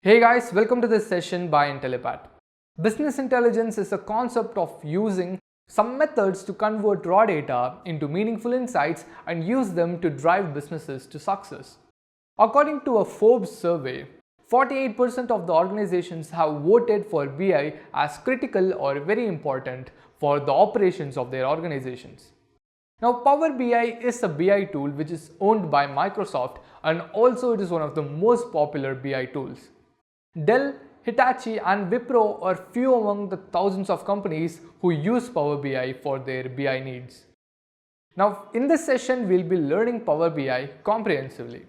Hey guys, welcome to this session by Intellipaat. Business intelligence is a concept of using some methods to convert raw data into meaningful insights and use them to drive businesses to success. According to a Forbes survey, 48% of the organizations have voted for BI as critical or very important for the operations of their organizations. Now, Power BI is a BI tool which is owned by Microsoft, and also it is one of the most popular BI tools. Dell, Hitachi and Wipro are few among the thousands of companies who use Power BI for their BI needs. Now, in this session, we'll be learning Power BI comprehensively.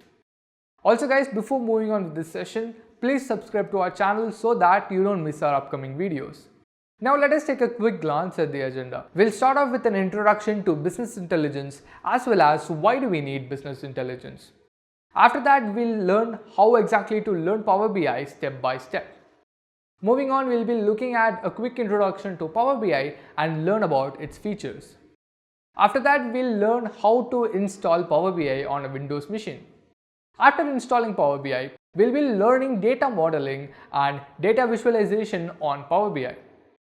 Also guys, before moving on with this session, please subscribe to our channel so that you don't miss our upcoming videos. Now let us take a quick glance at the agenda. We'll start off with an introduction to business intelligence as well as why do we need business intelligence. After that, we'll learn how exactly to learn Power BI step by step. Moving on, we'll be looking at a quick introduction to Power BI and learn about its features. After that, we'll learn how to install Power BI on a Windows machine. After installing Power BI, we'll be learning data modeling and data visualization on Power BI.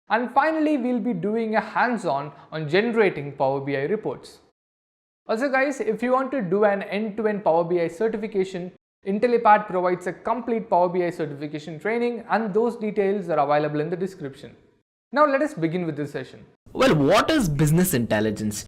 And finally, we'll be doing a hands-on on generating Power BI reports. Also guys, if you want to do an end-to-end Power BI certification, Intellipaat provides a complete Power BI certification training, and those details are available in the description. Now let us begin with this session. Well, what is business intelligence?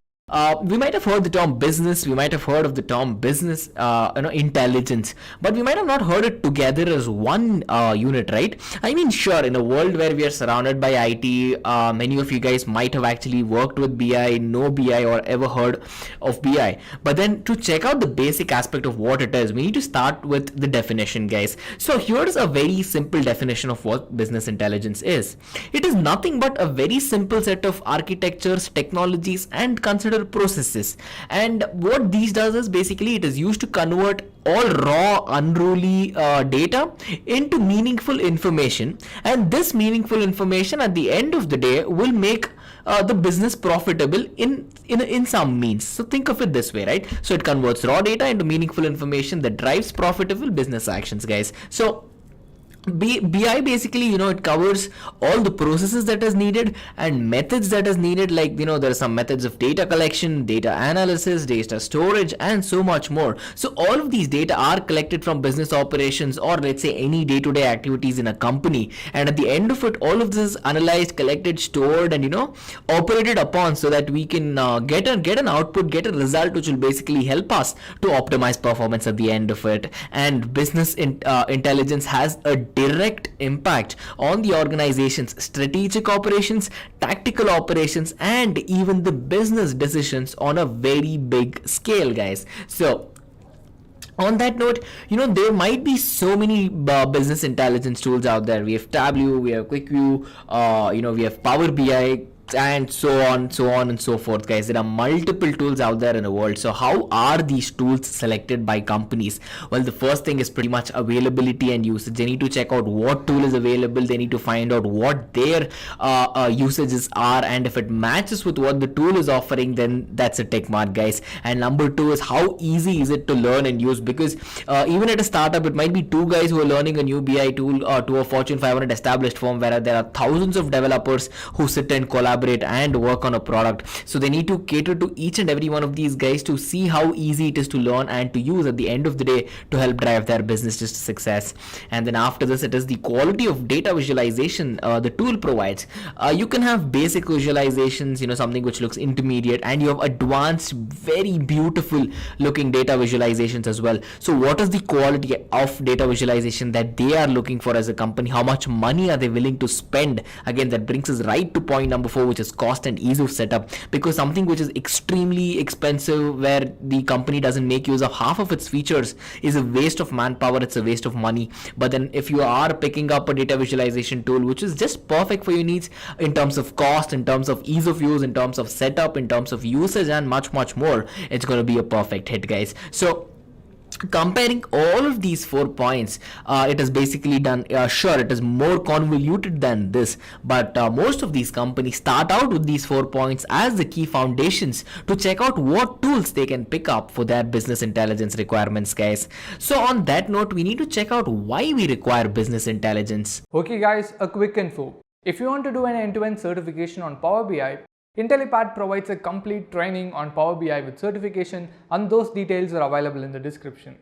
We might have heard the term business, we might have heard of the term business intelligence, but we might have not heard it together as one unit, right? I mean, sure, in a world where we are surrounded by IT, many of you guys might have actually worked with BI, know BI or ever heard of BI. But then to check out the basic aspect of what it is, we need to start with the definition, guys. So here's a very simple definition of what business intelligence is. It is nothing but a very simple set of architectures, technologies and consider processes, and what these does is basically it is used to convert all raw unruly data into meaningful information, and this meaningful information at the end of the day will make the business profitable in some means. So think of it this way, right? So it converts raw data into meaningful information that drives profitable business actions, guys. So BI basically, it covers all the processes that is needed and methods that is needed, like, there are some methods of data collection, data analysis, data storage and so much more. So all of these data are collected from business operations or let's say any day-to-day activities in a company, and at the end of it, all of this is analyzed, collected, stored and operated upon so that we can get an output, get a result which will basically help us to optimize performance at the end of it. And business intelligence has a direct impact on the organization's strategic operations, tactical operations and even the business decisions on a very big scale, guys. So on that note, there might be so many business intelligence tools out there. We have Tableau, we have QuickView, we have Power BI and so on and so forth, guys. There are multiple tools out there in the world. So how are these tools selected by companies? Well, the first thing is pretty much availability and usage. They need to check out what tool is available, they need to find out what their usages are, and if it matches with what the tool is offering, then that's a tick mark, guys. And number two is how easy is it to learn and use, because even at a startup, it might be two guys who are learning a new BI tool to a Fortune 500 established firm where there are thousands of developers who sit and collaborate and work on a product. So they need to cater to each and every one of these guys to see how easy it is to learn and to use at the end of the day to help drive their business to success. And then after this, it is the quality of data visualization the tool provides. You can have basic visualizations, something which looks intermediate, and you have advanced, very beautiful looking data visualizations as well. So what is the quality of data visualization that they are looking for as a company? How much money are they willing to spend? Again, that brings us right to point number 4, which is cost and ease of setup, because something which is extremely expensive where the company doesn't make use of half of its features is a waste of manpower, it's a waste of money. But then if you are picking up a data visualization tool which is just perfect for your needs in terms of cost, in terms of ease of use, in terms of setup, in terms of usage and much more, it's going to be a perfect hit, guys. So comparing all of these 4 points, it is basically done. Sure, it is more convoluted than this, but most of these companies start out with these 4 points as the key foundations to check out what tools they can pick up for their business intelligence requirements, guys. So on that note, we need to check out why we require business intelligence. Okay guys, a quick info. If you want to do an end-to-end certification on Power BI, Intellipaat provides a complete training on Power BI with certification, and those details are available in the description.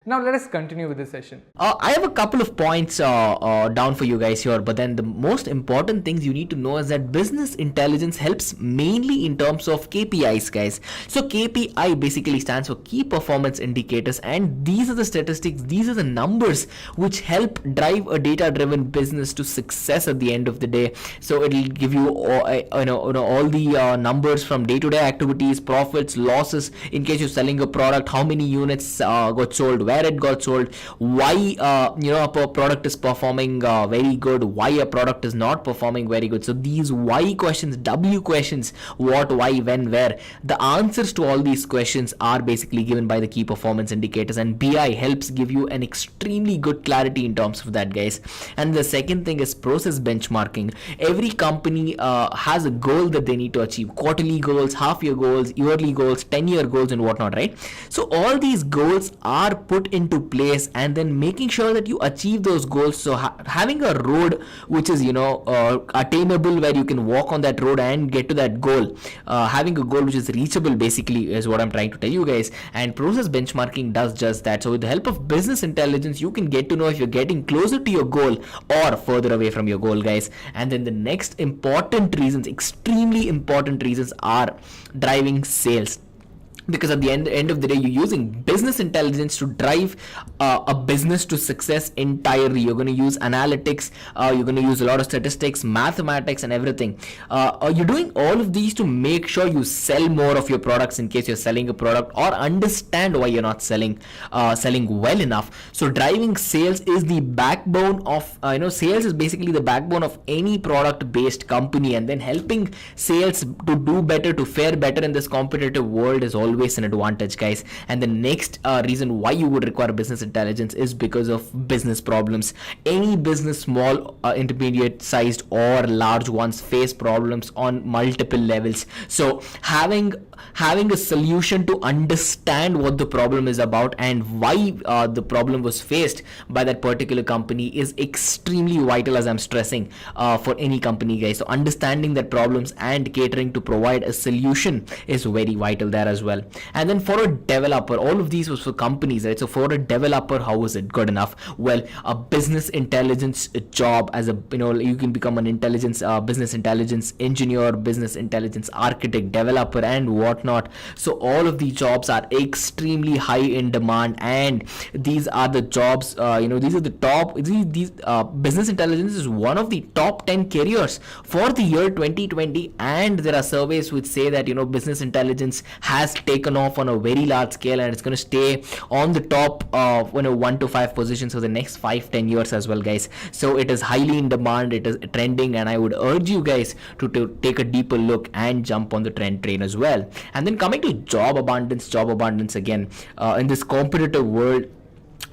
Now let us continue with this session. I have a couple of points down for you guys here, but then the most important things you need to know is that business intelligence helps mainly in terms of KPIs, guys. So KPI basically stands for key performance indicators, and these are the statistics, these are the numbers which help drive a data-driven business to success at the end of the day. So it'll give you all the numbers from day-to-day activities, profits, losses, in case you're selling a product, how many units got sold, where it got sold, why a product is performing very good, why a product is not performing very good. So these why questions, W questions, what, why, when, where, the answers to all these questions are basically given by the key performance indicators, and BI helps give you an extremely good clarity in terms of that, guys. And the second thing is process benchmarking. Every company has a goal that they need to achieve: quarterly goals, half-year goals, yearly goals, 10-year goals, and whatnot, right? So all these goals are put into place, and then making sure that you achieve those goals. So having a road which is attainable, where you can walk on that road and get to that goal, having a goal which is reachable basically is what I'm trying to tell you guys, and process benchmarking does just that. So with the help of business intelligence, you can get to know if you're getting closer to your goal or further away from your goal, guys. And then the next important reasons, extremely important reasons, are driving sales. Because at the end of the day, you're using business intelligence to drive a business to success entirely. You're going to use analytics, you're going to use a lot of statistics, mathematics, and everything. You're doing all of these to make sure you sell more of your products in case you're selling a product, or understand why you're not selling well enough. So driving sales is the backbone of sales is basically the backbone of any product based company, and then helping sales to do better, to fare better in this competitive world is always an advantage, guys. And the next reason why you would require business intelligence is because of business problems. Any business, small, intermediate sized, or large ones, face problems on multiple levels. So having a solution to understand what the problem is about and why the problem was faced by that particular company is extremely vital, as I'm stressing, for any company, guys. So understanding that problems and catering to provide a solution is very vital there as well. And then for a developer, all of these was for companies, right? So for a developer, how was it good enough? Well, a business intelligence job, as you can become an business intelligence engineer, business intelligence architect, developer, and whatnot. So all of these jobs are extremely high in demand, and these are the jobs, these are the top, business intelligence is one of the top 10 careers for the year 2020, and there are surveys which say that business intelligence has taken off on a very large scale, and it's going to stay on the top 1 to 5 positions for the next 5-10 years as well, guys. So it is highly in demand, it is trending, and I would urge you guys to take a deeper look and jump on the trend train as well. And then coming to job abundance again, in this competitive world,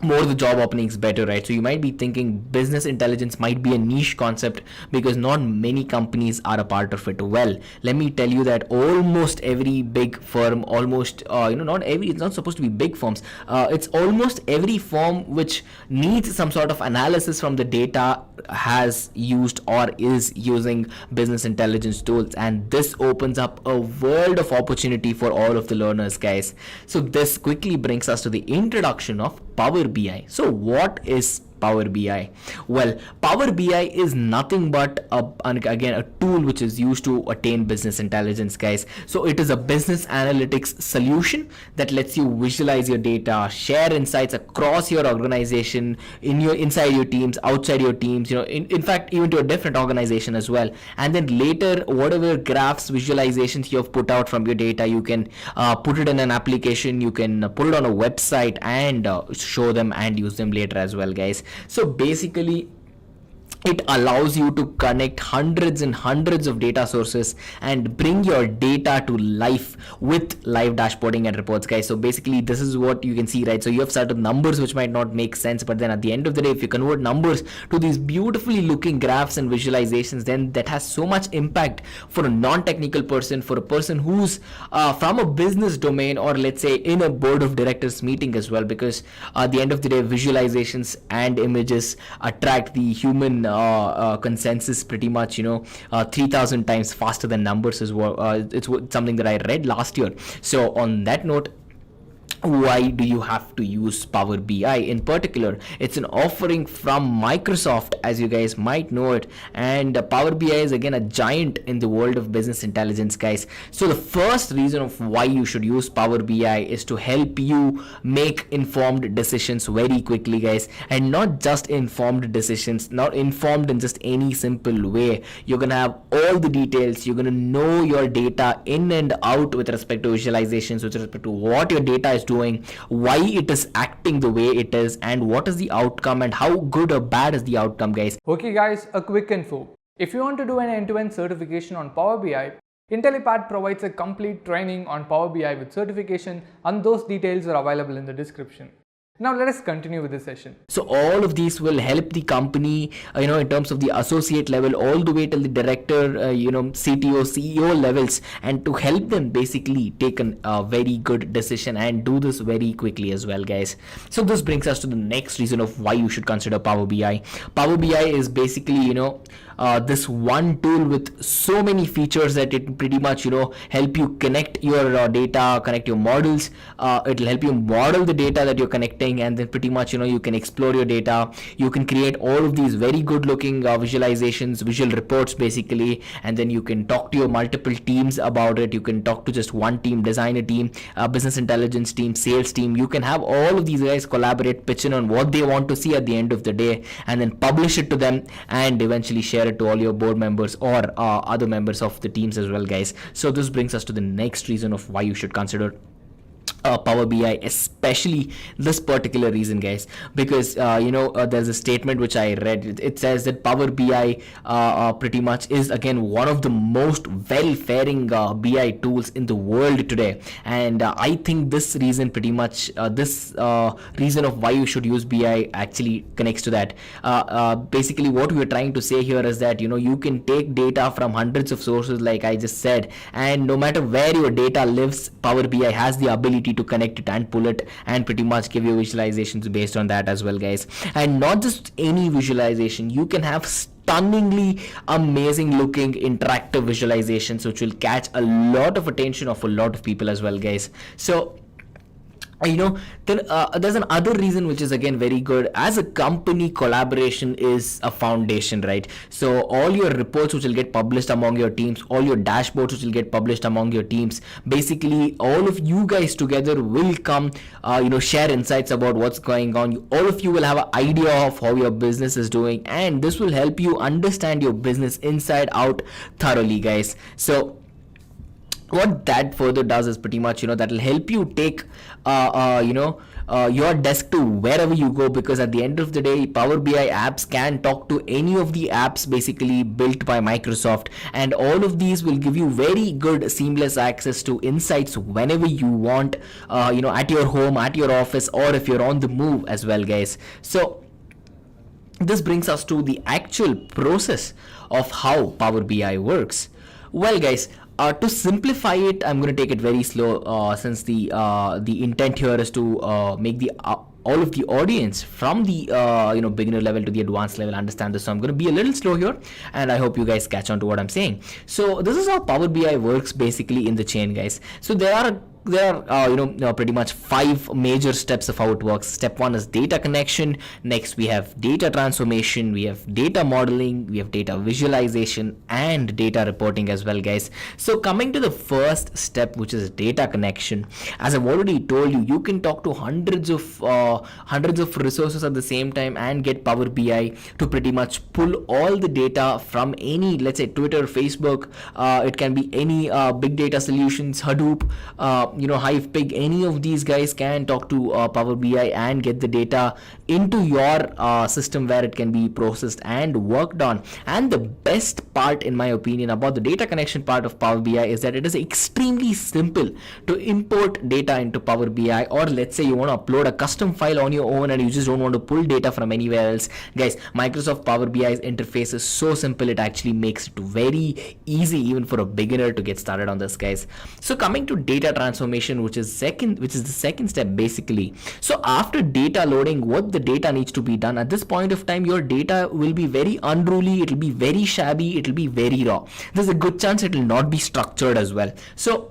more the job openings better, right? So you might be thinking business intelligence might be a niche concept because not many companies are a part of it. Well, let me tell you that almost every big firm, it's not supposed to be big firms, it's almost every firm which needs some sort of analysis from the data has used or is using business intelligence tools, and this opens up a world of opportunity for all of the learners, guys. So this quickly brings us to the introduction of Power BI. So what is Power BI? Well, Power BI is nothing but a tool which is used to attain business intelligence, guys. So it is a business analytics solution that lets you visualize your data, share insights across your organization, inside your teams, outside your teams, in fact even to a different organization as well. And then later, whatever graphs, visualizations you have put out from your data, you can put it in an application, you can put it on a website and show them and use them later as well, guys. So basically It allows you to connect hundreds and hundreds of data sources and bring your data to life with live dashboarding and reports, guys. So basically this is what you can see, right? So you have certain numbers which might not make sense, but then at the end of the day, if you convert numbers to these beautifully looking graphs and visualizations, then that has so much impact for a non-technical person, for a person who's from a business domain, or let's say in a board of directors meeting as well, because at the end of the day, visualizations and images attract the human consensus pretty much, 3,000 times faster than numbers as well. It's something that I read last year. So on that note, why do you have to use Power BI in particular? It's an offering from Microsoft, as you guys might know it, and Power BI is again a giant in the world of business intelligence, guys. So the first reason of why you should use Power BI is to help you make informed decisions very quickly, guys, and not just informed decisions, not informed in just any simple way. You're gonna have all the details, you're gonna know your data in and out with respect to visualizations, with respect to what your data is doing, why it is acting the way it is, and what is the outcome, and how good or bad is the outcome, guys. Okay guys, a quick info. If you want to do an end-to-end certification on Power BI, Intellipaat provides a complete training on Power BI with certification, and those details are available in the description. Now let us continue with this session. So all of these will help the company, in terms of the associate level, all the way till the director, CTO, CEO levels, and to help them basically take a very good decision and do this very quickly as well, guys. So this brings us to the next reason of why you should consider Power BI. Power BI is basically, this one tool with so many features that it pretty much, help you connect your data, connect your models. It'll help you model the data that you're connecting, and then pretty much, you can explore your data. You can create all of these very good looking visualizations, visual reports basically, and then you can talk to your multiple teams about it. You can talk to just one team, designer team, business intelligence team, sales team. You can have all of these guys collaborate, pitch in on what they want to see at the end of the day, and then publish it to them, and eventually share it to all your board members or other members of the teams as well, guys. So this brings us to the next reason of why you should consider Power BI, especially this particular reason, guys, because there's a statement which I read. It says that Power BI pretty much is again one of the most well-faring BI tools in the world today, and I think this reason pretty much this reason of why you should use BI actually connects to that. Basically what we're trying to say here is that you can take data from hundreds of sources, like I just said, and no matter where your data lives, Power BI has the ability to connect it and pull it and pretty much give you visualizations based on that as well, guys. And not just any visualization, you can have stunningly amazing looking interactive visualizations which will catch a lot of attention of a lot of people as well, guys. So then there's another reason which is again very good. As a company, collaboration is a foundation, right? So all your reports which will get published among your teams, all your dashboards which will get published among your teams, basically all of you guys together will come share insights about what's going on. All of you will have an idea of how your business is doing, and this will help you understand your business inside out thoroughly, guys. So what that further does is pretty much that will help you take your desk to wherever you go, because at the end of the day, Power BI apps can talk to any of the apps basically built by Microsoft, and all of these will give you very good seamless access to insights whenever you want, at your home, at your office, or if you're on the move as well, guys. So this brings us to the actual process of how Power BI works. Well, guys, to simplify it, I'm going to take it very slow, since the intent here is to make the all of the audience from the beginner level to the advanced level understand this. So I'm going to be a little slow here, and I hope you guys catch on to what I'm saying. So this is how Power BI works basically in the chain, guys. So there are pretty much 5 major steps of how it works. Step 1 is data connection. Next we have data transformation, we have data modeling, we have data visualization, and data reporting as well, guys. So coming to the first step, which is data connection, as I've already told you, you can talk to hundreds of resources at the same time and get Power BI to pretty much pull all the data from any, let's say, Twitter, Facebook, it can be any big data solutions, Hadoop, Hive, Pig, any of these guys can talk to Power BI and get the data into your system where it can be processed and worked on. And the best part, in my opinion, about the data connection part of Power BI is that it is extremely simple to import data into Power BI. Or let's say you want to upload a custom file on your own and you just don't want to pull data from anywhere else. Guys, Microsoft Power BI's interface is so simple, it actually makes it very easy even for a beginner to get started on this, guys. So coming to data transformation, which is the second step basically. So after data loading, what the data needs to be done at this point of time, your data will be very unruly, it will be very shabby, it will be very raw. There's a good chance it will not be structured as well. So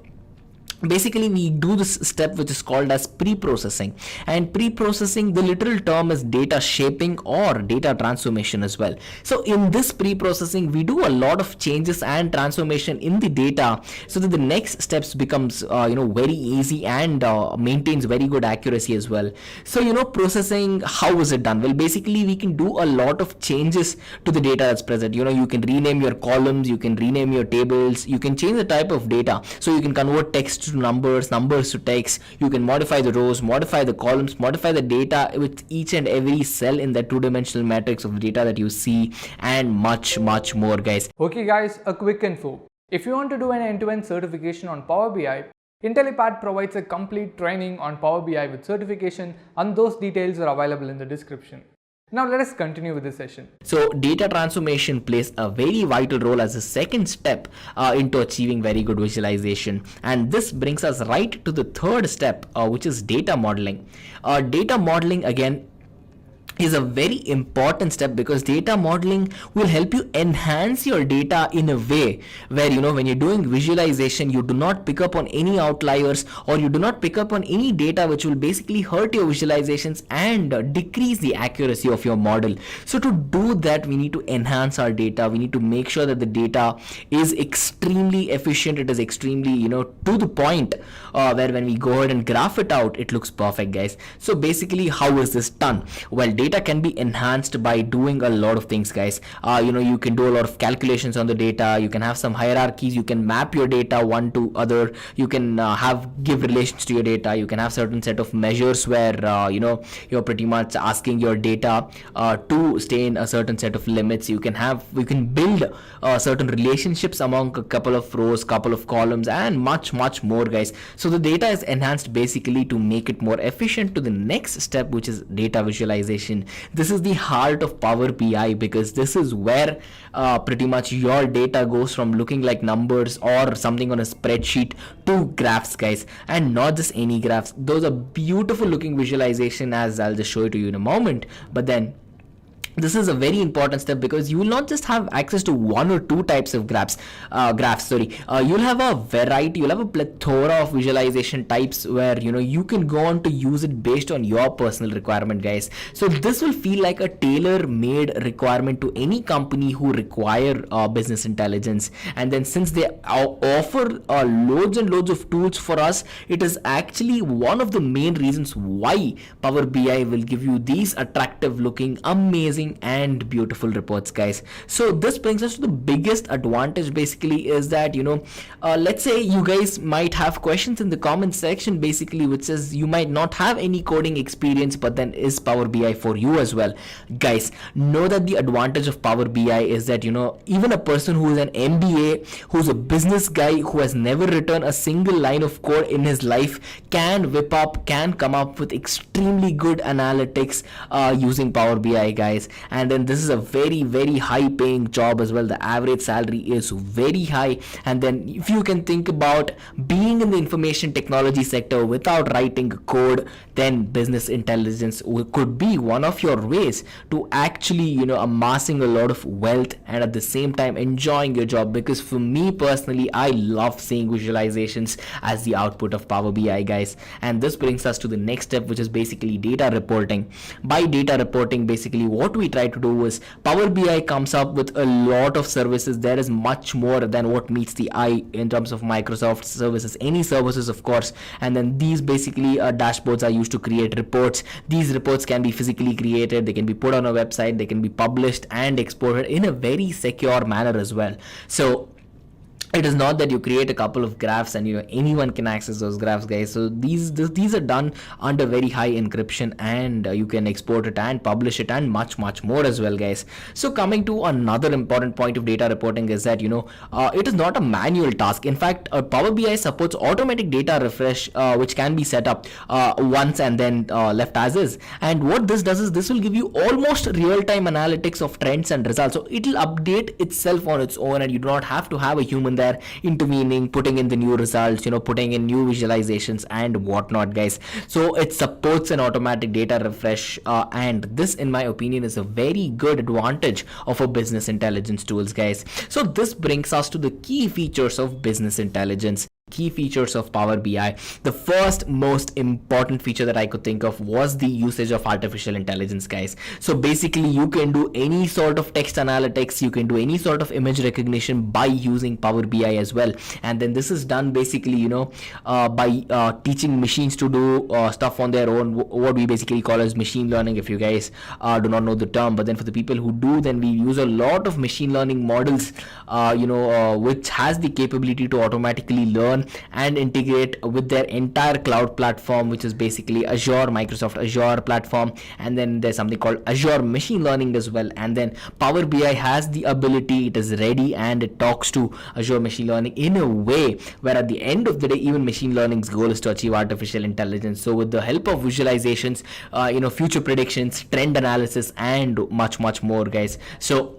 basically we do this step which is called as pre-processing, and pre-processing, the literal term is data shaping or data transformation as well. So in this pre-processing we do a lot of changes and transformation in the data so that the next steps becomes very easy and maintains very good accuracy as well. So processing, how is it done? Well, basically we can do a lot of changes to the data that's present. You can rename your columns, you can rename your tables, you can change the type of data, so you can convert text to numbers to text, you can modify the rows, modify the columns, modify the data with each and every cell in the two-dimensional matrix of the data that you see, and much more, guys. Okay guys, a quick info. If you want to do an end-to-end certification on Power BI, Intellipaat provides a complete training on Power BI with certification, and those details are available in the description. Now let us continue with this session. So data transformation plays a very vital role as a second step into achieving very good visualization. And this brings us right to the third step, which is data modeling. Data modeling, again, is a very important step, because data modeling will help you enhance your data in a way where when you're doing visualization, you do not pick up on any outliers, or you do not pick up on any data which will basically hurt your visualizations and decrease the accuracy of your model. So to do that, we need to enhance our data. We need to make sure that the data is extremely efficient, it is extremely to the point, where when we go ahead and graph it out, it looks perfect, guys. So basically, how is this done? Well, data can be enhanced by doing a lot of things, guys. You can do a lot of calculations on the data, you can have some hierarchies, you can map your data one to other, you can give relations to your data, you can have certain set of measures where you're pretty much asking your data to stay in a certain set of limits. You can build certain relationships among a couple of rows, couple of columns, and much more, guys. So the data is enhanced basically to make it more efficient to the next step, which is data visualization. This is the heart of Power BI, because this is where pretty much your data goes from looking like numbers or something on a spreadsheet to graphs, guys. And not just any graphs, those are beautiful looking visualization, as I'll just show it to you in a moment. But then this is a very important step, because you will not just have access to one or two types of graphs. You'll have a variety, you'll have a plethora of visualization types where you can go on to use it based on your personal requirement, guys. So this will feel like a tailor-made requirement to any company who require business intelligence. And then since they offer loads and loads of tools for us, it is actually one of the main reasons why Power BI will give you these attractive looking, amazing and beautiful reports, guys. So this brings us to the biggest advantage basically, is that let's say you guys might have questions in the comment section basically, which says you might not have any coding experience, but then is Power BI for you as well? Guys, know that the advantage of Power BI is that even a person who is an MBA, who's a business guy, who has never written a single line of code in his life, can come up with extremely good analytics using Power BI, guys. And then this is a very high paying job as well. The average salary is very high. And then if you can think about being in the information technology sector without writing code, then business intelligence could be one of your ways to actually amassing a lot of wealth and at the same time enjoying your job. Because for me personally, I love seeing visualizations as the output of Power BI, guys. And this brings us to the next step, which is basically data reporting. By data reporting, basically what we try to do is, Power BI comes up with a lot of services. There is much more than what meets the eye in terms of Microsoft services, any services of course. And then these basically dashboards are used to create reports. These reports can be physically created, they can be put on a website, they can be published and exported in a very secure manner as well. So It is not that you create a couple of graphs and anyone can access those graphs, guys. So these are done under very high encryption, and you can export it and publish it and much more as well, guys. So coming to another important point of data reporting is that it is not a manual task. In fact, Power BI supports automatic data refresh, which can be set up once and then left as is. And what this does is this will give you almost real-time analytics of trends and results. So it will update itself on its own, and you do not have to have a human there intervening, putting in the new results, putting in new visualizations and whatnot, guys. So it supports an automatic data refresh, and this, in my opinion, is a very good advantage of a business intelligence tools, guys. So this brings us to the key features of business intelligence. Key features of Power BI. The first most important feature that I could think of was the usage of artificial intelligence, guys. So basically you can do any sort of text analytics, you can do any sort of image recognition by using Power BI as well. And then this is done basically by teaching machines to do stuff on their own, what we basically call as machine learning, if you guys do not know the term. But then for the people who do, then we use a lot of machine learning models which has the capability to automatically learn and integrate with their entire cloud platform, which is basically Microsoft Azure platform. And then there's something called Azure Machine Learning as well. And then Power BI has the ability, it is ready, and it talks to Azure Machine Learning in a way where at the end of the day, even machine learning's goal is to achieve artificial intelligence. So with the help of visualizations, future predictions, trend analysis, and much more, guys. So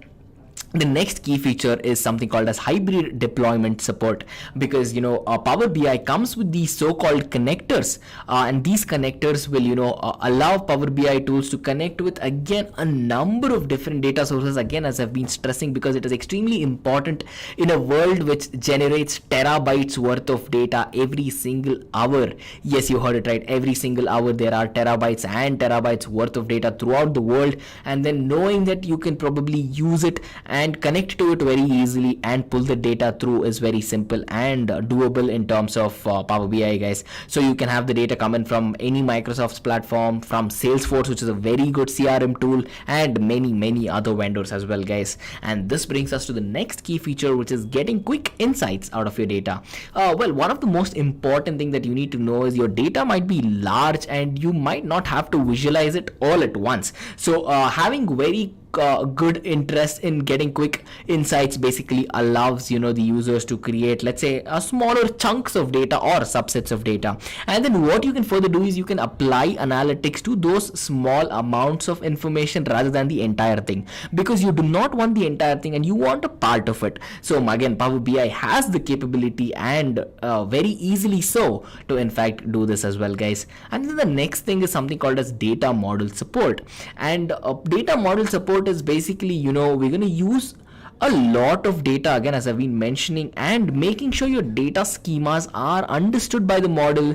the next key feature is something called as hybrid deployment support, because Power BI comes with these so-called connectors, and these connectors will allow Power BI tools to connect with, again, a number of different data sources, again, as I've been stressing, because it is extremely important in a world which generates terabytes worth of data every single hour. Yes, you heard it right, every single hour there are terabytes and terabytes worth of data throughout the world. And then knowing that you can probably use it and connect to it very easily and pull the data through is very simple and doable in terms of Power BI, guys. So you can have the data coming from any Microsoft's platform, from Salesforce, which is a very good CRM tool, and many other vendors as well, guys. And this brings us to the next key feature, which is getting quick insights out of your data. Well, one of the most important thing that you need to know is your data might be large and you might not have to visualize it all at once. So having very good interest in getting quick insights basically allows the users to create, let's say, a smaller chunks of data or subsets of data. And then what you can further do is you can apply analytics to those small amounts of information rather than the entire thing, because you do not want the entire thing and you want a part of it. So again, Power BI has the capability, and very easily so, to in fact do this as well, guys. And then the next thing is something called as data model support. And data model support is basically we're going to use a lot of data, again, as I've been mentioning, and making sure your data schemas are understood by the model.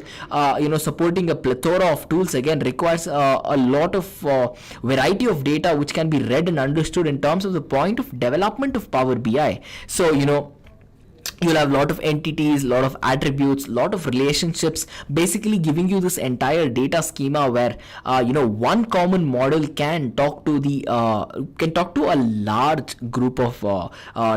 Supporting a plethora of tools, again, requires a lot of variety of data which can be read and understood in terms of the point of development of Power BI. So you'll have a lot of entities, a lot of attributes, a lot of relationships, basically giving you this entire data schema where one common model can talk to a large group of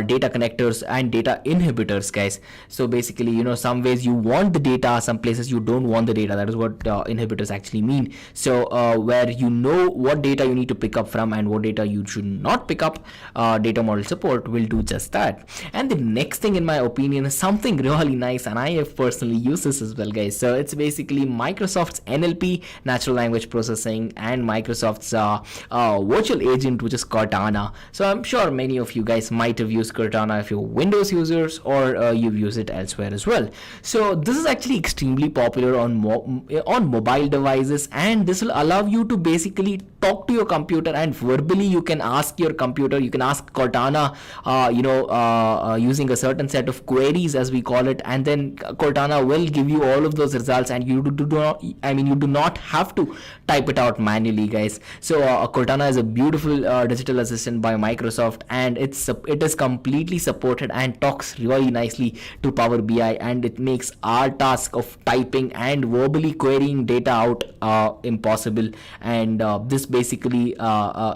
data connectors and data inhibitors, guys. So basically, some ways you want the data, some places you don't want the data. That is what inhibitors actually mean. So where what data you need to pick up from and what data you should not pick up, data model support will do just that. And the next thing, in my opinion, is something really nice, and I have personally used this as well, guys. So it's basically Microsoft's NLP, natural language processing, and Microsoft's virtual agent, which is Cortana. So I'm sure many of you guys might have used Cortana if you're Windows users, or you've used it elsewhere as well. So this is actually extremely popular on mobile devices, and this will allow you to basically talk to your computer, and verbally you can ask your computer, you can ask Cortana using a certain set of queries, as we call it, and then Cortana will give you all of those results, and you do not have to type it out manually, guys. So Cortana is a beautiful digital assistant by Microsoft, and it is completely supported and talks really nicely to Power BI, and it makes our task of typing and verbally querying data out impossible. And this basically I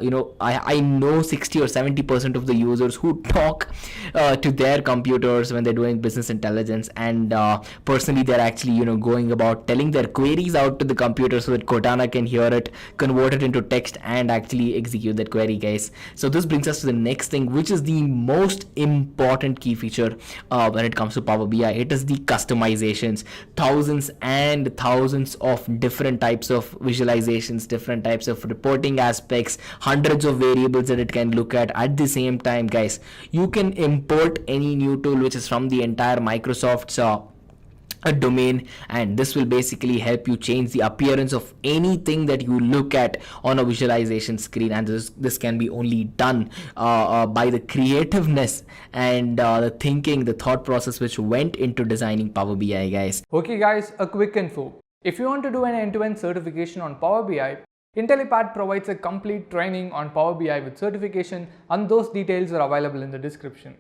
know 60 or 70% of the users who talk to their computers when they're doing business intelligence, and personally they're actually, you know, going about telling their queries out to the computer so that Cortana can hear it, convert it into text, and actually execute that query, guys. So this brings us to the next thing, which is the most important key feature when it comes to Power BI. It is the customizations. Thousands and thousands of different types of visualizations, different types of reporting aspects, hundreds of variables that it can look at the same time, guys. You can import any new tool which is from the entire Microsoft's a domain, and this will basically help you change the appearance of anything that you look at on a visualization screen. And this can be only done by the creativeness and the thinking, the thought process which went into designing Power BI, guys. Okay guys, a quick info. If you want to do an end-to-end certification on Power BI, Intellipaat provides a complete training on Power BI with certification, and those details are available in the description.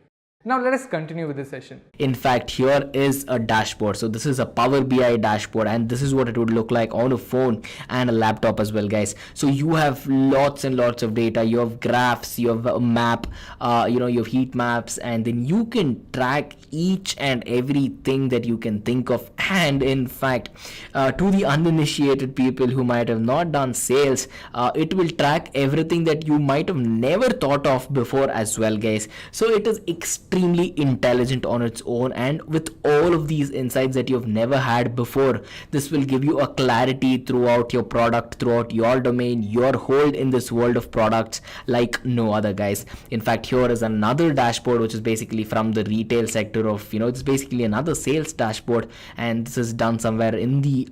Now let us continue with this session. In fact, here is a dashboard. So this is a Power BI dashboard, and this is what it would look like on a phone and a laptop as well, guys. So you have lots and lots of data. You have graphs, you have a map, you have heat maps, and then you can track each and everything that you can think of. And in fact, to the uninitiated people who might have not done sales, it will track everything that you might have never thought of before as well, guys. So it is extremely intelligent on its own, and with all of these insights that you've never had before, this will give you a clarity throughout your product, throughout your domain, your hold in this world of products like no other, guys. In fact, here is another dashboard which is basically from the retail sector of, it's basically another sales dashboard, and this is done somewhere in the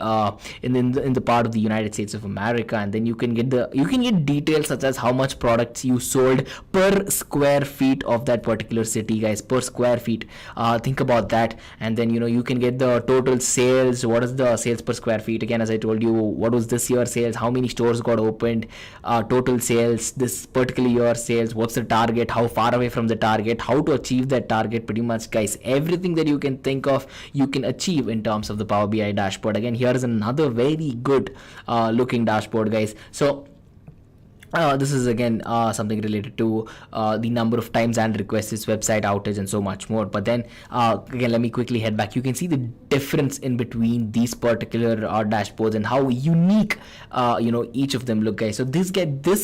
in the part of the United States of America. And then you can get details such as how much products you sold per square feet of that particular city, guys, per square feet. Think about that. And then you can get the total sales. What is the sales per square feet? Again, as I told you, what was this year sales, how many stores got opened, total sales this particular year sales, what's the target, how far away from the target, how to achieve that target. Pretty much, guys, everything that you can think of, you can achieve in terms of the Power BI dashboard. Again, here is another very good looking dashboard, guys. So this is again something related to the number of times and requests, website outage, and so much more. But then again, let me quickly head back. You can see the difference in between these particular dashboards and how unique each of them look, guys. So this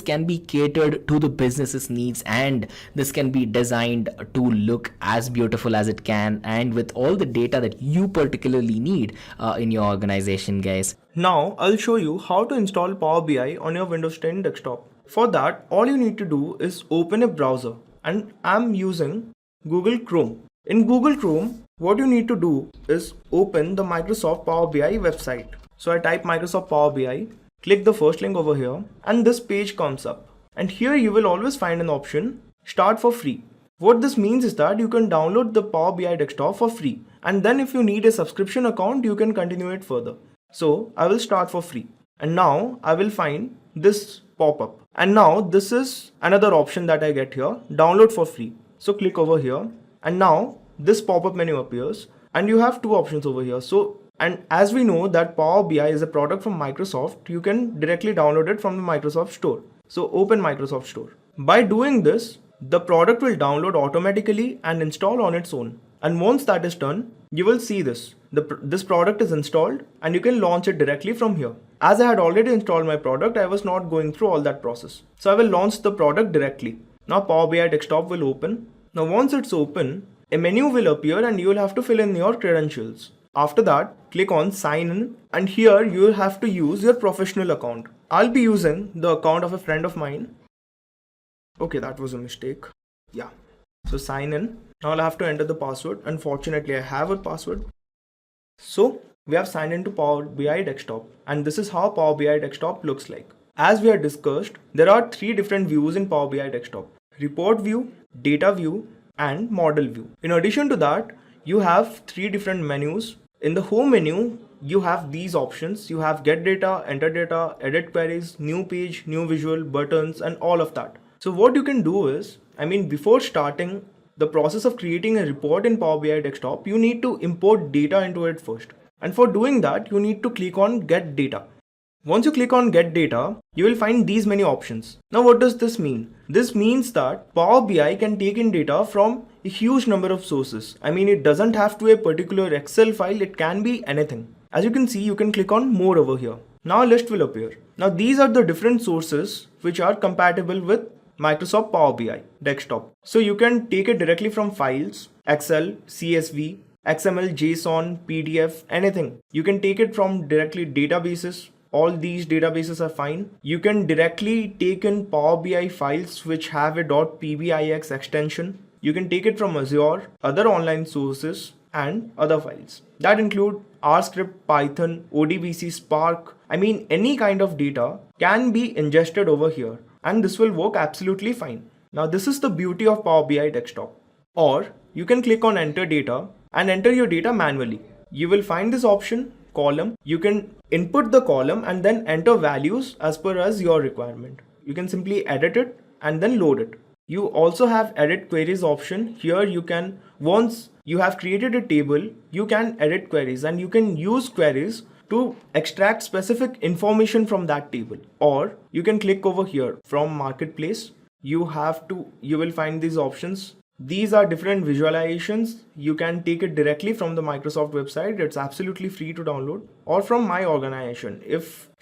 can be catered to the business's needs, and this can be designed to look as beautiful as it can, and with all the data that you particularly need in your organization, guys. Now I'll show you how to install Power BI on your Windows 10 desktop. For that, all you need to do is open a browser, and I'm using Google Chrome. In Google Chrome, what you need to do is open the Microsoft Power BI website. So I type Microsoft Power BI, click the first link over here, and this page comes up. And here you will always find an option, Start for free. What this means is that you can download the Power BI desktop for free, and then if you need a subscription account, you can continue it further. So I will start for free, and now I will find this pop-up. And now this is another option that I get here, download for free. So click over here, and now this pop-up menu appears, and you have two options over here. So, and as we know that Power BI is a product from Microsoft, you can directly download it from the Microsoft Store. So open Microsoft Store. By doing this, the product will download automatically and install on its own. And once that is done, you will see this. This product is installed, and you can launch it directly from here. As I had already installed my product, I was not going through all that process. So I will launch the product directly. Now Power BI desktop will open. Now once it's open, a menu will appear, and you will have to fill in your credentials. After that, click on sign in, and here you will have to use your professional account. I'll be using the account of a friend of mine. Okay, that was a mistake. Yeah. So sign in. Now I'll have to enter the password. Unfortunately, I have a password. So we have signed into Power BI desktop, and this is how Power BI desktop looks like. As we had discussed, there are three different views in Power BI desktop: report view, data view, and model view. In addition to that, you have three different menus. In the home menu, you have these options. You have get data, enter data, edit queries, new page, new visual, buttons, and all of that. So what you can do is, before starting the process of creating a report in Power BI desktop, you need to import data into it first. And for doing that, you need to click on get data. Once you click on get data, you will find these many options. Now what does this mean? This means that Power BI can take in data from a huge number of sources. I mean, it doesn't have to be a particular Excel file, it can be anything. As you can see, you can click on more over here. Now a list will appear. Now these are the different sources which are compatible with Microsoft Power BI desktop. So you can take it directly from files, Excel, CSV, XML, JSON, PDF, anything. You can take it from directly databases. All these databases are fine. You can directly take in Power BI files which have a .pbix extension. You can take it from Azure, other online sources, and other files. That include RScript, Python, ODBC, Spark. I mean, any kind of data can be ingested over here, and this will work absolutely fine. Now this is the beauty of Power BI desktop. Or you can click on enter data and enter your data manually. You will find this option, column. You can input the column and then enter values as per as your requirement. You can simply edit it and then load it. You also have edit queries option. Here you can, once you have created a table, you can edit queries and you can use queries to extract specific information from that table. Or you can click over here from marketplace. You will find these options. These are different visualizations. You can take it directly from the Microsoft website. It's absolutely free to download, or from my organization.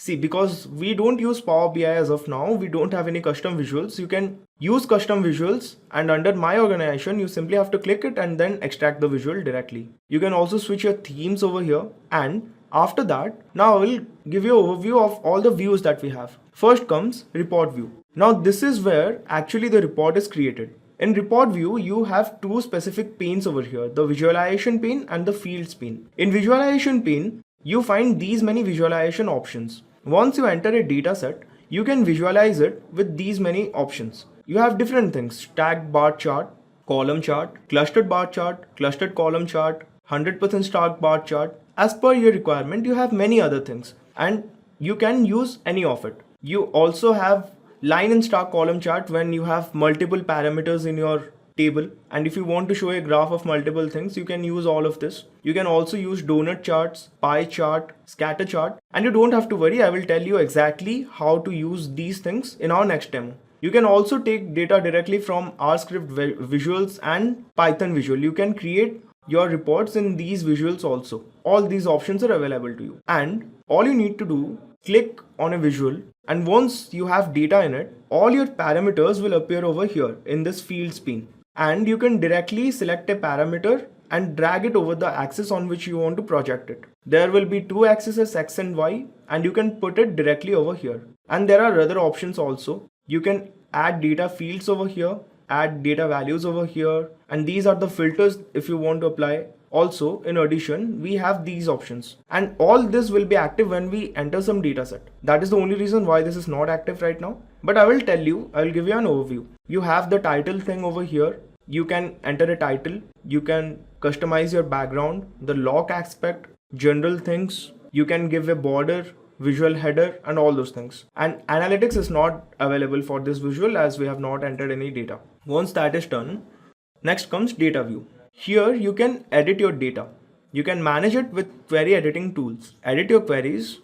Because we don't use Power BI as of now, we don't have any custom visuals. You can use custom visuals, and under my organization, you simply have to click it and then extract the visual directly. You can also switch your themes over here. And after that, now I will give you an overview of all the views that we have. First comes report view. Now this is where actually the report is created. In report view, you have two specific panes over here, the visualization pane and the fields pane. In visualization pane, you find these many visualization options. Once you enter a data set, you can visualize it with these many options. You have different things: stacked bar chart, column chart, clustered bar chart, clustered column chart, 100% stacked bar chart. As per your requirement, you have many other things and you can use any of it. You also have line and star column chart when you have multiple parameters in your table, and if you want to show a graph of multiple things, you can use all of this. You can also use donut charts, pie chart, scatter chart, and you don't have to worry. I will tell you exactly how to use these things in our next demo. You can also take data directly from RScript visuals and Python visual. You can create your reports in these visuals also. All these options are available to you, and all you need to do, click on a visual, and once you have data in it, all your parameters will appear over here in this fields pane, and you can directly select a parameter and drag it over the axis on which you want to project it. There will be two axes, X and Y, and you can put it directly over here. And there are other options also. You can add data fields over here, add data values over here, and these are the filters if you want to apply. Also, in addition, we have these options, and all this will be active when we enter some data set. That is the only reason why this is not active right now, but I will give you an overview. You have the title thing over here. You can enter a title, you can customize your background, the lock aspect, general things, you can give a border, visual header, and all those things. And analytics is not available for this visual as we have not entered any data. Once that is done, next comes data view. Here you can edit your data. You can manage it with query editing tools. Edit your queries,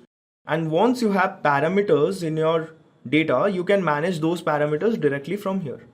and once you have parameters in your data, you can manage those parameters directly from here.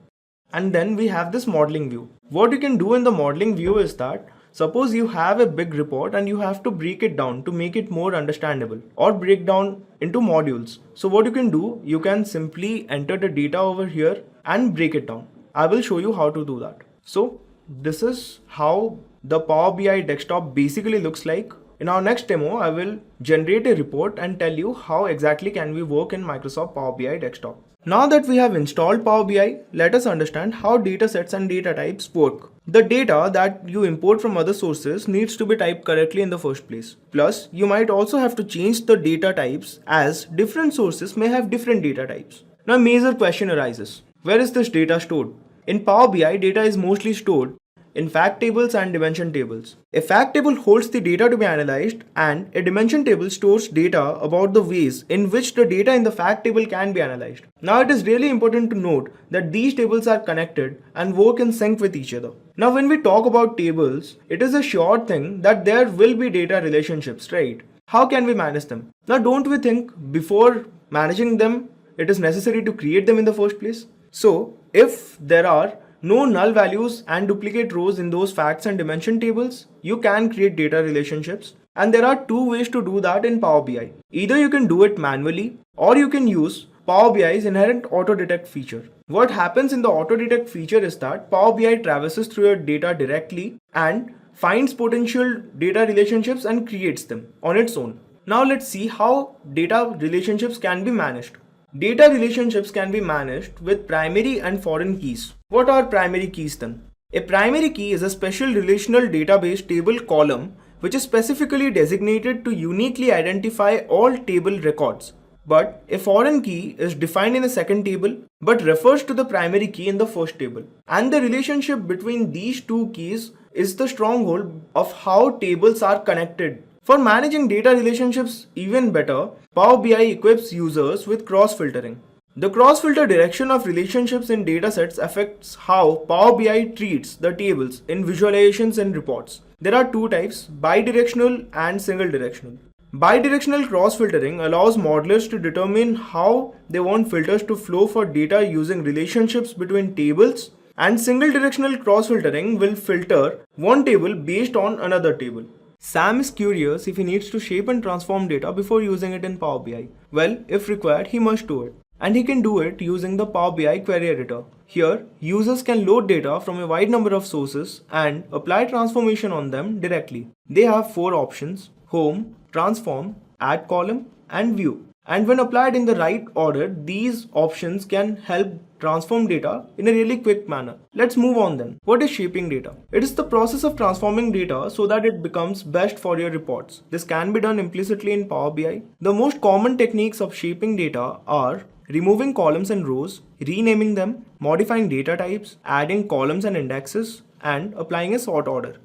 And then we have this modeling view. What you can do in the modeling view is that, suppose you have a big report and you have to break it down to make it more understandable, or break down into modules. So what you can do, you can simply enter the data over here and break it down. I will show you how to do that. So this is how the Power BI desktop basically looks like. In our next demo, I will generate a report and tell you how exactly can we work in Microsoft Power BI desktop. Now that we have installed Power BI, let us understand how datasets and data types work. The data that you import from other sources needs to be typed correctly in the first place. Plus, you might also have to change the data types as different sources may have different data types. Now a major question arises. Where is this data stored? In Power BI, data is mostly stored in fact tables and dimension tables. A fact table holds the data to be analyzed, and a dimension table stores data about the ways in which the data in the fact table can be analyzed. Now it is really important to note that these tables are connected and work in sync with each other. Now when we talk about tables, it is a sure thing that there will be data relationships, right? How can we manage them? Now don't we think before managing them, it is necessary to create them in the first place? So if there are no null values and duplicate rows in those facts and dimension tables, you can create data relationships. And there are two ways to do that in Power BI. Either you can do it manually or you can use Power BI's inherent auto detect feature. What happens in the auto detect feature is that Power BI traverses through your data directly and finds potential data relationships and creates them on its own. Now let's see how data relationships can be managed. Data relationships can be managed with primary and foreign keys. What are primary keys then? A primary key is a special relational database table column which is specifically designated to uniquely identify all table records. But a foreign key is defined in the second table but refers to the primary key in the first table. And the relationship between these two keys is the stronghold of how tables are connected. For managing data relationships even better, Power BI equips users with cross-filtering. The cross-filter direction of relationships in datasets affects how Power BI treats the tables in visualizations and reports. There are two types, bidirectional and single directional. Bidirectional cross-filtering allows modelers to determine how they want filters to flow for data using relationships between tables, and single directional cross-filtering will filter one table based on another table. Sam is curious if he needs to shape and transform data before using it in Power BI. Well, if required, he must do it. And he can do it using the Power BI query editor. Here, users can load data from a wide number of sources and apply transformation on them directly. They have four options: Home, Transform, Add Column, and View. And when applied in the right order, these options can help transform data in a really quick manner. Let's move on then. What is shaping data? It is the process of transforming data so that it becomes best for your reports. This can be done implicitly in Power BI. The most common techniques of shaping data are removing columns and rows, renaming them, modifying data types, adding columns and indexes, and applying a sort order.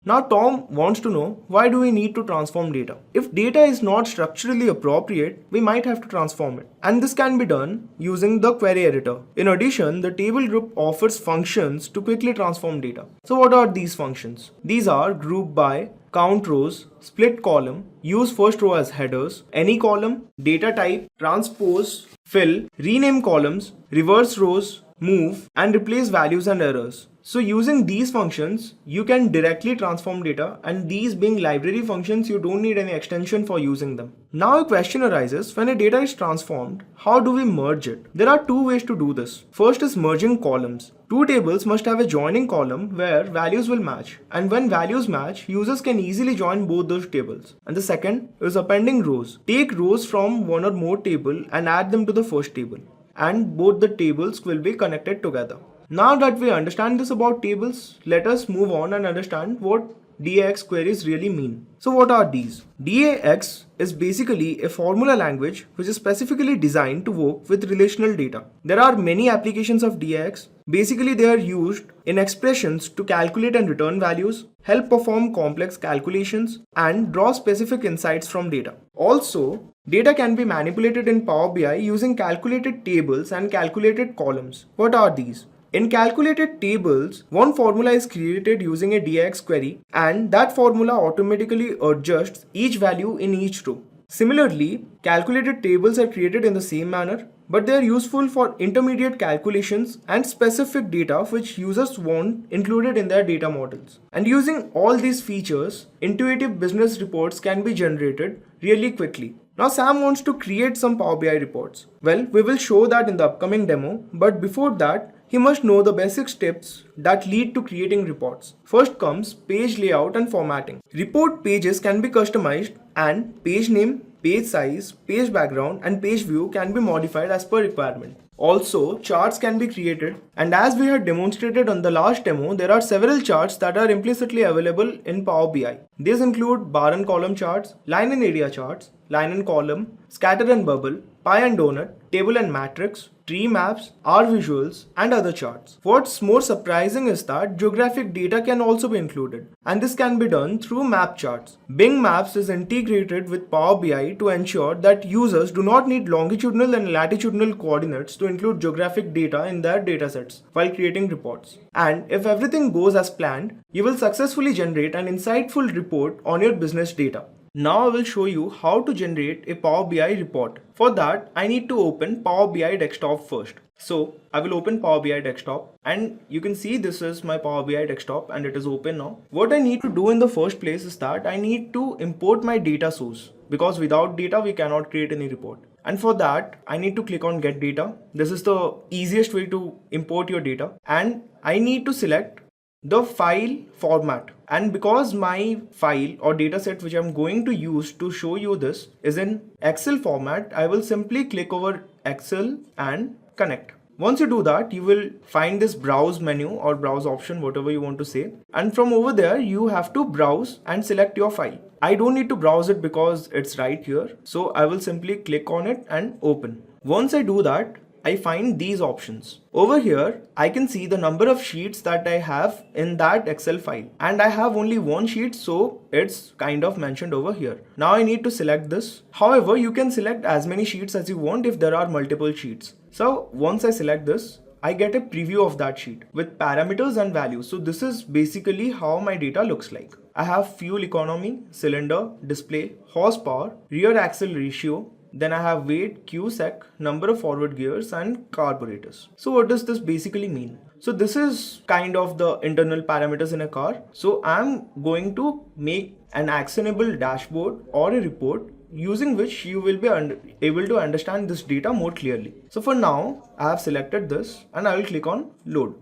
Now Tom wants to know, why do we need to transform data? If data is not structurally appropriate, we might have to transform it. And this can be done using the query editor. In addition, the table group offers functions to quickly transform data. So what are these functions? These are group by, count rows, split column, use first row as headers, any column, data type, transpose, fill, rename columns, reverse rows, move, and replace values and errors. So using these functions, you can directly transform data, and these being library functions, you don't need any extension for using them. Now a question arises, when a data is transformed, how do we merge it? There are two ways to do this. First is merging columns. Two tables must have a joining column where values will match, and when values match, users can easily join both those tables. And the second is appending rows. Take rows from one or more table and add them to the first table, and both the tables will be connected together. Now that we understand this about tables, let us move on and understand what DAX queries really mean. So what are these? DAX is basically a formula language which is specifically designed to work with relational data. There are many applications of DAX. Basically, they are used in expressions to calculate and return values, help perform complex calculations, and draw specific insights from data. Also, data can be manipulated in Power BI using calculated tables and calculated columns. What are these? In calculated tables, one formula is created using a DAX query, and that formula automatically adjusts each value in each row. Similarly, calculated tables are created in the same manner, but they are useful for intermediate calculations and specific data which users want included in their data models. And using all these features, intuitive business reports can be generated really quickly. Now Sam wants to create some Power BI reports. Well, we will show that in the upcoming demo, but before that, he must know the basic steps that lead to creating reports. First comes page layout and formatting. Report pages can be customized, and page name, page size, page background, and page view can be modified as per requirement. Also, charts can be created, and as we had demonstrated on the last demo, there are several charts that are implicitly available in Power BI. These include bar and column charts, line and area charts, line and column, scatter and bubble, pie and donut, table and matrix, tree maps, R visuals, and other charts. What's more surprising is that geographic data can also be included, and this can be done through map charts. Bing Maps is integrated with Power BI to ensure that users do not need longitudinal and latitudinal coordinates to include geographic data in their datasets while creating reports. And if everything goes as planned, you will successfully generate an insightful report on your business data. Now I will show you how to generate a Power BI report. For that, I need to open Power BI desktop first. So I will open Power BI desktop, and you can see this is my Power BI desktop and it is open now. What I need to do in the first place is that I need to import my data source, because without data we cannot create any report. And for that I need to click on get data. This is the easiest way to import your data, and I need to select the file format. And because my file or dataset which I'm going to use to show you this is in Excel format, I will simply click over Excel and connect. Once you do that, you will find this browse menu or browse option, whatever you want to say. And from over there, you have to browse and select your file. I don't need to browse it because it's right here. So I will simply click on it and open. Once I do that, I find these options. Over here, I can see the number of sheets that I have in that Excel file, and I have only one sheet, so it's kind of mentioned over here. Now I need to select this. However, you can select as many sheets as you want if there are multiple sheets. So once I select this, I get a preview of that sheet with parameters and values. So this is basically how my data looks like. I have fuel economy, cylinder, display, horsepower, rear axle ratio, then I have weight, Q-sec, number of forward gears and carburetors. So what does this basically mean? So this is kind of the internal parameters in a car. So I'm going to make an actionable dashboard or a report using which you will be able to understand this data more clearly. So for now, I have selected this and I will click on load.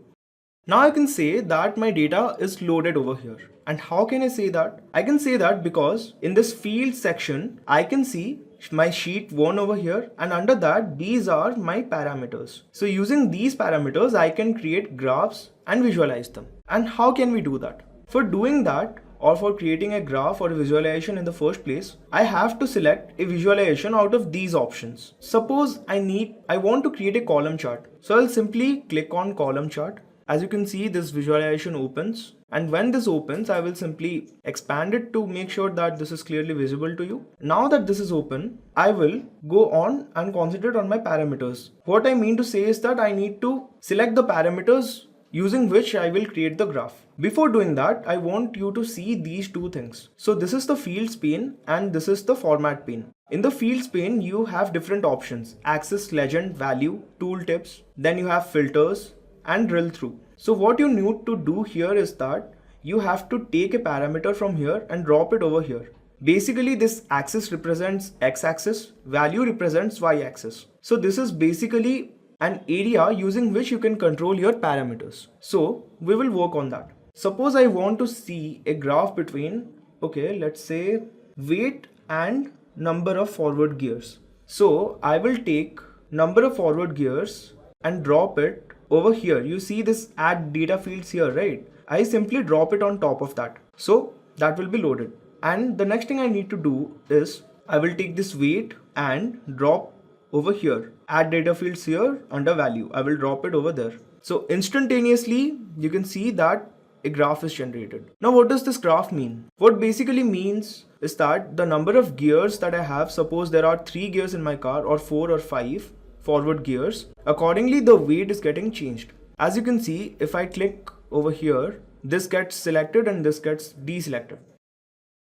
Now I can say that my data is loaded over here. And how can I say that? I can say that because in this field section, I can see my sheet 1 over here, and under that these are my parameters. So using these parameters I can create graphs and visualize them. And how can we do that? For doing that, or for creating a graph or a visualization in the first place, I have to select a visualization out of these options. Suppose I want to create a column chart. So I'll simply click on column chart. As you can see, this visualization opens, and when this opens, I will simply expand it to make sure that this is clearly visible to you. Now that this is open, I will go on and concentrate on my parameters. What I mean to say is that I need to select the parameters using which I will create the graph. Before doing that, I want you to see these two things. So this is the fields pane and this is the format pane. In the fields pane, you have different options: axis, legend, value, tooltips, then you have filters and drill through. So what you need to do here is that you have to take a parameter from here and drop it over here. Basically, this axis represents x-axis, value represents y-axis. So this is basically an area using which you can control your parameters. So we will work on that. Suppose I want to see a graph between, let's say weight and number of forward gears. So I will take number of forward gears and drop it over here. You see this add data fields here, right? I simply drop it on top of that. So that will be loaded. And the next thing I need to do is I will take this weight and drop over here. Add data fields here under value. I will drop it over there. So instantaneously you can see that a graph is generated. Now what does this graph mean? What basically means is that the number of gears that I have, suppose there are 3 gears in my car or 4 or 5 forward gears, accordingly the weight is getting changed. As you can see, if I click over here, this gets selected and this gets deselected.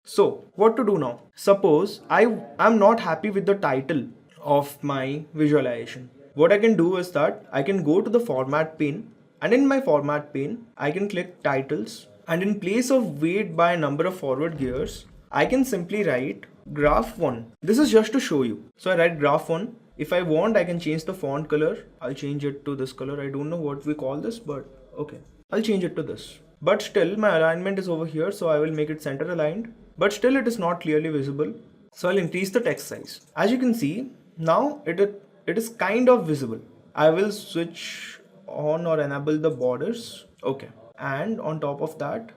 So what to do now? Suppose I am not happy with the title of my visualization. What I can do is that I can go to the format pane, and in my format pane I can click titles, and in place of weight by number of forward gears, I can simply write graph 1. This is just to show you. So I write graph 1. If I want, I can change the font color. I'll change it to this color. I don't know what we call this, but okay. I'll change it to this. But still my alignment is over here, so I will make it center aligned. But still it is not clearly visible. So I'll increase the text size. As you can see, now it is kind of visible. I will switch on or enable the borders. Okay. And on top of that,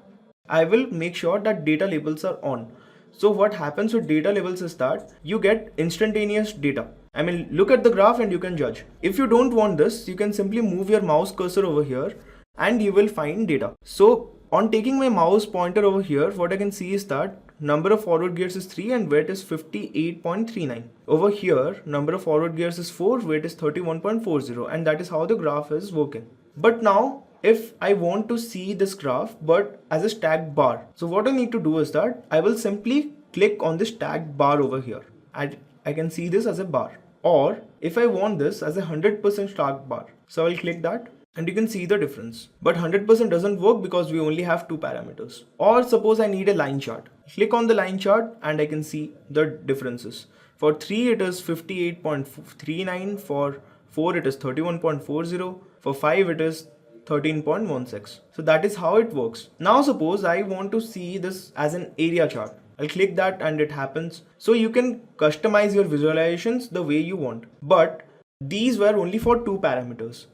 I will make sure that data labels are on. So what happens with data labels is that you get instantaneous data. I mean, look at the graph and you can judge. If you don't want this, you can simply move your mouse cursor over here and you will find data. So on taking my mouse pointer over here, what I can see is that number of forward gears is 3 and weight is 58.39. Over here, number of forward gears is 4, weight is 31.40, and that is how the graph is working. But now, if I want to see this graph but as a stacked bar, so what I need to do is that I will simply click on this stacked bar over here and I can see this as a bar. Or if I want this as a 100% start bar, so I'll click that and you can see the difference. But 100% doesn't work because we only have two parameters. Or suppose I need a line chart. Click on the line chart and I can see the differences. For 3 it is 58.39, for 4 it is 31.40, for 5 it is 13.16. So that is how it works. Now suppose I want to see this as an area chart. I'll click that and it happens. So you can customize your visualizations the way you want. But these were only for two parameters.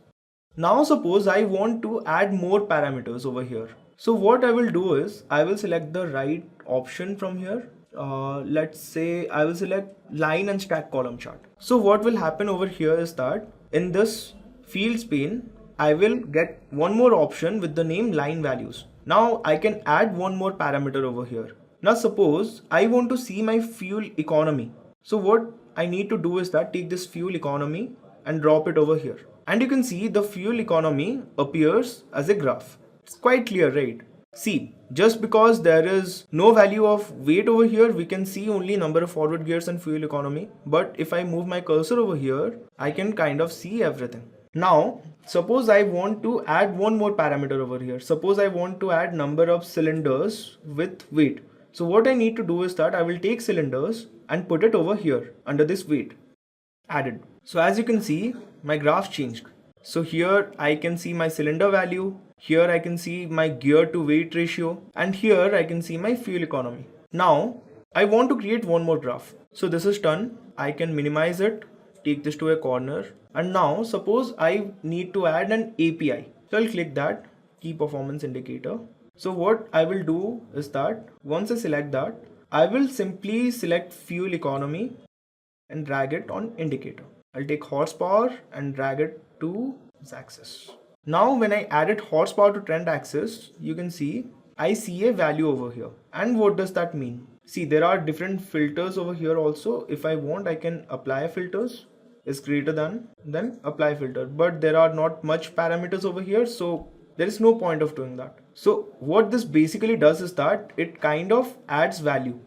Now suppose I want to add more parameters over here. So what I will do is I will select the right option from here. Let's say I will select line and stack column chart. So what will happen over here is that in this fields pane, I will get one more option with the name line values. Now I can add one more parameter over here. Now suppose I want to see my fuel economy. So what I need to do is that take this fuel economy and drop it over here. And you can see the fuel economy appears as a graph. It's quite clear, right? See, just because there is no value of weight over here, we can see only number of forward gears and fuel economy. But if I move my cursor over here, I can kind of see everything. Now, suppose I want to add one more parameter over here. Suppose I want to add number of cylinders with weight. So what I need to do is that I will take cylinders and put it over here under this weight added. So as you can see, my graph changed. So here I can see my cylinder value, here I can see my gear to weight ratio, and here I can see my fuel economy. Now I want to create one more graph. So this is done. I can minimize it, take this to a corner, and now suppose I need to add an API. So I'll click that, key performance indicator. So what I will do is that once I select that, I will simply select fuel economy and drag it on indicator. I'll take horsepower and drag it to this axis. Now when I added horsepower to trend axis, you can see I see a value over here. And what does that mean? See, there are different filters over here also. If I want, I can apply filters is greater than, then apply filter. But there are not much parameters over here, so there is no point of doing that. So what this basically does is that it kind of adds value.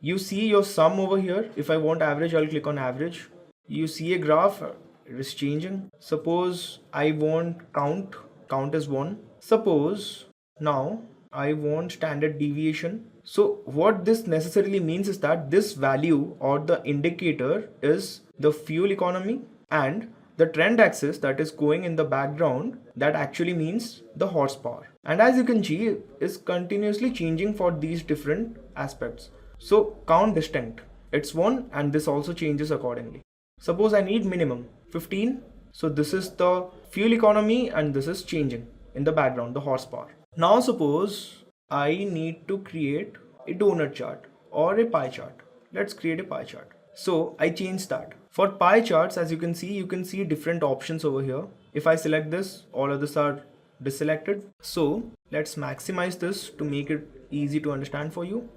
You see your sum over here. If I want average, I'll click on average. You see a graph, it is changing. Suppose I want count is 1. Suppose now I want standard deviation. So what this necessarily means is that this value or the indicator is the fuel economy, and the trend axis that is going in the background, that actually means the horsepower. And as you can see, is continuously changing for these different aspects. So count distinct, it's 1, and this also changes accordingly. Suppose I need minimum 15. So this is the fuel economy and this is changing in the background, the horsepower. Now suppose I need to create a donut chart or a pie chart. Let's create a pie chart. So I change that. For pie charts, as you can see different options over here. If I select this, all others are deselected. So let's maximize this to make it easy to understand for you.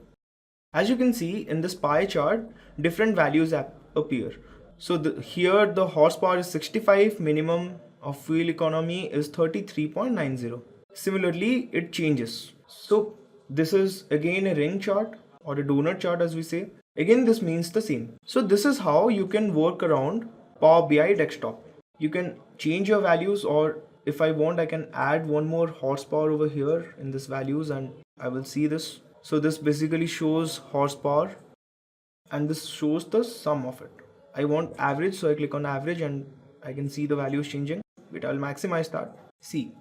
As you can see in this pie chart, different values appear. So here the horsepower is 65, minimum of fuel economy is 33.90. Similarly, it changes. So this is again a ring chart or a donut chart as we say. Again, this means the same. So this is how you can work around Power BI desktop. You can change your values, or if I want, I can add one more horsepower over here in this values and I will see this. So this basically shows horsepower and this shows the sum of it. I want average, so I click on average and I can see the values changing. Wait, I'll maximize that. See.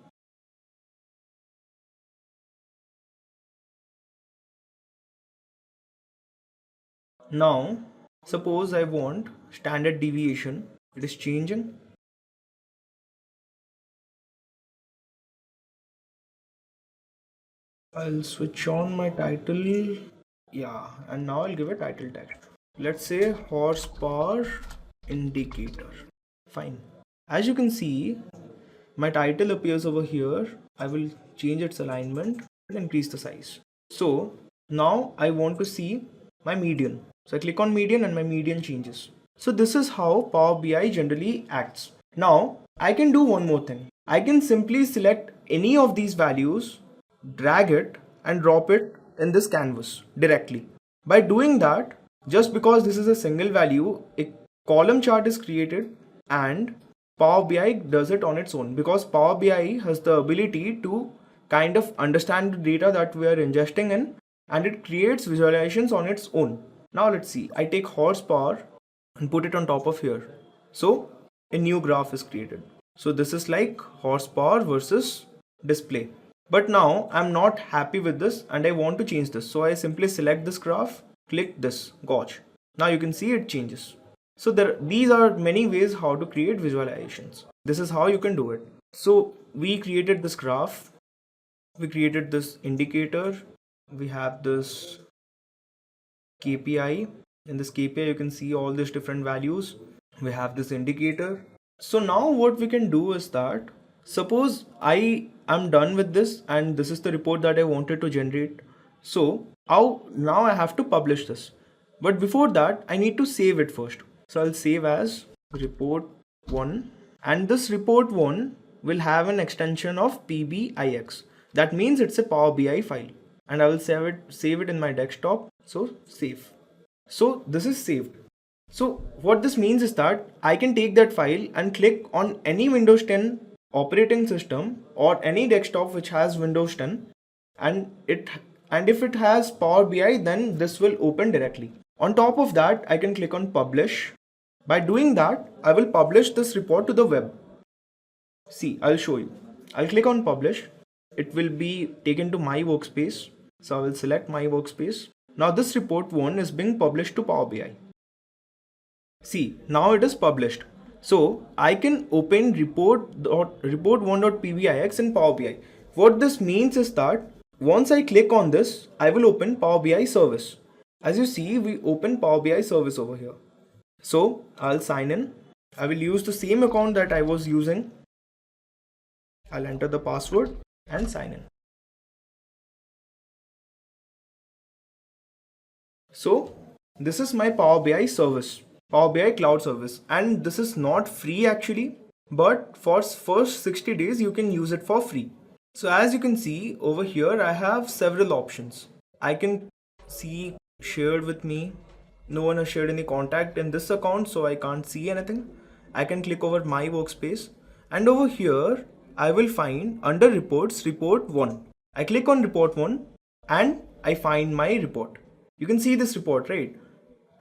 Now, suppose I want standard deviation. It is changing. I'll switch on my title. Yeah, and now I'll give a title tag. Let's say horsepower indicator. Fine. As you can see, my title appears over here. I will change its alignment and increase the size. So now I want to see my median. So I click on median and my median changes. So this is how Power BI generally acts. Now I can do one more thing. I can simply select any of these values, drag it and drop it in this canvas directly. By doing that, just because this is a single value, column chart is created, and Power BI does it on its own, because Power BI has the ability to kind of understand the data that we are ingesting in, and it creates visualizations on its own. Now let's see, I take horsepower and put it on top of here. So a new graph is created. So this is like horsepower versus display. But now I'm not happy with this and I want to change this. So I simply select this graph, click this gauge. Now you can see it changes. So these are many ways how to create visualizations. This is how you can do it. So we created this graph, we created this indicator, we have this KPI. In this KPI you can see all these different values. We have this indicator. So now what we can do is that, suppose I am done with this and this is the report that I wanted to generate. So now I have to publish this. But before that I need to save it first. So I'll save as report 1, and this report 1 will have an extension of PBIX. That means it's a Power BI file, and I will save it in my desktop. So save. So this is saved. So what this means is that I can take that file and click on any Windows 10 operating system or any desktop which has Windows 10, and if it has Power BI, then this will open directly. On top of that, I can click on publish. By doing that, I will publish this report to the web. See, I'll show you. I'll click on publish. It will be taken to my workspace. So I will select my workspace. Now this report 1 is being published to Power BI. See, now it is published. So I can open report1.pbix in Power BI. What this means is that once I click on this, I will open Power BI service. As you see, we open Power BI service over here. So I'll sign in. I will use the same account that I was using. I'll enter the password and sign in. So this is my Power BI service, Power BI cloud service, and this is not free actually, but for first 60 days you can use it for free. So as you can see over here, I have several options. I can see shared with me. No one has shared any contact in this account, so I can't see anything. I can click over my workspace, and over here I will find under reports report 1. I click on report 1 and I find my report. You can see this report, right?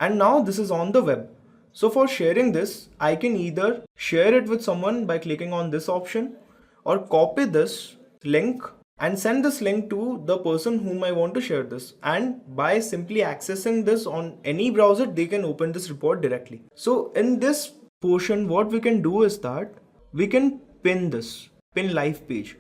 And now this is on the web. So for sharing this, I can either share it with someone by clicking on this option, or copy this link and send this link to the person whom I want to share this. And by simply accessing this on any browser, they can open this report directly. So in this portion, what we can do is that we can pin live page.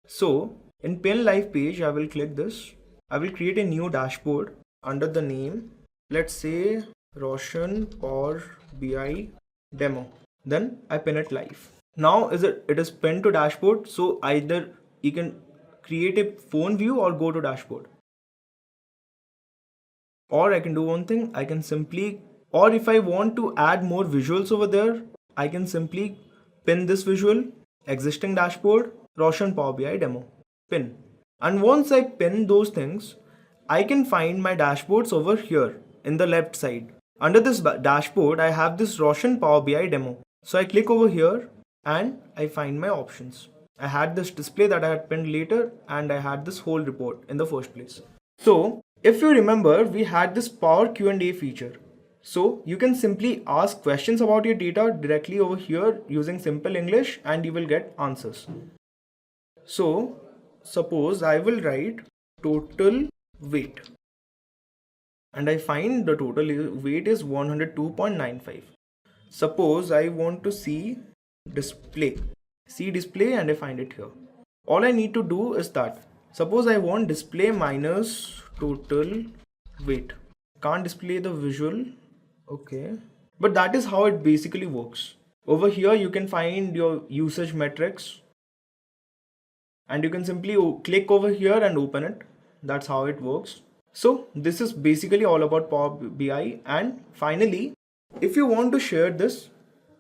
So in pin live page, I will click this. I will create a new dashboard under the name, let's say Roshan Power BI demo. Then I pin it live. Now it is pinned to dashboard. So either you can create a phone view or go to dashboard. Or I can do one thing, I can simply, or if I want to add more visuals over there, I can simply pin this visual, existing dashboard, Roshan Power BI demo, pin. And once I pin those things, I can find my dashboards over here in the left side. Under this dashboard, I have this Roshan Power BI demo. So I click over here and I find my options. I had this display that I had pinned later, and I had this whole report in the first place. So if you remember, we had this Power Q&A feature. So you can simply ask questions about your data directly over here using simple English, and you will get answers. So suppose I will write total weight, and I find the total weight is 102.95. Suppose I want to see display, and I find it here. All I need to do is that, suppose I want display minus total weight. Can't display the visual. Okay, but that is how it basically works. Over here you can find your usage metrics, and you can simply click over here and open it. That's how it works. So this is basically all about Power BI. And finally, if you want to share this,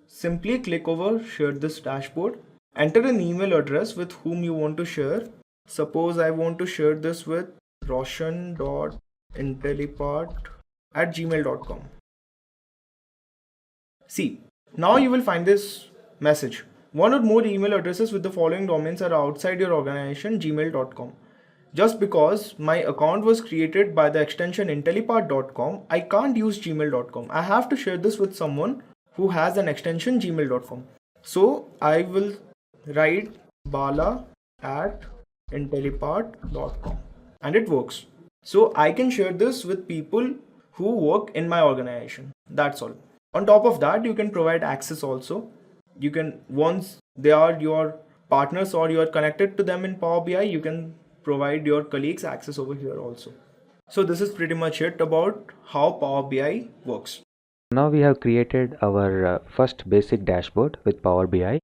simply click over share this dashboard, enter an email address with whom you want to share. Suppose I want to share this with roshan.intellipaat@gmail.com. See, now you will find this message. One or more email addresses with the following domains are outside your organization, gmail.com. Just because my account was created by the extension intellipaat.com, I can't use gmail.com. I have to share this with someone who has an extension gmail.com. So I will write bala at intellipaat.com and it works. So I can share this with people who work in my organization. That's all. On top of that, you can provide access also. You can, once they are your partners or you are connected to them in Power BI, you can provide your colleagues access over here also. So this is pretty much it about how Power BI works. Now we have created our first basic dashboard with Power BI.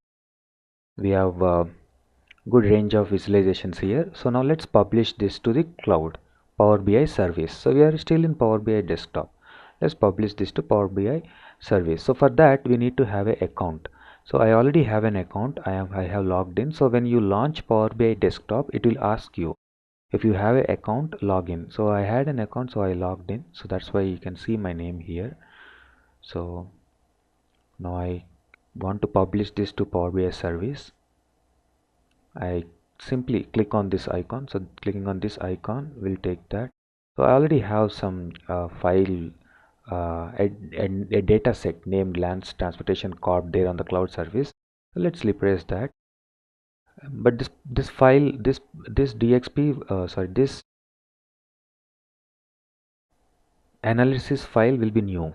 We have good range of visualizations here. So now let's publish this to the cloud, Power BI service. So we are still in Power BI desktop. Let's publish this to Power BI service. So for that we need to have an account. So I already have an account. I have logged in. So when you launch Power BI desktop, it will ask you if you have an account, login. So I had an account, so I logged in. So that's why you can see my name here. So now I want to publish this to Power BI service. I simply click on this icon. So clicking on this icon will take that. So I already have some file, a data set named Lands Transportation Corp there on the cloud service. So let's replace that. But this file, this analysis file will be new.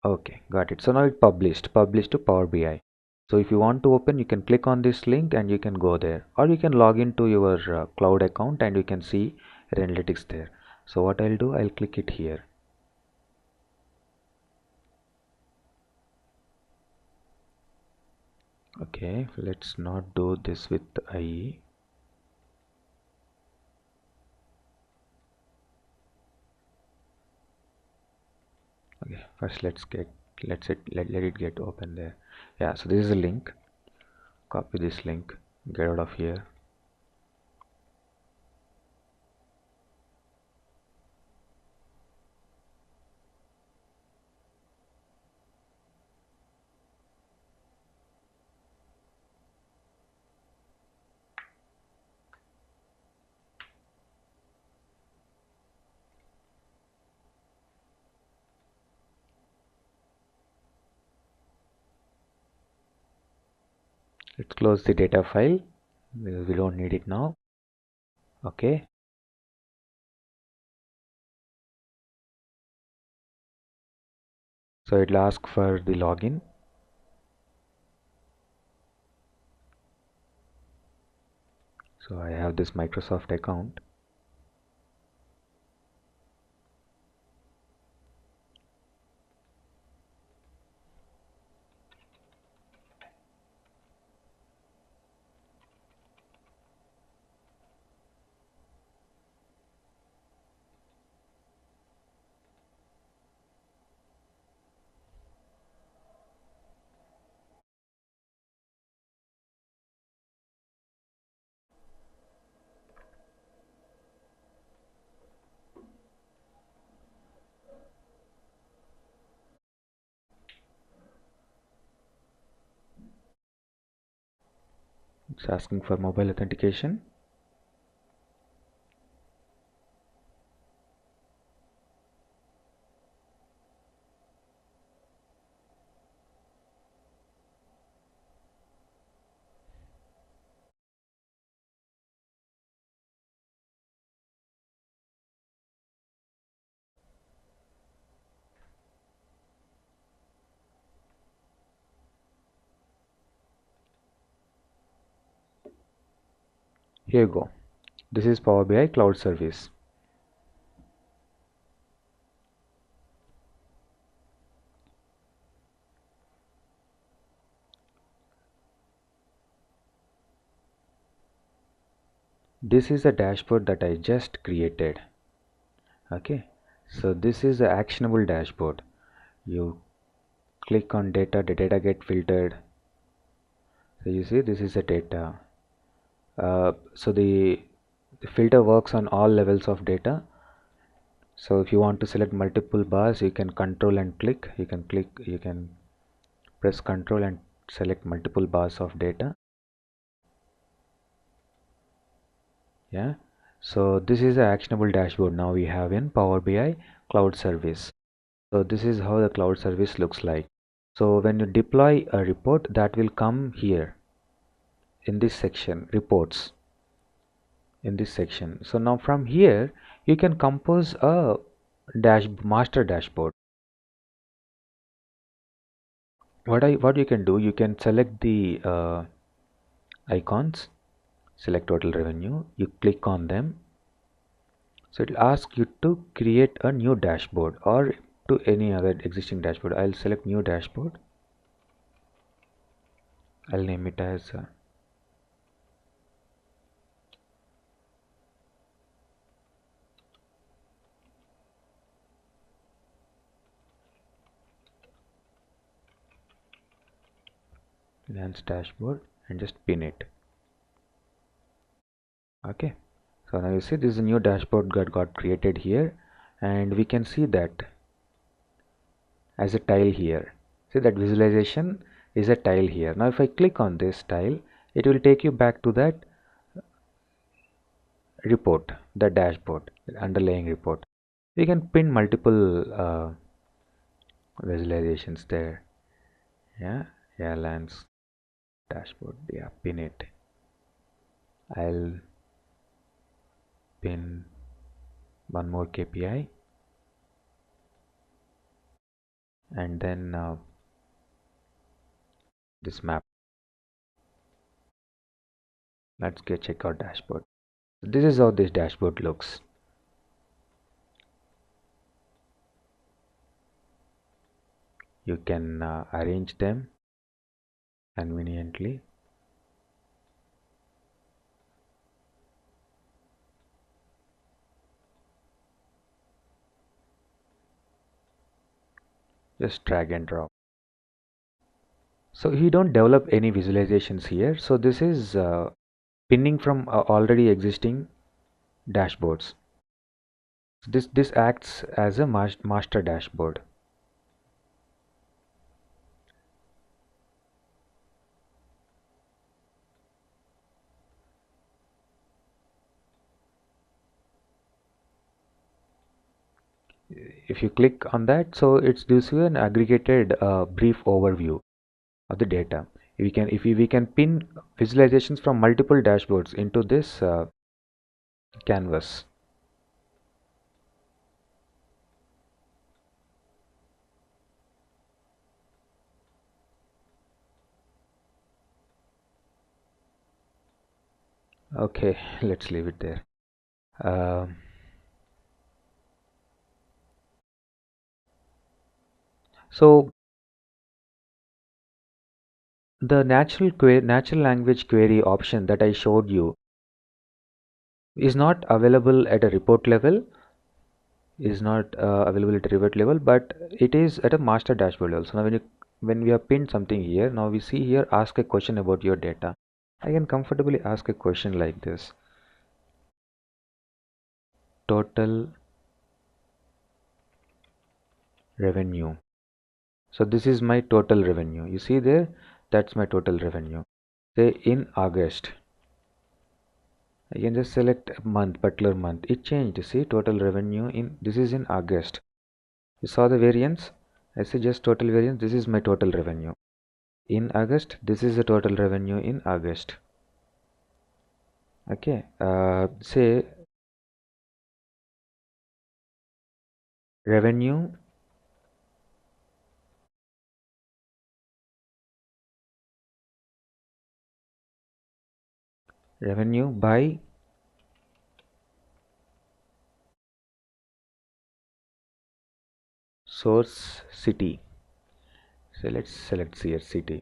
Okay, got it. So now it published to Power BI. So if you want to open, you can click on this link and you can go there, or you can log into your cloud account and you can see your analytics there. So what I'll do, I'll click it here. Okay, let's not do this with IE. Okay, first let it get open there. Yeah, so this is a link. Copy this link, get out of here. Let's close the data file because we don't need it now. Okay, so it'll ask for the login. So I have this Microsoft account. It's asking for mobile authentication. Here you go. This is Power BI Cloud Service. This is a dashboard that I just created. Okay, so this is the actionable dashboard. You click on data, the data get filtered. So you see this is the data. So the filter works on all levels of data. So if you want to select multiple bars, you can control and click. You can press control and select multiple bars of data. Yeah. So this is the actionable dashboard now we have in Power BI Cloud Service. So this is how the cloud service looks like. So when you deploy a report, that will come here in this section, reports, in this section. So now from here you can compose a master dashboard. What you can do, you can select the icons, select total revenue, you click on them. So it will ask you to create a new dashboard or to any other existing dashboard. I'll select new dashboard. I'll name it as Lance dashboard and just pin it. Okay, so now you see this is a new dashboard got created here, and we can see that as a tile here. See that visualization is a tile here. Now if I click on this tile, it will take you back to that report, the dashboard, the underlying report. We can pin multiple visualizations there. Yeah, Lance dashboard. Yeah, pin it. I'll pin one more KPI, and then this map. Let's check out dashboard. This is how this dashboard looks. You can arrange them conveniently. Just drag and drop. So you don't develop any visualizations here. So this is pinning from already existing dashboards. This acts as a master dashboard. If you click on that, so it gives you an aggregated brief overview of the data. We can pin visualizations from multiple dashboards into this canvas. Okay, let's leave it there. So the natural language query option that I showed you is not available at a report level, but it is at a master dashboard level. So now when we have pinned something here, now we see here, ask a question about your data. I can comfortably ask a question like this: total revenue. So this is my total revenue. You see there, that's my total revenue. Say in August. I can just select a month, particular month. It changed. See, total revenue this is in August. You saw the variance? I say just total variance. This is my total revenue in August. This is the total revenue in August. Okay. Say revenue by source city. So let's select here city.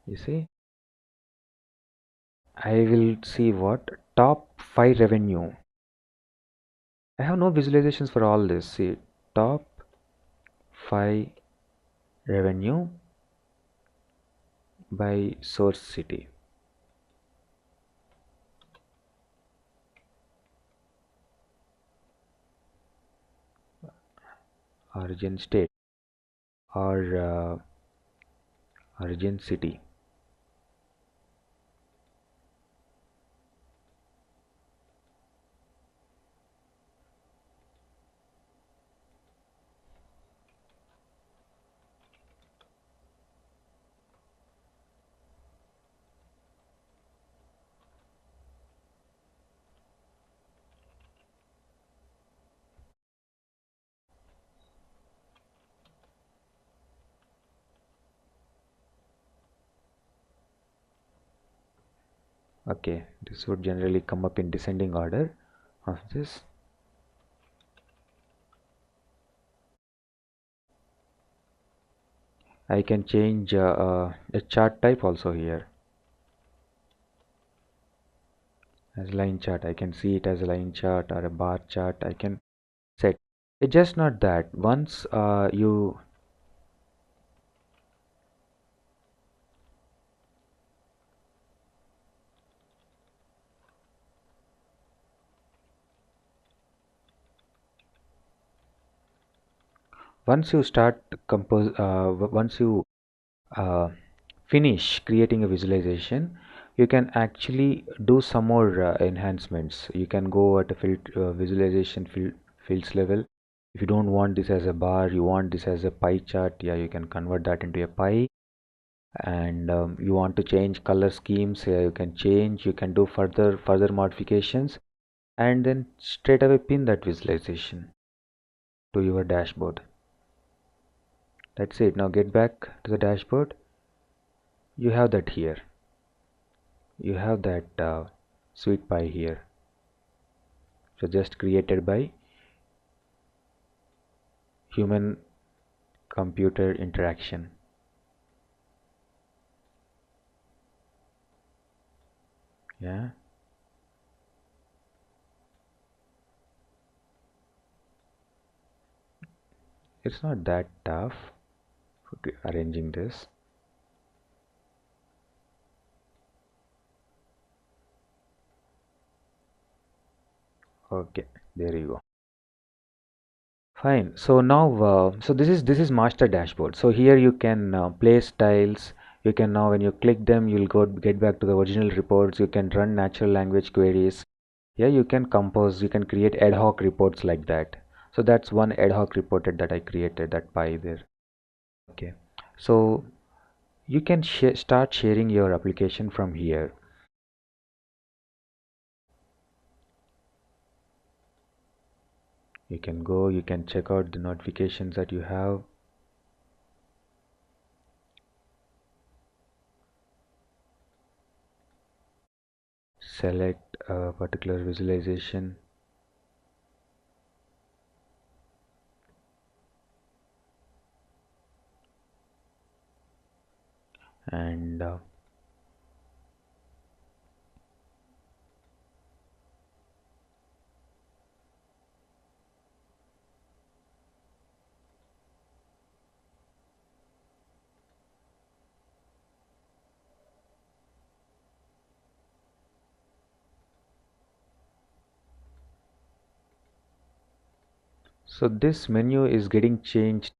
You see, I will see what top 5 revenue. I have no visualizations for all this. See, top 5 revenue by source city. origin state, or origin city. Okay, this would generally come up in descending order of this. I can change a chart type also here as line chart. I can see it as a line chart or a bar chart. I can set. It's just not that. Once you start once you uh, finish creating a visualization, you can actually do some more enhancements. You can go at a visualization fields level. If you don't want this as a bar, you want this as a pie chart, yeah, you can convert that into a pie. And you want to change color schemes, yeah, you can change. You can do further modifications, and then straight away pin that visualization to your dashboard. That's it. Now get back to the dashboard. You have that here. You have that sweet pie here. So just created by human computer interaction. Yeah, it's not that tough arranging this. Okay, there you go. Fine. So now, so this is master dashboard. So here you can place tiles. You can now, when you click them, you'll get back to the original reports. You can run natural language queries. Yeah, you can compose. You can create ad hoc reports like that. So that's one ad hoc report that I created, that pie there. Okay. So you can start sharing your application from here. You can go. You can check out the notifications that you have. Select a particular visualization. And so this menu is getting changed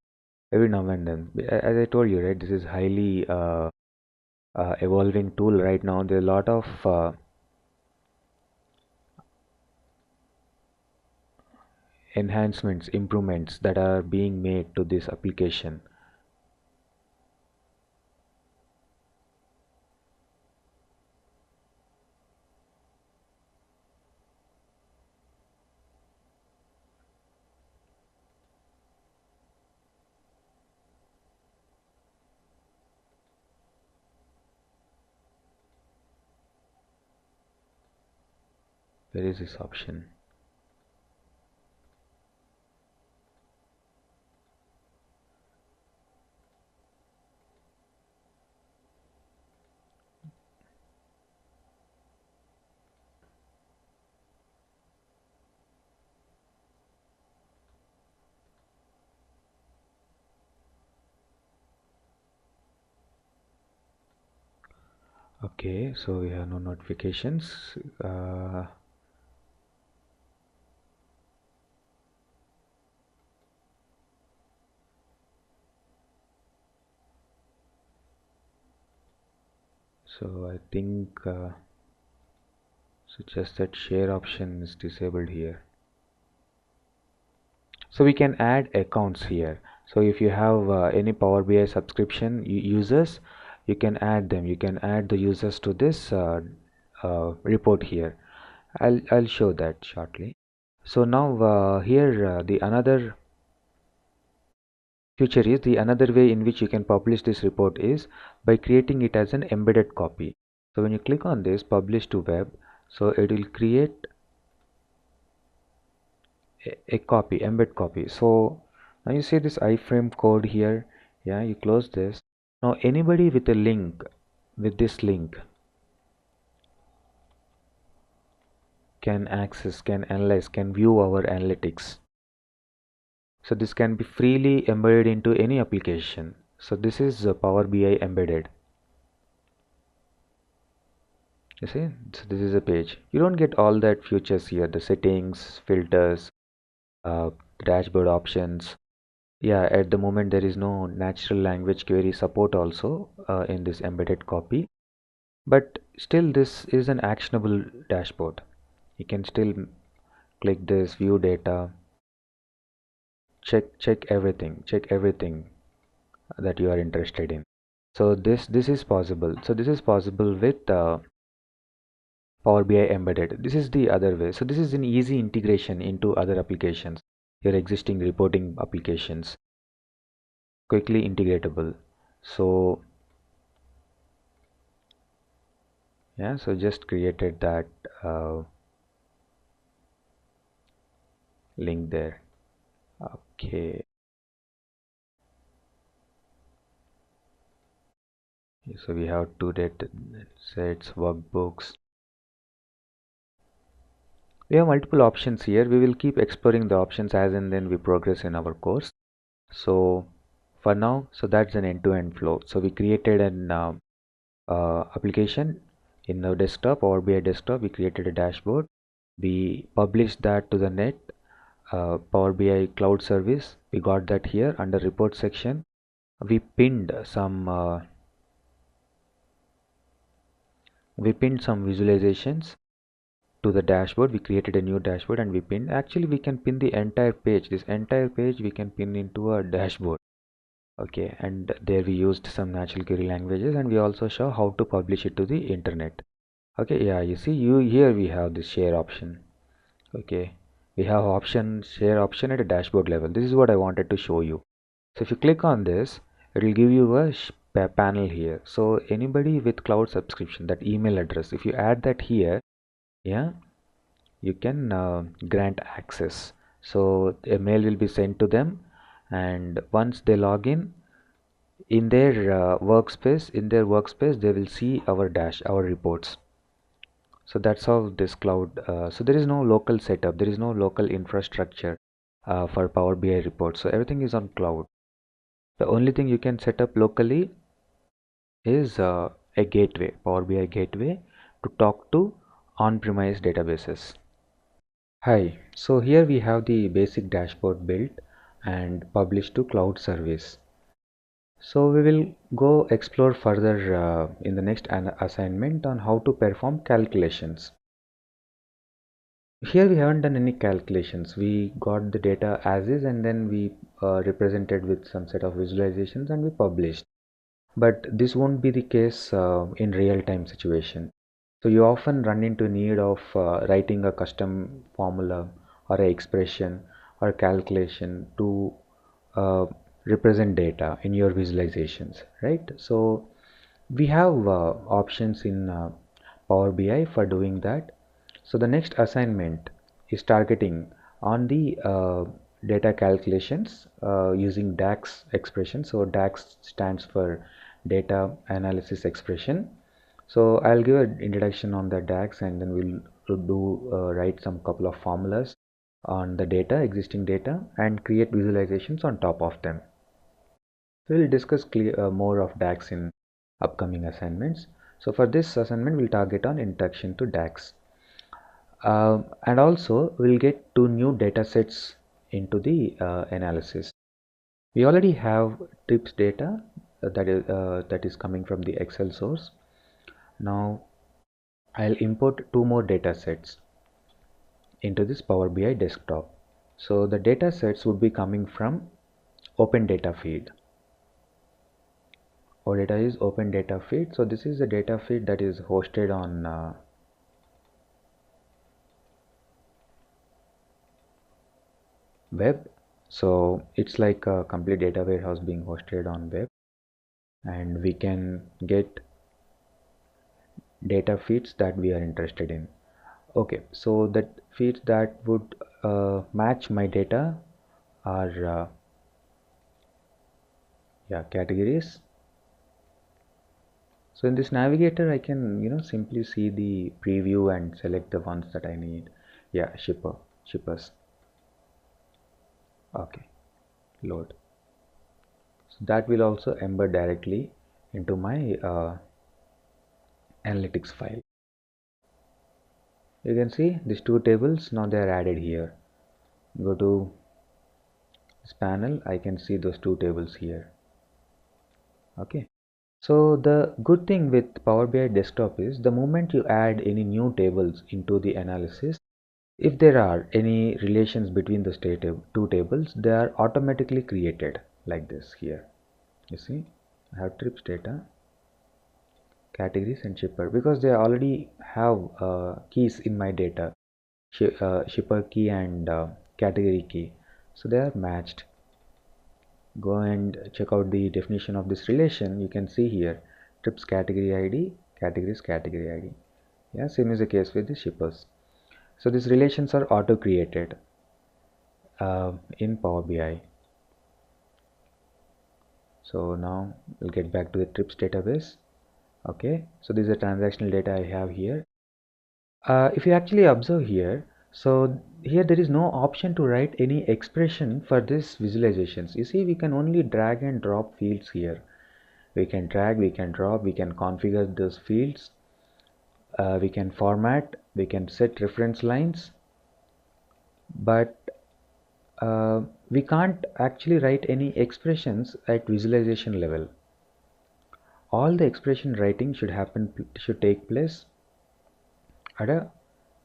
every now and then. As I told you, right, this is highly evolving tool right now. There are a lot of enhancements, improvements that are being made to this application. Where is this option? Okay, so we have no notifications. So I think so just that share option is disabled here. So we can add accounts here. So if you have any Power BI subscription users, you can add them. You can add the users to this report here. I'll show that shortly. So now here the another feature is the another way in which you can publish this report is by creating it as an embedded copy. So when you click on this publish to web, so it will create a copy, embed copy. So now you see this iframe code here. Yeah, you close this. Now anybody with a link, with this link, can access, can analyze, can view our analytics. So this can be freely embedded into any application. So this is Power BI embedded. You see, so this is a page. You don't get all that features here, the settings, filters, dashboard options. Yeah, at the moment there is no natural language query support also in this embedded copy, but still this is an actionable dashboard. You can still click this view data, check everything that you are interested in. So this is possible. So this is possible with Power BI embedded. This is the other way. So this is an easy integration into other applications, your existing reporting applications, quickly integratable. So yeah, so just created that link there. Okay, so we have two data sets, workbooks. We have multiple options here. We will keep exploring the options as and then we progress in our course. So for now, so that's an end-to-end flow. So we created an application in our desktop, Power BI desktop. We created a dashboard. We published that to the net, Power BI cloud service. We got that here under report section. We pinned some visualizations to the dashboard. We created a new dashboard and we pinned. Actually, we can pin the entire page. This entire page we can pin into a dashboard. Okay, and there we used some natural query languages, and we also show how to publish it to the internet. Okay, yeah, you see, here we have this share option. Okay, we have share option at a dashboard level. This is what I wanted to show you. So if you click on this, it will give you a panel here. So anybody with cloud subscription, that email address, if you add that here, yeah, you can grant access. So a mail will be sent to them, and once they log in their workspace, they will see our reports. So that's how this cloud, so there is no local setup, there is no local infrastructure for Power BI reports. So everything is on cloud. The only thing you can set up locally is a gateway, Power BI gateway, to talk to on-premise databases. Hi, so here we have the basic dashboard built and published to cloud service. So we will go explore further in the next assignment on how to perform calculations. Here we haven't done any calculations. We got the data as is and then we represented with some set of visualizations and we published. But this won't be the case in real-time situation. So you often run into need of writing a custom formula or a expression or calculation to represent data in your visualizations, right? So we have options in Power BI for doing that. So the next assignment is targeting on the data calculations using DAX expression. So DAX stands for data analysis expression. So I'll give an introduction on the DAX and then we'll write some couple of formulas on the data, existing data, and create visualizations on top of them. We'll discuss more of DAX in upcoming assignments. So for this assignment, we'll target on introduction to DAX. And also, we'll get two new data sets into the analysis. We already have TRIPS data that is coming from the Excel source. Now I'll import two more data sets into this Power BI desktop. So the data sets would be coming from open data feed. Our data is open data feed. So this is the data feed that is hosted on web. So it's like a complete data warehouse being hosted on web, and we can get data feeds that we are interested in. Okay, so the feeds that would match my data are categories. So in this navigator I can simply see the preview and select the ones that I need. Shippers. Okay, load. So that will also embed directly into my analytics file. You can see these two tables, now they are added here. Go to this panel, I can see those two tables here. Okay, so the good thing with Power BI desktop is the moment you add any new tables into the analysis, if there are any relations between the two tables, they are automatically created like this here. You see, I have trips data, categories and shipper, because they already have keys in my data, shipper key and category key, so they are matched. Go and check out the definition of this relation. You can see here trips category ID, categories category ID. Yeah, same is the case with the shippers. So these relations are auto created in Power BI. So now we'll get back to the trips database. Okay, so this is the transactional data I have here. If you actually observe here, so here there is no option to write any expression for this visualizations. You see, we can only drag and drop fields here. We can drag, we can drop, we can configure those fields, we can format, we can set reference lines, but we can't actually write any expressions at visualization level. All the expression writing should take place at a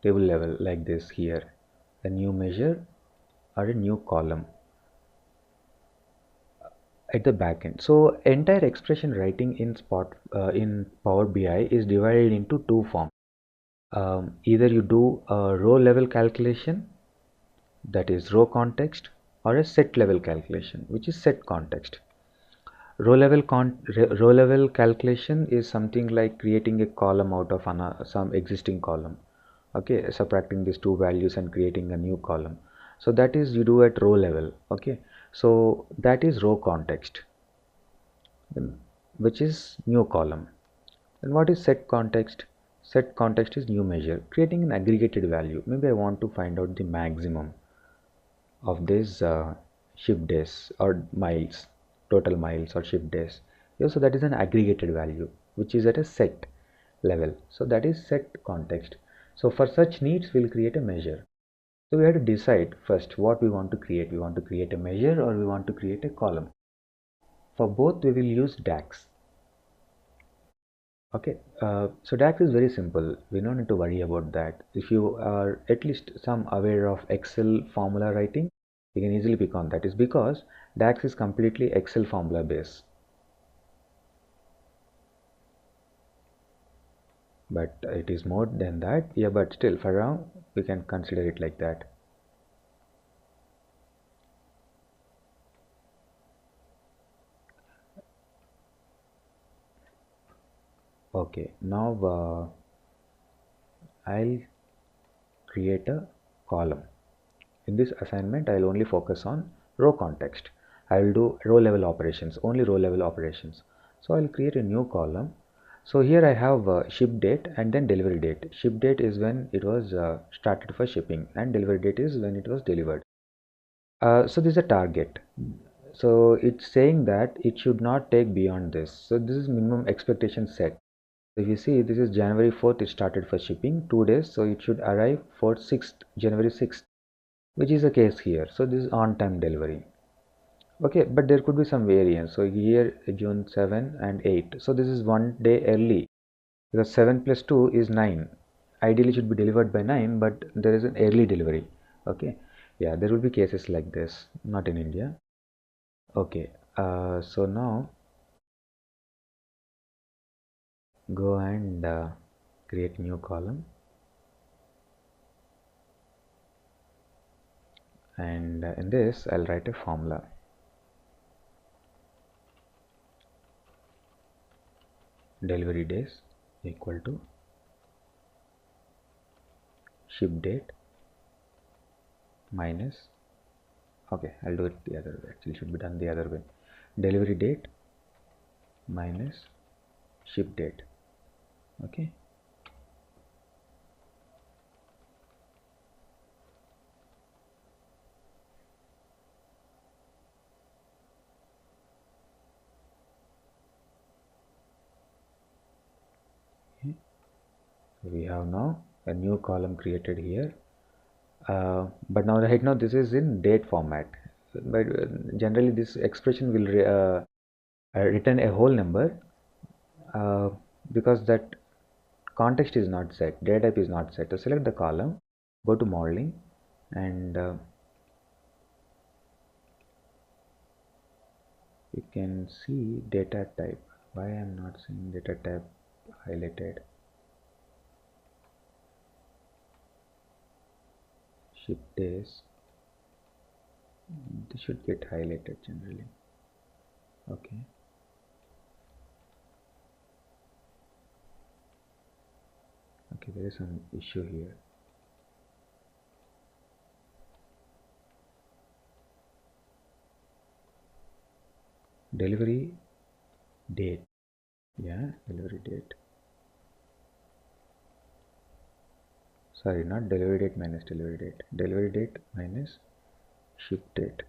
table level like this here, a new measure or a new column at the back end. So entire expression writing in Power BI is divided into two forms. Either you do a row level calculation, that is row context, or a set level calculation, which is set context. Row level calculation is something like creating a column out of some existing column. Okay, subtracting these two values and creating a new column. So that is you do at row level. Okay, so that is row context, which is new column. And what is set context? Set context is new measure, creating an aggregated value. Maybe I want to find out the maximum of this shift days or miles, total miles or shift days. Yeah, so that is an aggregated value which is at a set level. So that is set context. So for such needs, we'll create a measure. So we have to decide first what we want to create. We want to create a measure or we want to create a column. For both, we will use DAX. Okay, so DAX is very simple. We don't need to worry about that. If you are at least some aware of Excel formula writing, you can easily pick on that. Is because DAX is completely Excel formula based. But it is more than that. Yeah, but still for now we can consider it like that. Okay, now I'll create a column. In this assignment, I'll only focus on row context. I will do row level operations, only row level operations. So I'll create a new column. So here I have ship date and then delivery date. Ship date is when it was started for shipping, and delivery date is when it was delivered. So this is a target. So it's saying that it should not take beyond this. So this is minimum expectation set. If you see, this is January 4th, it started for shipping, 2 days, so it should arrive for 6th, January 6th, which is the case here. So this is on-time delivery. Okay, but there could be some variance. So here June 7 and 8. So this is 1 day early. because 7 plus 2 is 9. Ideally should be delivered by 9, but there is an early delivery. Okay, yeah, there will be cases like this, not in India. Okay, so now go and create new column, and in this I'll write a formula. Delivery days equal to ship date minus, okay, I'll do it the other way, actually should be done the other way. Delivery date minus ship date. Okay, we have now a new column created here, but now right now this is in date format, but generally this expression will return a whole number, because that context is not set, data type is not set. So select the column, go to modeling, and you can see data type. Why I am not seeing data type highlighted? Ship days, this should get highlighted generally. Okay, okay, there is some issue here. Delivery date, yeah, delivery date, sorry, not delivery date minus delivery date minus ship date.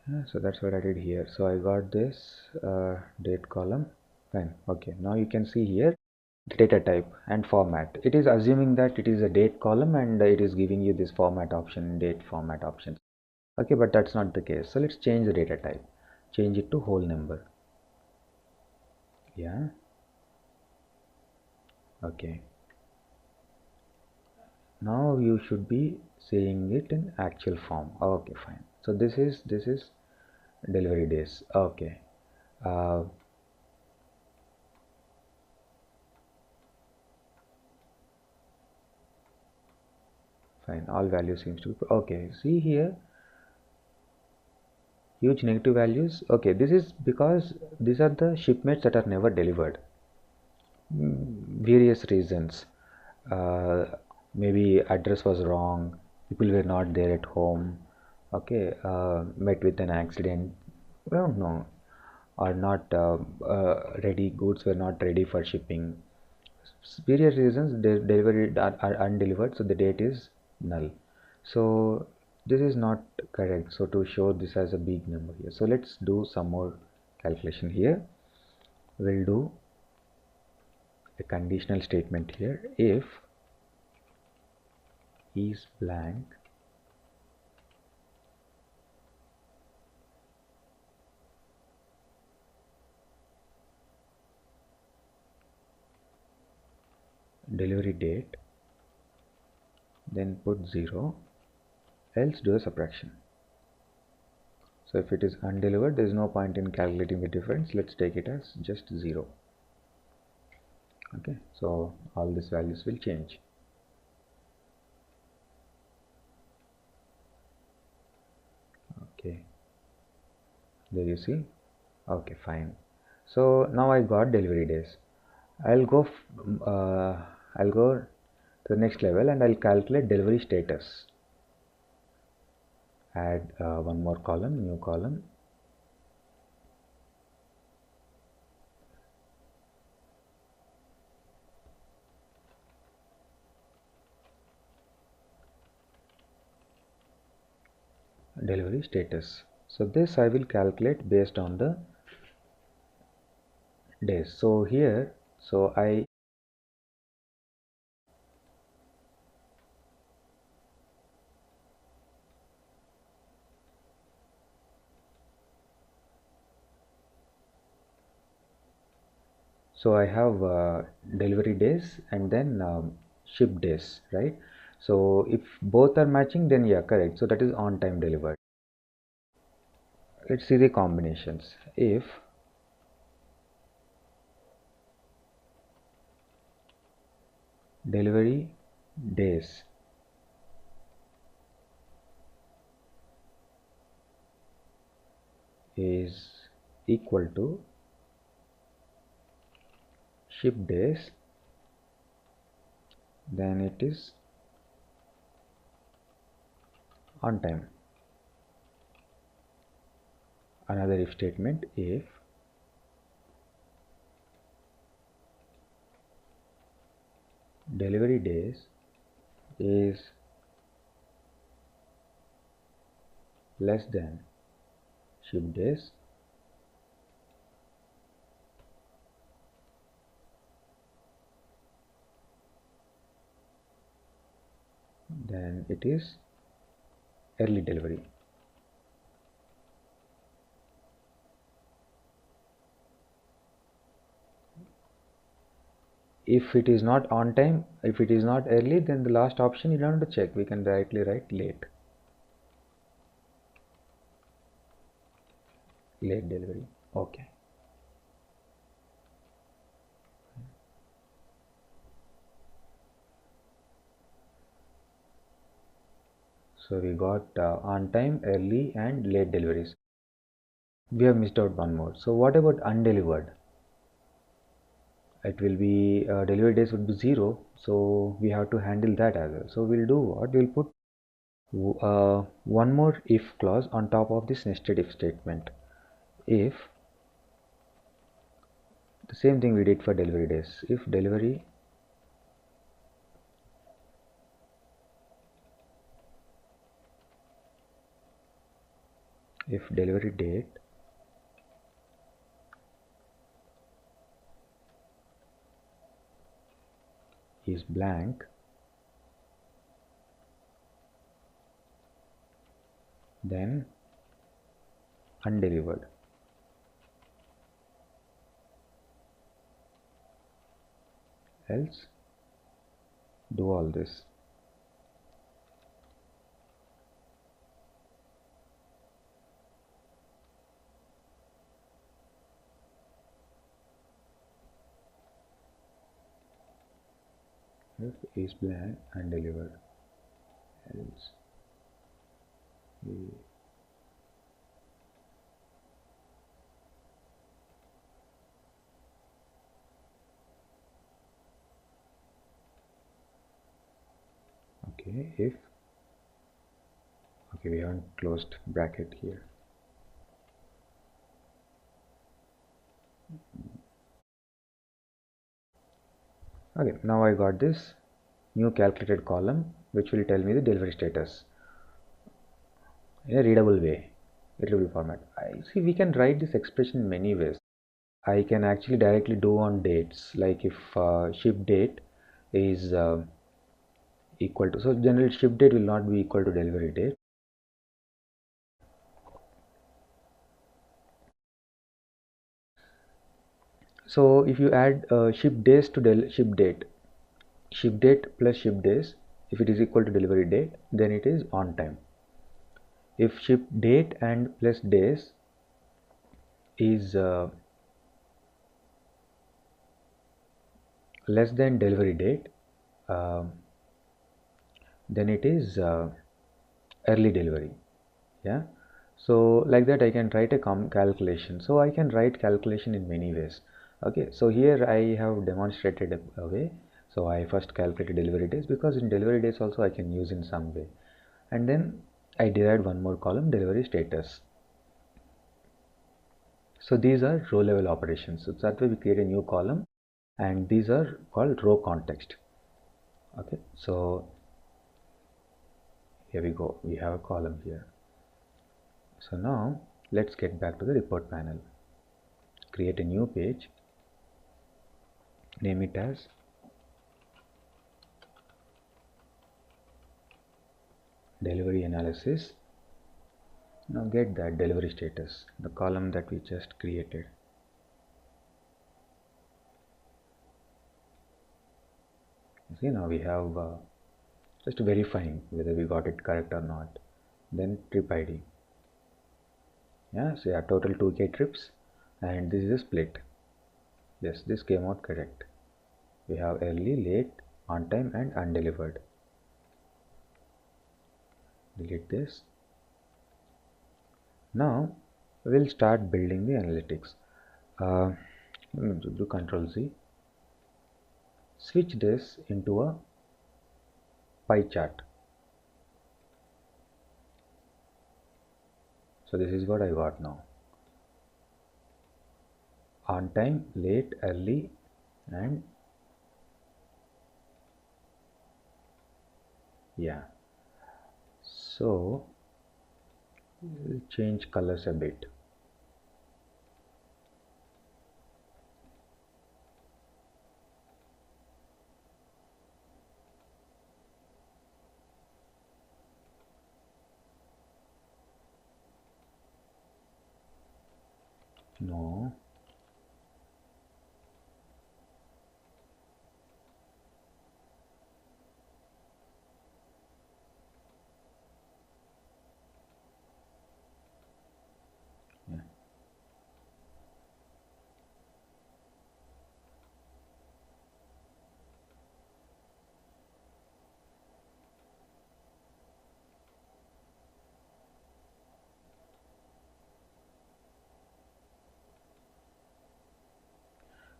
Yeah, so that's what I did here. So I got this date column. Fine. Okay, now you can see here the data type and format. It is assuming that it is a date column, and it is giving you this format option, date format option. Okay, but that's not the case. So let's change the data type, change it to whole number. Yeah, okay, now you should be seeing it in actual form. Okay, fine. So this is delivery days. Okay, uh, fine, all values seems to be okay. See here, huge negative values. Okay, this is because these are the shipments that are never delivered. Various reasons, maybe address was wrong, people were not there at home, okay, met with an accident, I don't know, or not ready, goods were not ready for shipping. Various reasons they delivered are undelivered, so the date is null. So this is not correct. So to show this as a big number here, so let's do some more calculation here. We'll do a conditional statement here. If is blank, delivery date, then put 0, else do a subtraction. So if it is undelivered, there is no point in calculating the difference. Let's take it as just 0. Okay, so all these values will change. Okay, there you see. Okay, fine. So now I got delivery days. I'll go to the next level, and I'll calculate delivery status. Add one more column, new column. Delivery status. So this I will calculate based on the days. So here, so I So I have delivery days and then ship days, right? So if both are matching, then yeah, correct. So that is on time delivered. Let's see the combinations. If delivery days is equal to ship days, then it is on time. Another if statement, if delivery days is less than ship days, then it is early delivery. If it is not on time, if it is not early, then the last option you don't have to check. We can directly write late. Late delivery. Okay. So we got on time, early and late deliveries. We have missed out one more. So what about undelivered? It will be delivery days would be 0. So we have to handle that as well. So we'll do what? We'll put one more if clause on top of this nested if statement. If the same thing we did for delivery days. If delivery date is blank, then undelivered. Else do all this. If is blank, undelivered. Else okay, if okay, we haven't closed bracket here. Okay, now I got this new calculated column which will tell me the delivery status in a readable way, readable format. I see we can write this expression in many ways. I can actually directly do on dates, like if ship date is equal to, so generally ship date will not be equal to delivery date. So if you add ship days to ship date plus ship days, if it is equal to delivery date, then it is on time. If ship date and plus days is less than delivery date, then it is early delivery. Yeah, so like that I can write a calculation. So I can write calculation in many ways. Okay, so here I have demonstrated a way. So I first calculated delivery days, because in delivery days also I can use in some way, and then I derived one more column, delivery status. So these are row level operations. So that way we create a new column, and these are called row context. Okay, so here we go, we have a column here. So now let's get back to the report panel. Create a new page, name it as delivery analysis. Now get that delivery status, the column that we just created. See, now we have just verifying whether we got it correct or not. Then trip ID. Yeah, so yeah, total 2k trips, and this is a split. Yes, this came out correct. We have early, late, on time, and undelivered. Delete this. Now we'll start building the analytics. Do Control Z. Switch this into a pie chart. So this is what I got now. On time, late, early, and yeah. So we'll change colors a bit. No. Yeah.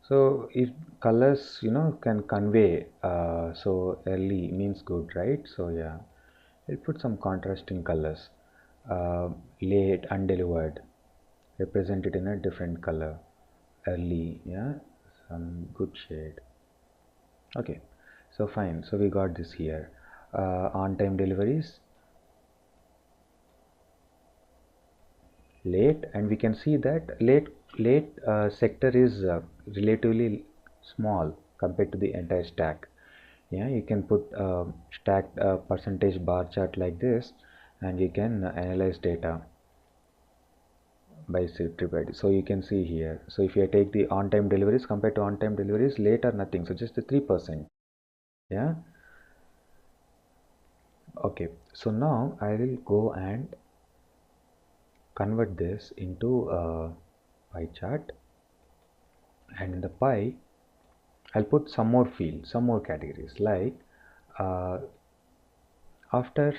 So if colors, can convey, so early means good, right? So yeah, I'll put some contrasting colors. Late, undelivered, represented in a different color. Early, yeah, some good shade. Okay, so fine. So we got this here. On-time deliveries, late, and we can see that late sector is relatively small compared to the entire stack. Yeah, you can put stacked percentage bar chart like this, and you can analyze data by trip ID. So you can see here. So if you take the on-time deliveries compared to on-time deliveries, late or nothing, so just the 3%. Yeah. Okay. So now I will go and convert this into a pie chart, and in the pie I'll put some more fields, some more categories, like uh, after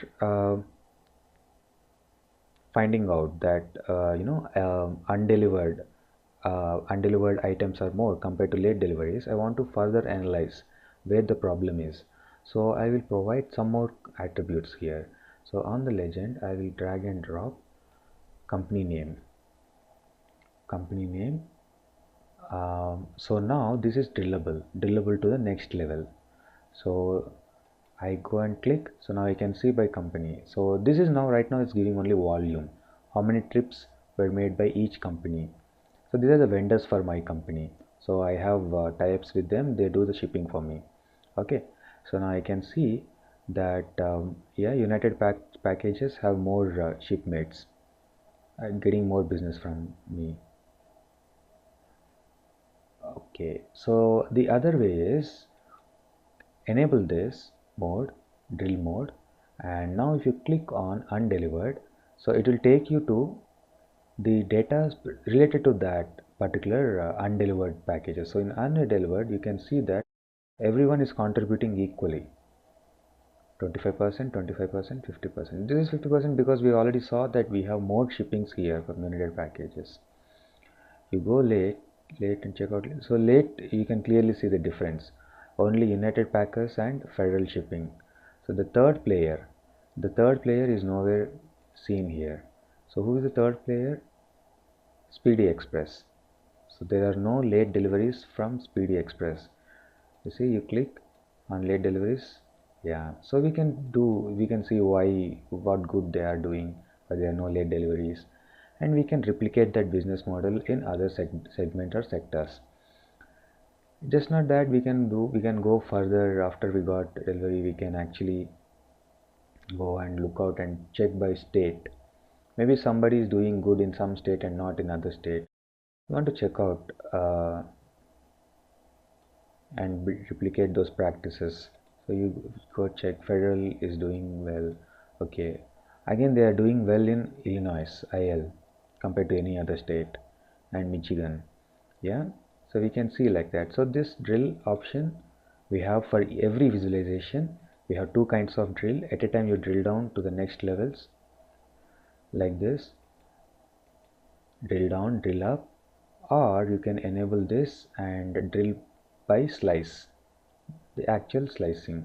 finding out that undelivered items are more compared to late deliveries, I want to further analyze where the problem is. So I will provide some more attributes here. So on the legend I will drag and drop company name. So now this is drillable to the next level. So I go and click. So now I can see by company. So this is now, right now it's giving only volume, how many trips were made by each company. So these are the vendors for my company. So I have tie-ups with them, they do the shipping for me. Okay, so now I can see that yeah, United Packages have more shipmates, getting more business from me. Okay, so the other way is enable this mode, drill mode, and now if you click on undelivered, so it will take you to the data related to that particular undelivered packages. So in undelivered, you can see that everyone is contributing equally, 25%, 25%, 50%. This is 50% because we already saw that we have more shippings here for United Packages. You go late and check out. So late, you can clearly see the difference. Only United Packers and Federal Shipping. So the third player is nowhere seen here. So who is the third player? Speedy Express. So there are no late deliveries from Speedy Express. You see, you click on late deliveries. Yeah, so we can see what good they are doing, but there are no late deliveries, and we can replicate that business model in other segment or sectors. Just not that, we can go further. After we got delivery, we can actually go and look out and check by state. Maybe somebody is doing good in some state and not in other state. We want to check out and replicate those practices So you go check federal is doing well. Okay, again they are doing well in Illinois IL compared to any other state, and Michigan. Yeah, so we can see like that. So this drill option we have for every visualization. We have two kinds of drill. At a time you drill down to the next levels like this, drill down, drill up, or you can enable this and drill by slice, the actual slicing.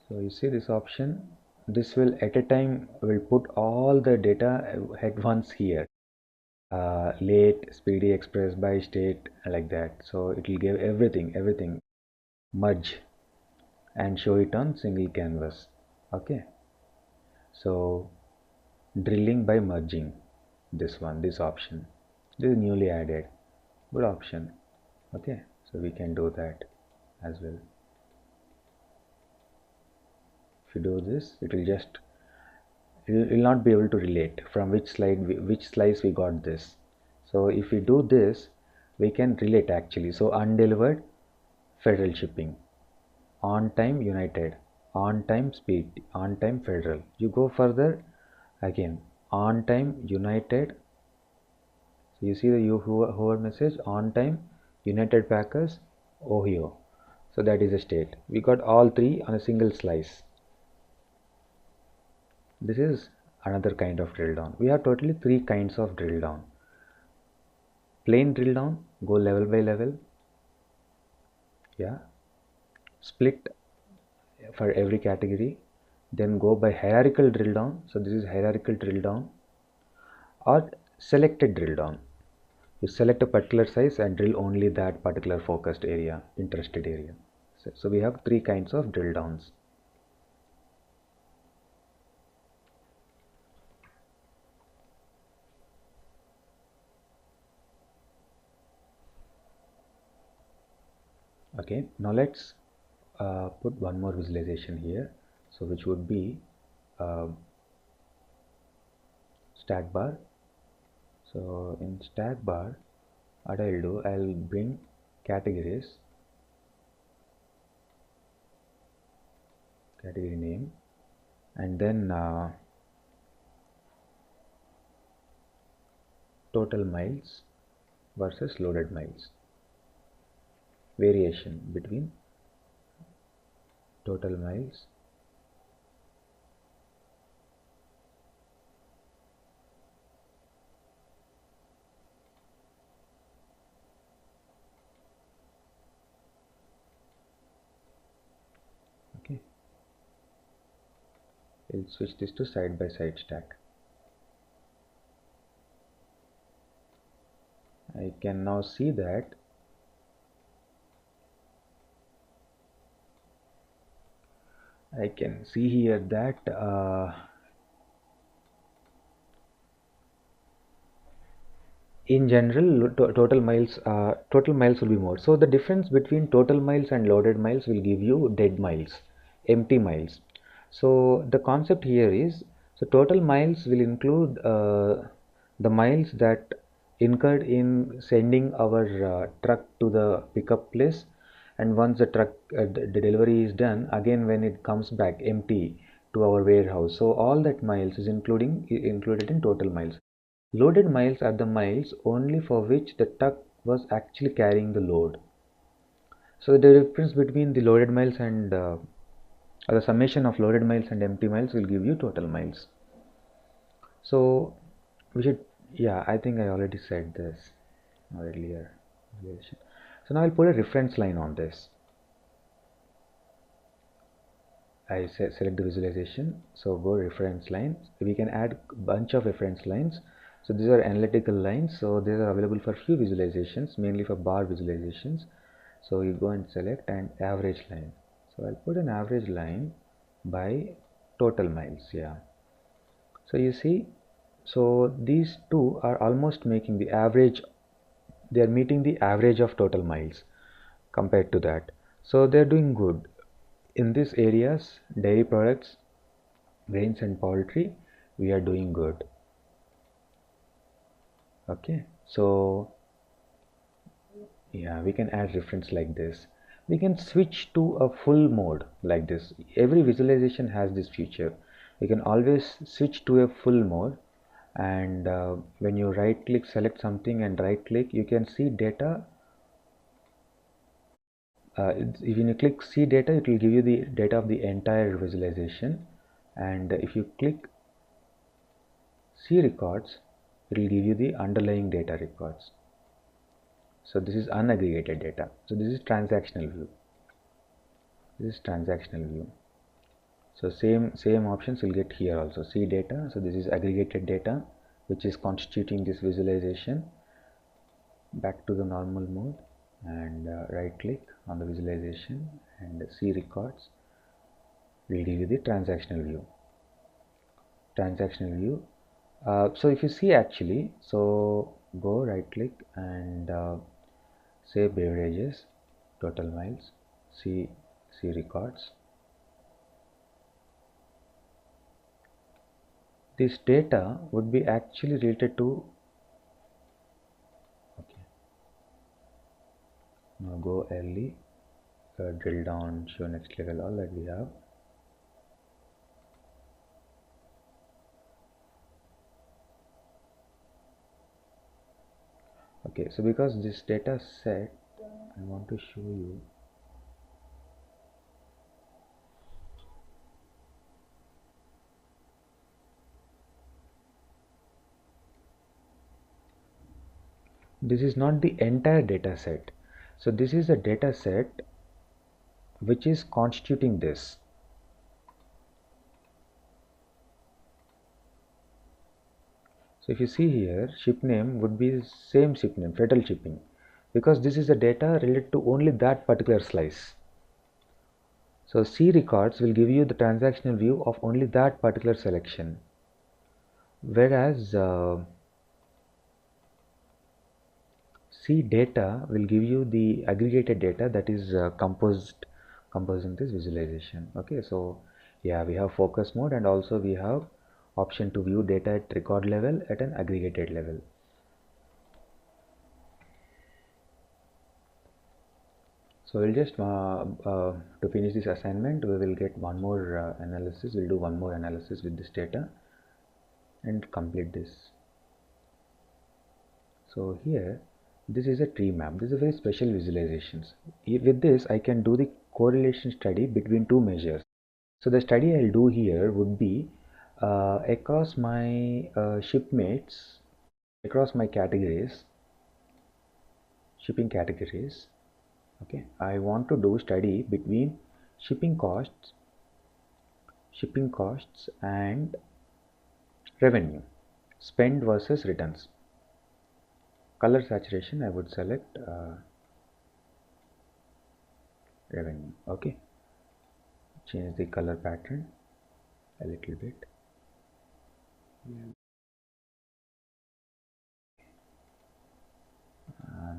So you see this option, this will at a time will put all the data at once here, late, speedy, express, by state, like that. So it will give everything merge and show it on single canvas. Okay, so drilling by merging, this option, this is newly added, good option. Okay, so we can do that as well. If you do this, it will just, you will not be able to relate from which slice we got this. So if we do this, we can relate actually. So undelivered federal shipping, on time United, on time speed, on time federal. You go further again, on time United. So you see the hover message, on time United Packers Ohio. So that is a state. We got all three on a single slice. This is another kind of drill down. We have totally three kinds of drill down. Plain drill down, go level by level. Yeah. Split for every category. Then go by hierarchical drill down. So this is hierarchical drill down, or selected drill down. You select a particular size and drill only that particular focused area, interested area. So we have three kinds of drill downs. Okay, now let's put one more visualization here, so which would be stack bar. So in stack bar, what I'll do, I'll bring categories, category name, and then total miles versus loaded miles, variation between total miles okay. We'll switch this to side by side stack. I can now see that I can see here that in general total miles will be more. So the difference between total miles and loaded miles will give you dead miles, empty miles. So the concept here is, so total miles will include the miles that incurred in sending our truck to the pickup place, and once the truck the delivery is done, again when it comes back empty to our warehouse. So all that miles is included in total miles. Loaded miles are the miles only for which the truck was actually carrying the load. So the difference between the loaded miles and or the summation of loaded miles and empty miles will give you total miles. So we should, yeah, I think I already said this earlier. So now I'll put a reference line on this. I select the visualization, so go reference lines. We can add a bunch of reference lines. So these are analytical lines, so these are available for few visualizations, mainly for bar visualizations. So you go and select an average line. So I'll put an average line by total miles. Yeah, so you see, so these two are almost making the average, they are meeting the average of total miles compared to that. So they're doing good in these areas. Dairy products, grains and poultry, we are doing good. Okay, so yeah, we can add reference like this. we can switch to a full mode like this. Every visualization has this feature. You can always switch to a full mode, and when you right click, select something and right click, you can see data. When you click see data, it will give you the data of the entire visualization, and if you click see records, it will give you the underlying data records. So this is unaggregated data. So this is transactional view. This is transactional view. So same options you'll get here also. See data. So this is aggregated data which is constituting this visualization. Back to the normal mode, and right click on the visualization and see records. Will give you the transactional view. Transactional view. So if you see actually, so go right click and say beverages, total miles, see records. This data would be actually related to, okay, now go early, drill down, show next level, all that we have. Okay, so because this data set, I want to show you. This is not the entire data set. So this is a data set which is constituting this. So if you see here, ship name would be same ship name, federal shipping, because this is the data related to only that particular slice. So C records will give you the transactional view of only that particular selection, whereas C data will give you the aggregated data that is composing this visualization. Okay, so yeah, we have focus mode, and also we have option to view data at record level, at an aggregated level. So we'll just to finish this assignment, we will get one more analysis. We'll do one more analysis with this data and complete this. So here, this is a tree map. This is a very special visualizations. With this, I can do the correlation study between two measures. So the study I'll do here would be across my shipmates, across my categories, shipping categories. Okay, I want to do study between shipping costs and revenue, spend versus returns. Color saturation, I would select revenue. Okay, change the color pattern a little bit.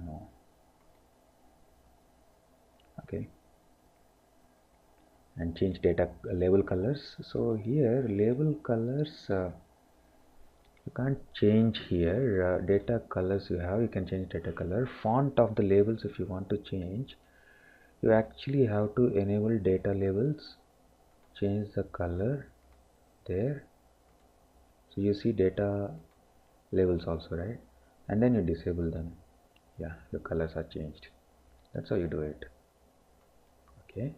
No. Okay, and change data label colors. So here label colors you can't change here. Data colors you can change data color. Font of the labels, if you want to change, you actually have to enable data labels, change the color there. So you see data labels also, right? And then you disable them. Yeah, the colors are changed. That's how you do it. Okay,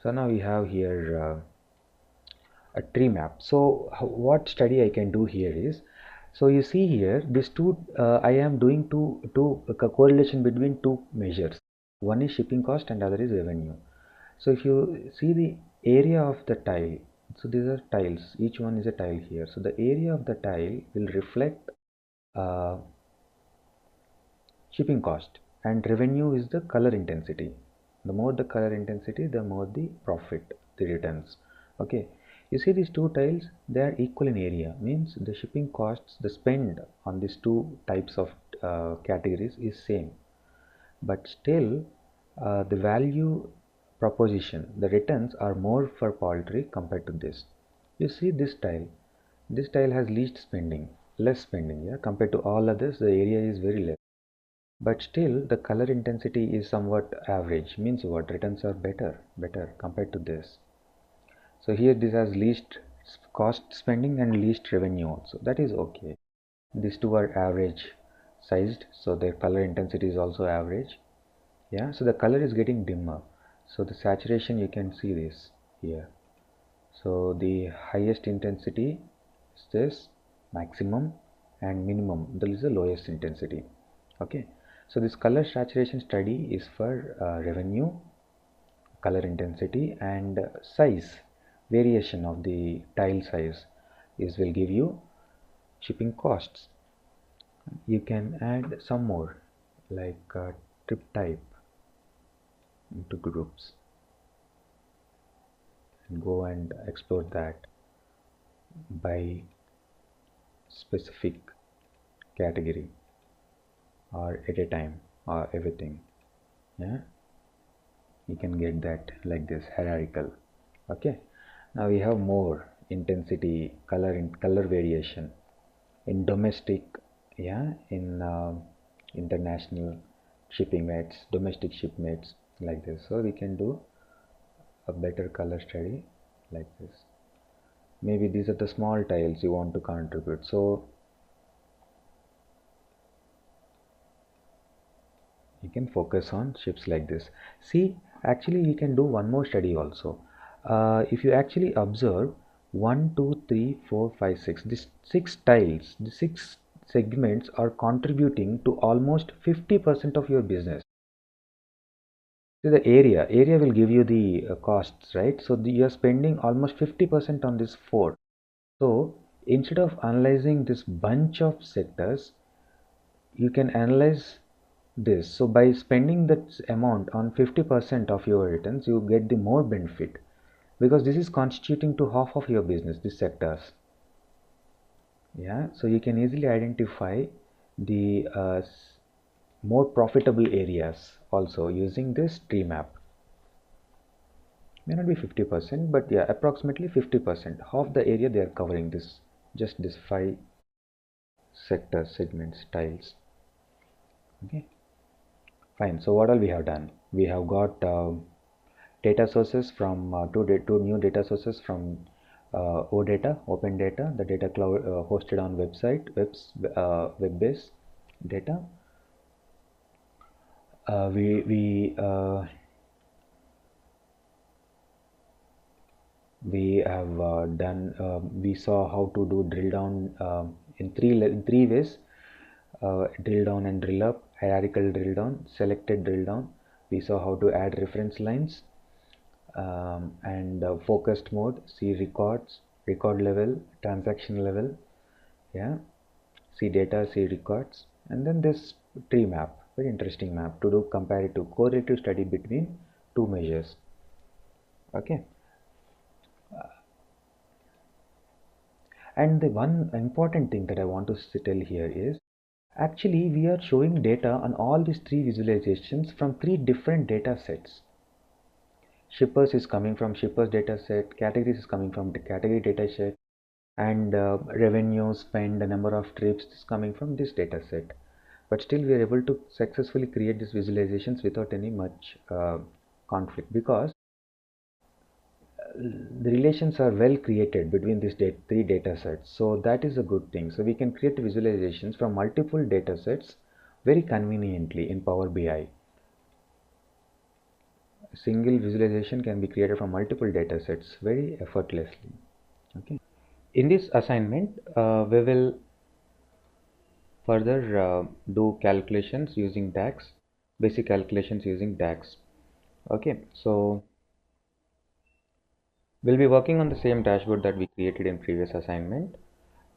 so now we have here a tree map. So what study I can do here is, so you see here these two I am doing two correlation between two measures. One is shipping cost and other is revenue. So if you see the area of the tile, so these are tiles, each one is a tile here. So the area of the tile will reflect shipping cost, and revenue is the color intensity. The more the color intensity, the more the profit, the returns. Okay, you see these two tiles, they are equal in area, means the shipping costs, the spend on these two types of categories is same, but still the value proposition, the returns are more for poultry compared to this. You see this tile has least spending, less spending, yeah, compared to all others the area is very less. but still the color intensity is somewhat average. Means what? Returns are better compared to this. So here this has least cost spending and least revenue also. That is okay. These two are average sized, so their color intensity is also average. Yeah, so the color is getting dimmer. So the saturation, you can see this here. So the highest intensity is this, maximum, and minimum, that is the lowest intensity. Okay, so this color saturation study is for revenue, color intensity, and size. Variation of the tile size is will give you shipping costs. You can add some more like trip type into groups and go and explore that by specific category or at a time or everything. Yeah, you can get that like this hierarchical. Okay, now we have more intensity color variation in domestic, yeah, in international shipping mates, domestic shipmates, like this. So we can do a better color study like this. Maybe these are the small tiles you want to contribute, so you can focus on ships like this. See, actually you can do one more study also. If you actually observe 1 2 3 4 5 6, these 6 tiles, the 6 segments are contributing to almost 50% of your business. So the area will give you the costs, right? So you are spending almost 50% on this 4. So instead of analyzing this bunch of sectors, you can analyze this. So by spending that amount on 50% of your returns, you get the more benefit, because this is constituting to half of your business, these sectors. Yeah, so you can easily identify the more profitable areas also using this tree map. May not be 50%, but yeah, approximately 50%. Half the area they are covering, this just this 5 sector segments tiles. Okay, fine. So what all we have done? We have got data sources from two new data sources from OData, Open Data, the data cloud hosted on web-based data. We have done. We saw how to do drill down in three ways: drill down and drill up, hierarchical drill down, selected drill down. We saw how to add reference lines, and focused mode, see records, record level, transaction level. Yeah, see data, see records, and then this tree map, very interesting map to do comparative correlative study between two measures. Okay. And the one important thing that I want to tell here is, actually we are showing data on all these 3 visualizations from 3 different data sets. Shippers is coming from shippers data set, categories is coming from the category data set, and revenue, spend, the number of trips is coming from this data set. But still we are able to successfully create these visualizations without any much conflict, because the relations are well created between these 3 data sets. So that is a good thing. So we can create visualizations from multiple data sets very conveniently in Power BI. A single visualization can be created from multiple data sets very effortlessly. Okay. In this assignment, we will further do calculations using DAX, basic calculations using DAX. Okay, so we'll be working on the same dashboard that we created in previous assignment.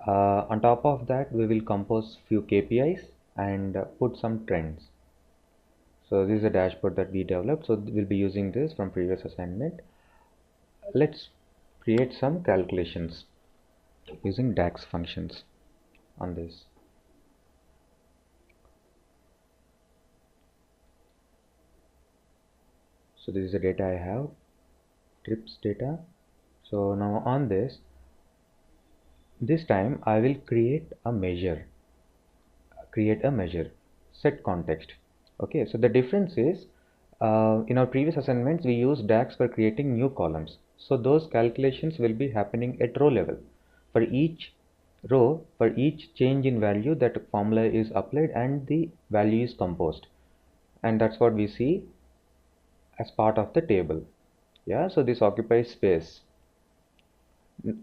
On top of that, we will compose few KPIs and put some trends. So this is a dashboard that we developed, so we'll be using this from previous assignment. Let's create some calculations using DAX functions on this. So this is the data I have, trips data. So now on this time I will create a measure. set context. Okay, so the difference is in our previous assignments we used DAX for creating new columns. So those calculations will be happening at row level. For each row, for each change in value, that formula is applied and the value is composed, and that's what we see as part of the table. Yeah, so this occupies space.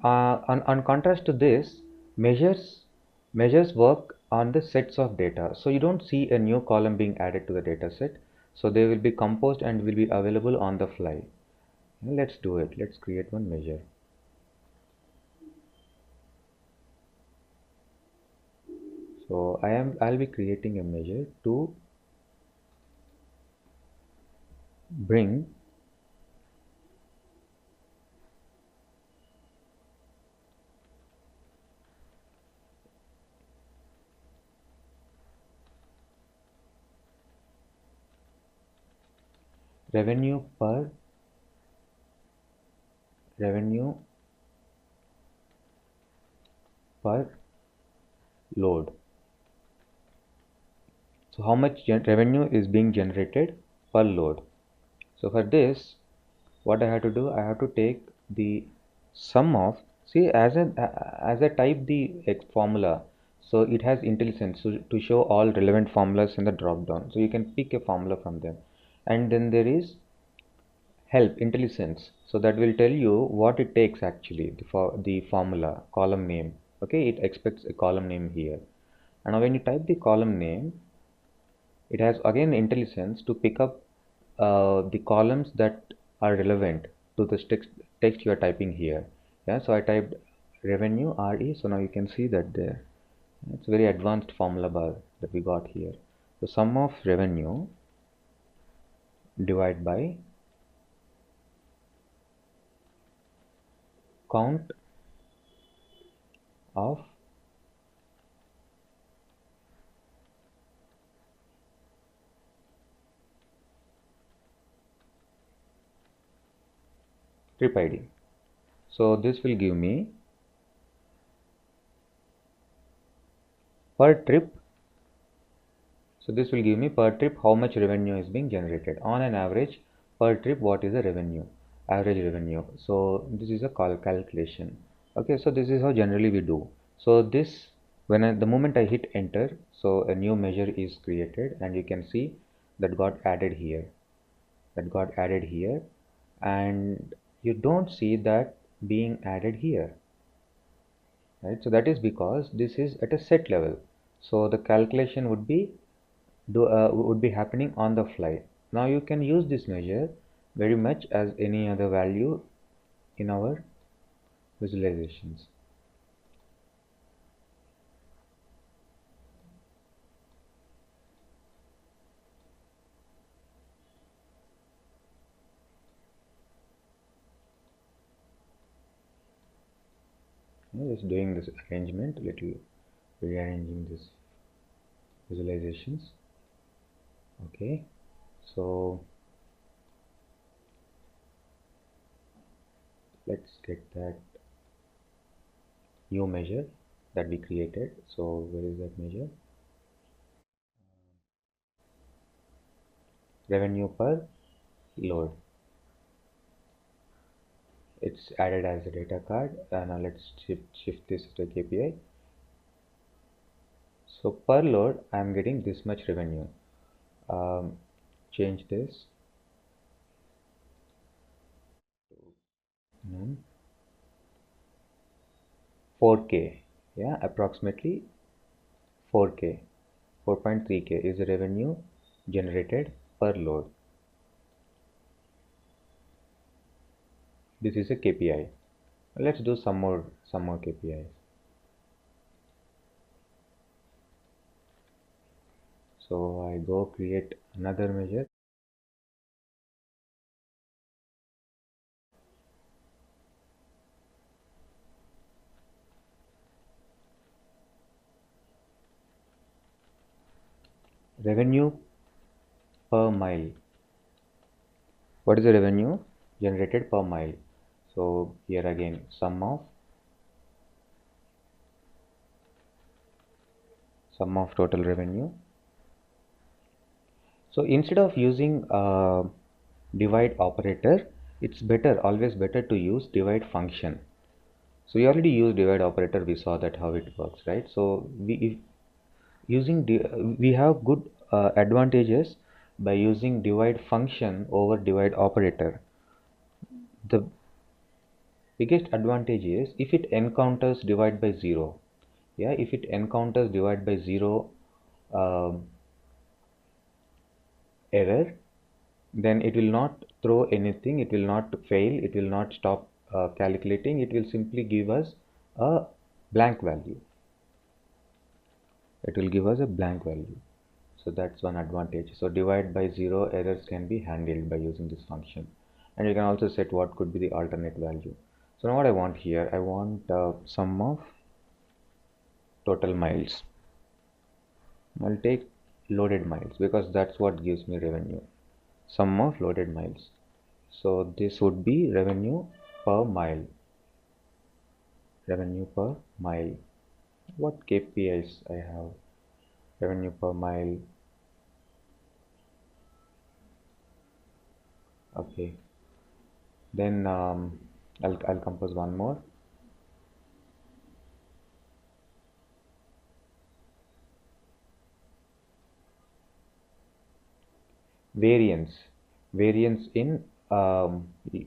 On contrast to this, measures work on the sets of data. So you don't see a new column being added to the data set. So they will be composed and will be available on the fly. Let's do it. Let's create one measure. So I'll be creating a measure to bring revenue per load. So how much revenue is being generated per load. So for this, what I have to do, I have to take the sum of, see, as I type the formula, so it has IntelliSense to show all relevant formulas in the drop down. So you can pick a formula from them, and then there is help IntelliSense. So that will tell you what it takes actually for the formula column name. Okay, it expects a column name here, and now when you type the column name, it has again IntelliSense to pick up the columns that are relevant to this text you are typing here. Yeah, so I typed revenue RE, so now you can see that there. It's very advanced formula bar that we got here. So sum of revenue divided by count of trip ID. So this will give me per trip. So this will give me per trip how much revenue is being generated on an average per trip. What is the revenue, average revenue? So this is a calculation. Okay, so this is how generally we do. So this, the moment I hit enter, so a new measure is created, and you can see that got added here. And you don't see that being added here, right? So that is because this is at a set level. So the calculation would be happening on the fly. Now you can use this measure very much as any other value in our visualizations. Just doing this arrangement, little rearranging this visualizations. Okay, so let's get that new measure that we created. So where is that measure? Revenue per load. It's added as a data card. Now let's shift this to a KPI. So per load I am getting this much revenue. Change this to 4K. Yeah, approximately 4K, 4.3K is the revenue generated per load. This is a KPI. Let's do some more KPIs. So I go create another measure. Revenue per mile. What is the revenue generated per mile? So here again, sum of total revenue So instead of using divide operator, it's always better to use divide function. So we already used divide operator, we saw that how it works, right? So we have good advantages by using divide function over divide operator. The biggest advantage is if it encounters divide by 0. Yeah, if it encounters divide by 0 error, then it will not throw anything, it will not fail, it will not stop calculating, it will simply give us a blank value. It will give us a blank value. So that's one advantage. So divide by 0 errors can be handled by using this function. And you can also set what could be the alternate value. So now what I want here, I want sum of total miles. I'll take loaded miles because that's what gives me revenue. Sum of loaded miles. So this would be revenue per mile. Revenue per mile. What KPIs I have? Revenue per mile. Okay. Then I'll compose one more. Variance in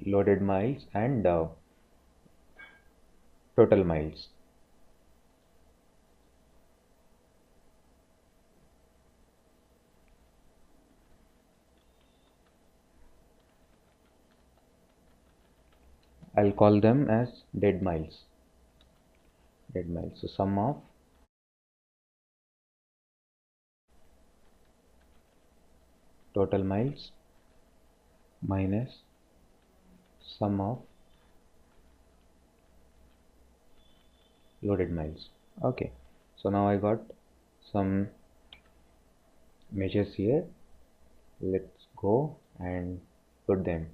loaded miles and total miles. I'll call them as dead miles. Dead miles. So sum of total miles minus sum of loaded miles. Okay, so now I got some measures here. Let's go and put them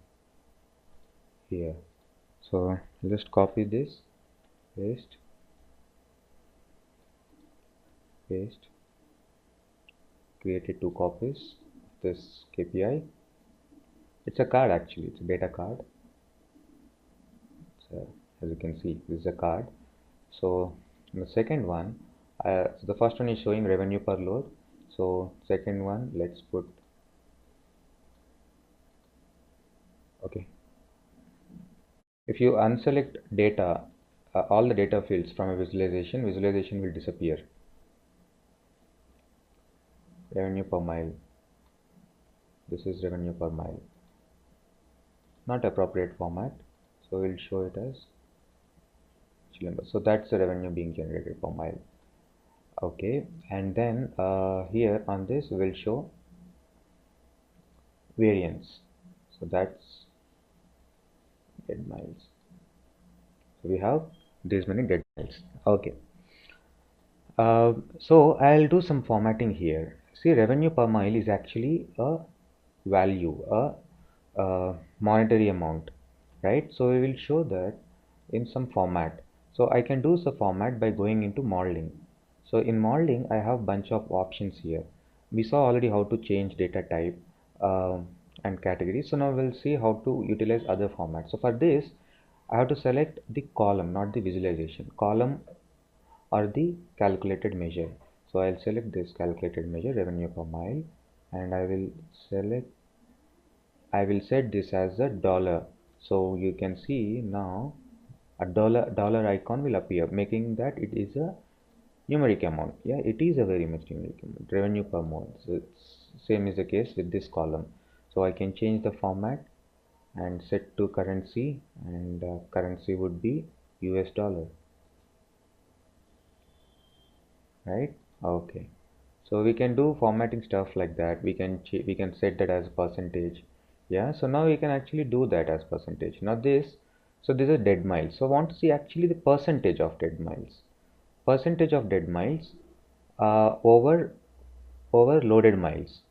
here. So just copy this, paste, created 2 copies of this KPI. It's a card actually, it's a data card. So as you can see, this is a card. So the second one, so the first one is showing revenue per load. So second one, let's put, okay. If you unselect data, all the data fields from a visualization will disappear. Revenue per mile. This is revenue per mile. Not appropriate format, so we'll show it as number. So that's the revenue being generated per mile. Okay, and then here on this we will show variance. So that's dead miles. So we have this many dead miles. Okay. So I'll do some formatting here. See, revenue per mile is actually a value, a monetary amount, right? So we will show that in some format. So I can do the format by going into modeling. So in modeling, I have bunch of options here. We saw already how to change data type and category. So now we'll see how to utilize other formats. So for this, I have to select the column, not the visualization. Column or the calculated measure. So I'll select this calculated measure revenue per mile, and I will set this as a dollar. So you can see now a dollar icon will appear, making that it is a numeric amount. Yeah, it is a very much numeric amount, revenue per mile. So same is the case with this column. So I can change the format and set to currency, and currency would be US dollar. Right? Okay, so we can do formatting stuff like that. We can set that as percentage. Yeah, so now we can actually do that as percentage. Now this, so this is dead miles. So I want to see actually the percentage of dead miles. Percentage of dead miles over loaded miles.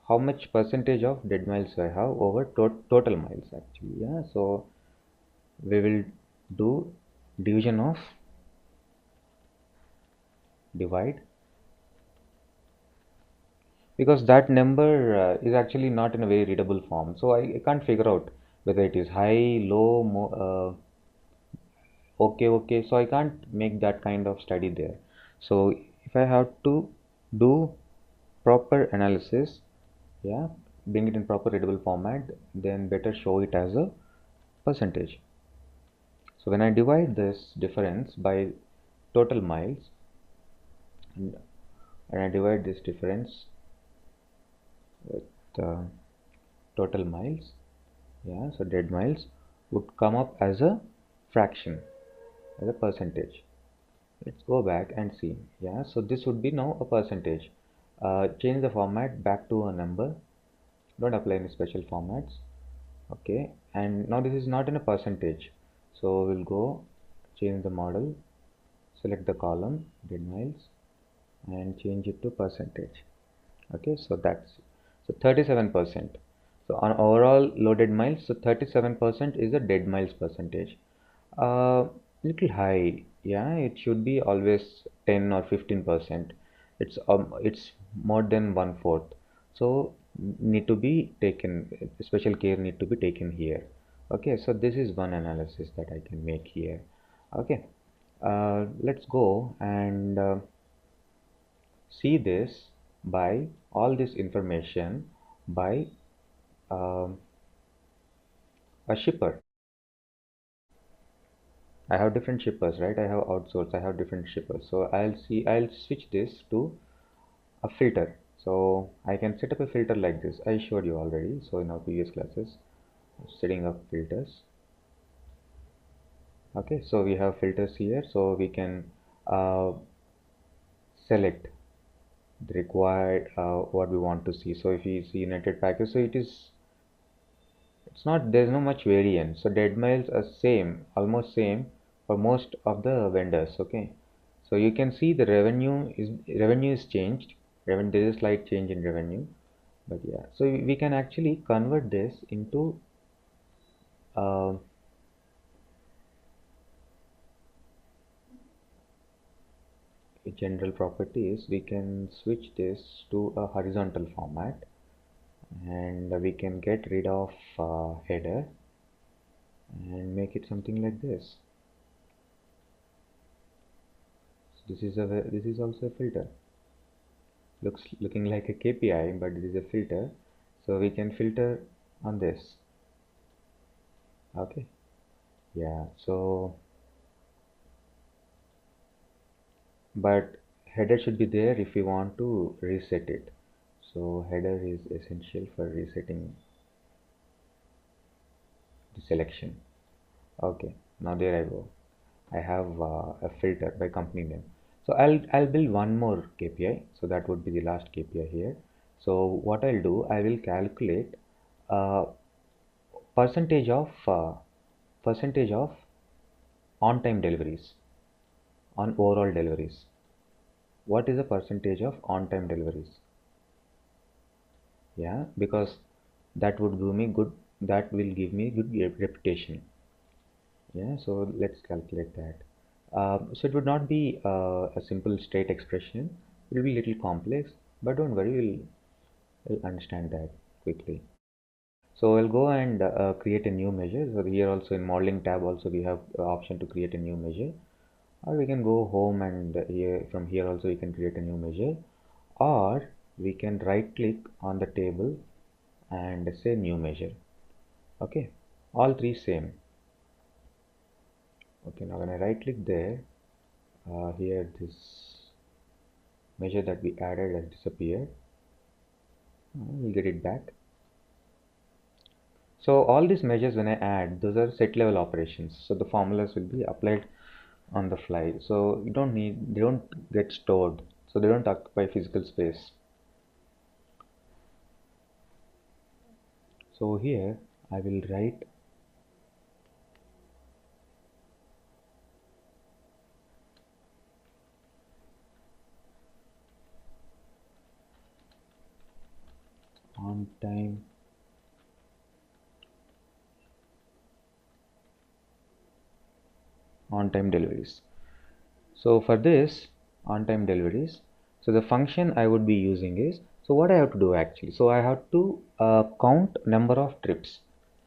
How much percentage of dead miles I have over total miles actually. Yeah, so we will do division of divide because that number is actually not in a very readable form. So I can't figure out whether it is high, low, okay. So I can't make that kind of study there. So if I have to do proper analysis, yeah, bring it in proper readable format, then better show it as a percentage. So when I divide this difference by total miles, and I divide this difference with total miles, yeah, so dead miles would come up as a fraction, as a percentage. Let's go back and see. Yeah, so this would be now a percentage. Change the format back to a number. Don't apply any special formats. Okay, and now this is not in a percentage. So we'll go change the model, select the column dead miles, and change it to percentage. Okay, so that's so 37%. So on overall loaded miles, so 37% is the dead miles percentage. Little high, yeah, it should be always 10 or 15%. It's more than 1/4. So need to be taken, special care need to be taken here. Okay, so this is one analysis that I can make here. Okay, let's go and see this by all this information by um, a shipper. I have different shippers, right? I have outsourced, I have different shippers. So I'll switch this to a filter. So I can set up a filter like this. I showed you already. So in our previous classes, setting up filters. Okay, so we have filters here. So we can select the required what we want to see. So if we see United Package, so it's not, there's no much variance. So dead miles are same, almost same for most of the vendors. Okay, so you can see the revenue is changed. There is a slight change in revenue, but yeah, so we can actually convert this into general properties. We can switch this to a horizontal format, and we can get rid of header and make it something like this. So this is also a filter. Looking like a KPI, but this is a filter. So we can filter on this. Okay, yeah, so but header should be there if we want to reset it. So header is essential for resetting the selection. Okay, now there I go. I have a filter by company name. So I'll build one more KPI. So that would be the last KPI here. So what I'll do, I will calculate uh, percentage of on-time deliveries on overall deliveries. What is the percentage of on-time deliveries? Yeah, because that would give me good. That will give me good reputation. Yeah, so let's calculate that. So it would not be a simple straight expression. It will be a little complex, but don't worry, we'll understand that quickly. So I'll go and create a new measure. So here also in modeling tab also we have option to create a new measure, or we can go home and here from here also we can create a new measure, or we can right click on the table and say new measure. Okay, all three same. Okay, now when I right click there, here this measure that we added has disappeared. We'll get it back. So all these measures when I add, those are set level operations. So the formulas will be applied on the fly. So you don't need, they don't get stored. So they don't occupy physical space. So here I will write on time deliveries. So for this on time deliveries, so the function I would be using is, So what I have to do actually? So I have to count number of trips.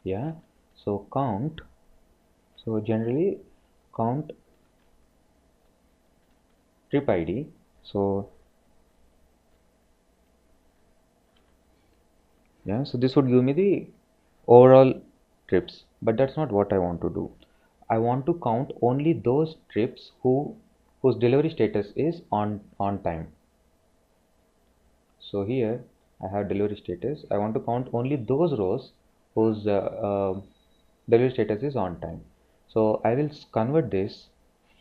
Yeah. So count. So generally count trip ID. So yeah. So this would give me the overall trips, but that's not what I want to do. I want to count only those trips whose delivery status is on time. So here I have delivery status. I want to count only those rows whose delivery status is on time. So I will convert this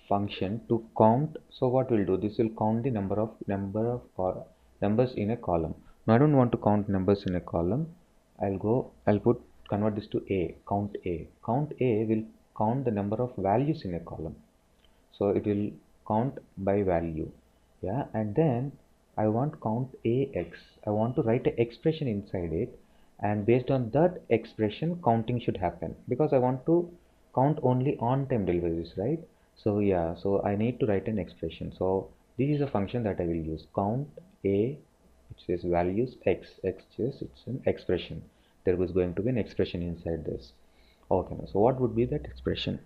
function to count. So what will do? This will count the numbers in a column. Now I don't want to count numbers in a column. I'll convert this to A. Count A. Count A will count the number of values in a column. So it will count by value. Yeah, and then I want count AX. I want to write an expression inside it, and based on that expression counting should happen, because I want to count only on time deliveries, right? So yeah, so I need to write an expression. So this is a function that I will use, count A, which is values X is it's an expression. There was going to be an expression inside this. Okay, so what would be that expression?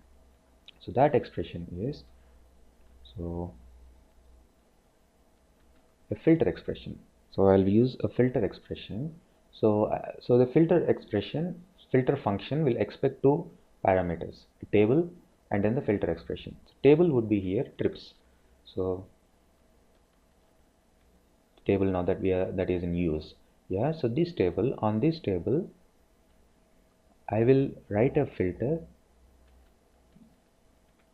So that expression is, so a filter expression. So I'll use a filter expression. So the filter function will expect two parameters, a table and then the filter expression. So table would be here trips. So table now that is in use. Yeah, so this table, on this table I will write a filter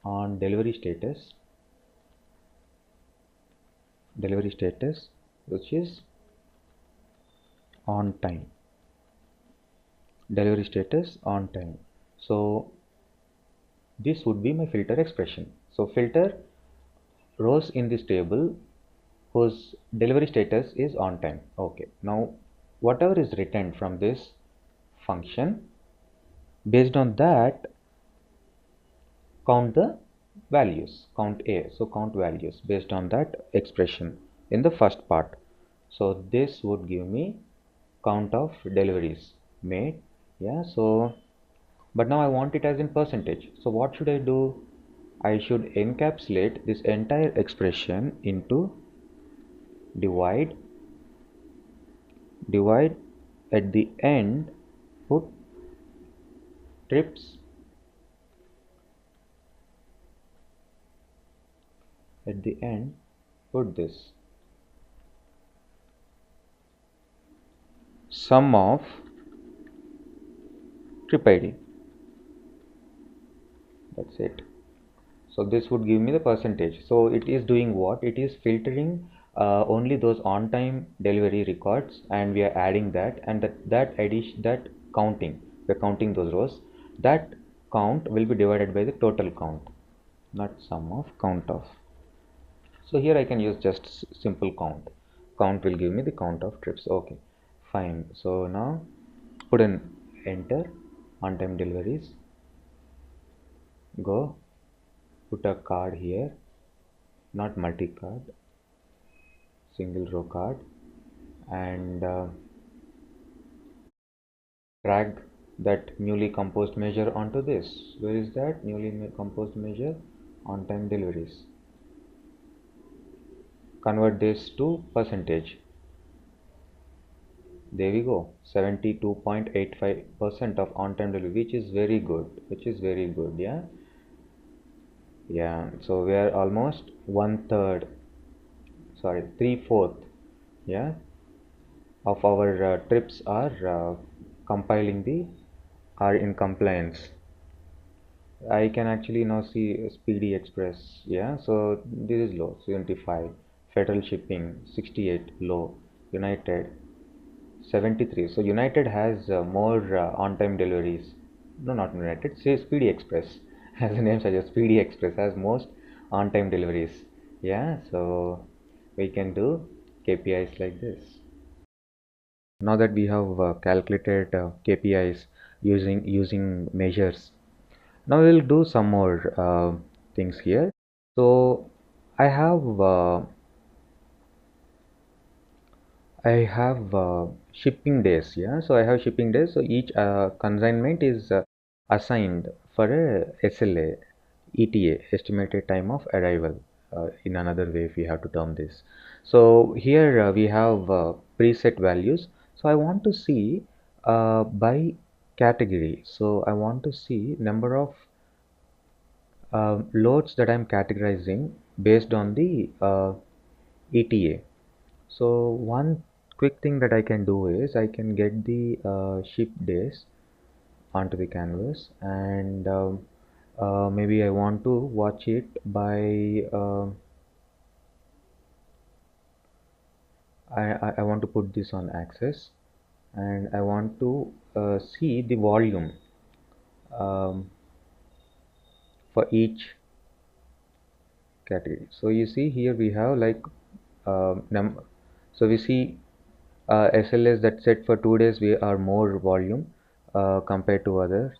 on delivery status, which is on time, delivery status on time. So this would be my filter expression. So filter rows in this table whose delivery status is on time. Okay, now whatever is returned from this function, based on that count the values, count A. So count values based on that expression in the first part. So this would give me count of deliveries made. Yeah, so but now I want it as in percentage. So what should I do? I should encapsulate this entire expression into divide at the end, put trips at the end, put this sum of trip ID. That's it. So this would give me the percentage. So it is doing what? It is filtering only those on time delivery records, and we are adding that, and that counting, we're counting those rows. That count will be divided by the total count, not sum of, count of. So here I can use just simple count. Count will give me the count of trips. Okay, fine. So now put an enter on time deliveries. Go put a card here, not multi-card, single row card, and drag that newly composed measure onto this. Where is that newly composed measure? On time deliveries. Convert this to percentage. There we go, 72.85% of on time delivery, which is very good, yeah. Yeah, so we are almost 3/4, yeah, of our trips are in compliance. I can actually now see Speedy Express, yeah, so this is low, 75, Federal Shipping 68, low, United 73. So United has more on-time deliveries. No, not United. Say Speedy Express. As the name suggests, Speedy Express has most on-time deliveries. Yeah, so we can do KPIs like this. Now that we have calculated KPIs using measures, now we'll do some more things here. So I have I have shipping days. Yeah, so I have shipping days. So each consignment is assigned for a SLA, ETA, estimated time of arrival. In another way, if we have to term this. So here we have preset values. So I want to see by category. So I want to see number of loads that I'm categorizing based on the ETA. So one quick thing that I can do is I can get the ship days onto the canvas, and maybe I want to watch it by I want to put this on axis, and I want to see the volume um, for each category. So you see here we have like so we see SLS that set for 2 days we are more volume compared to others.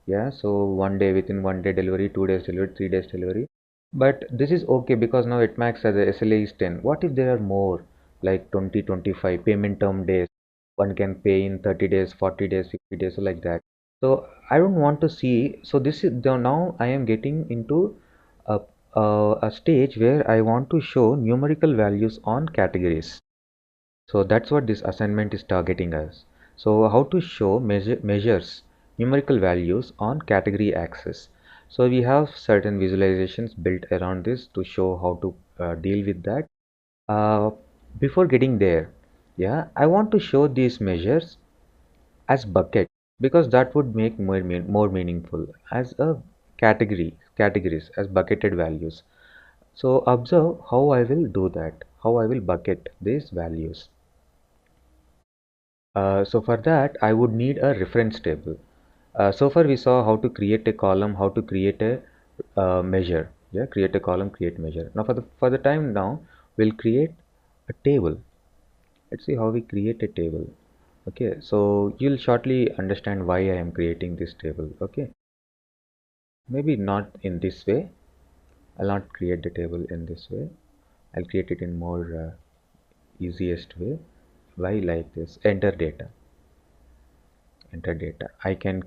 Yeah, so 1 day, within 1 day delivery, 2 days delivery, 3 days delivery. But this is okay because now it max as a SLA is 10. What if there are more like 20, 25 payment term days? One can pay in 30 days, 40 days, 50 days, so like that. So I don't want to see. So this is now I am getting into a, a stage where I want to show numerical values on categories. So that's what this assignment is targeting us. So how to show measures numerical values on category axis. So we have certain visualizations built around this to show how to deal with that. Uh, Before getting there, yeah, I want to show these measures as bucket because that would make more meaningful as a categories as bucketed values. So observe how I will do that, how I will bucket these values. So for that, I would need a reference table. So far we saw how to create a column, how to create a measure. Yeah, create a column, create measure. Now for the time now, we'll create a table. Let's see how we create a table. Okay, so you'll shortly understand why I am creating this table. Okay, maybe not in this way. I'll not create the table in this way. I'll create it in more easiest way. Why like this? Enter data. I can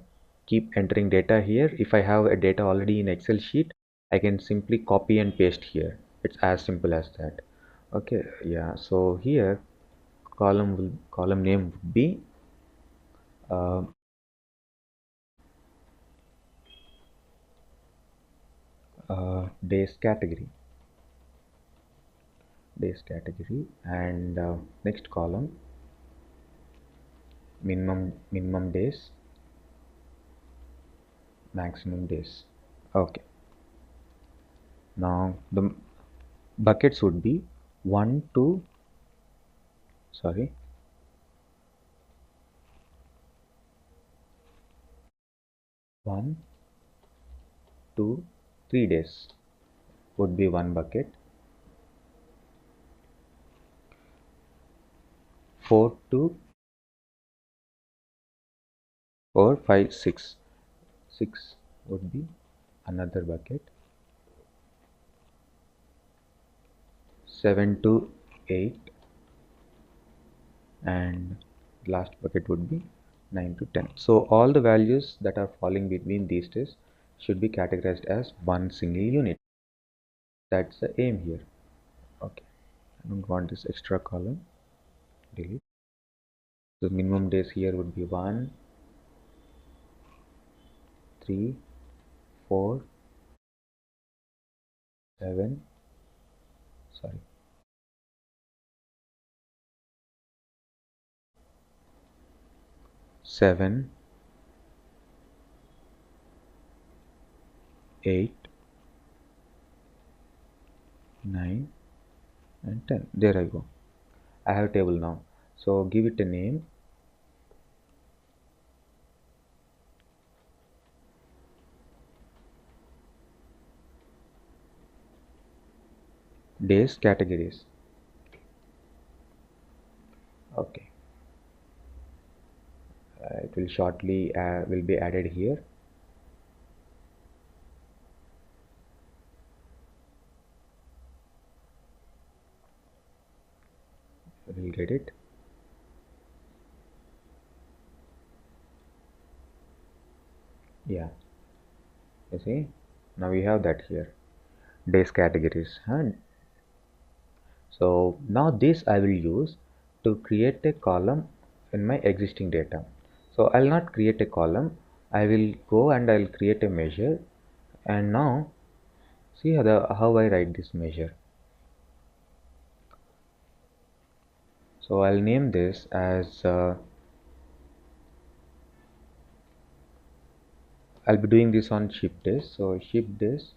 keep entering data here. If I have a data already in Excel sheet, I can simply copy and paste here. It's as simple as that. Okay, yeah, so here column name would be uh, days category, and next column minimum days, maximum days. Okay, now the buckets would be 1 to sorry 1 to 3 days would be one bucket. 4 to 4 5 6 6 would be another bucket. 7 to 8, and last bucket would be 9 to 10. So all the values that are falling between these days should be categorized as one single unit. That's the aim here. Okay, I don't want this extra column. Delete. The minimum days here would be 1, 3, 4, 7, sorry, 7, 8, 9, and 10. There I go. I have a table now. So give it a name. Days categories. Okay, it will shortly will be added here. We'll get it. Yeah, you see, now we have that here, days categories. So now this I will use to create a column in my existing data. So I'll not create a column, I will go and I'll create a measure, and now see how I write this measure. So I'll name this as I'll be doing this on ship days. So ship days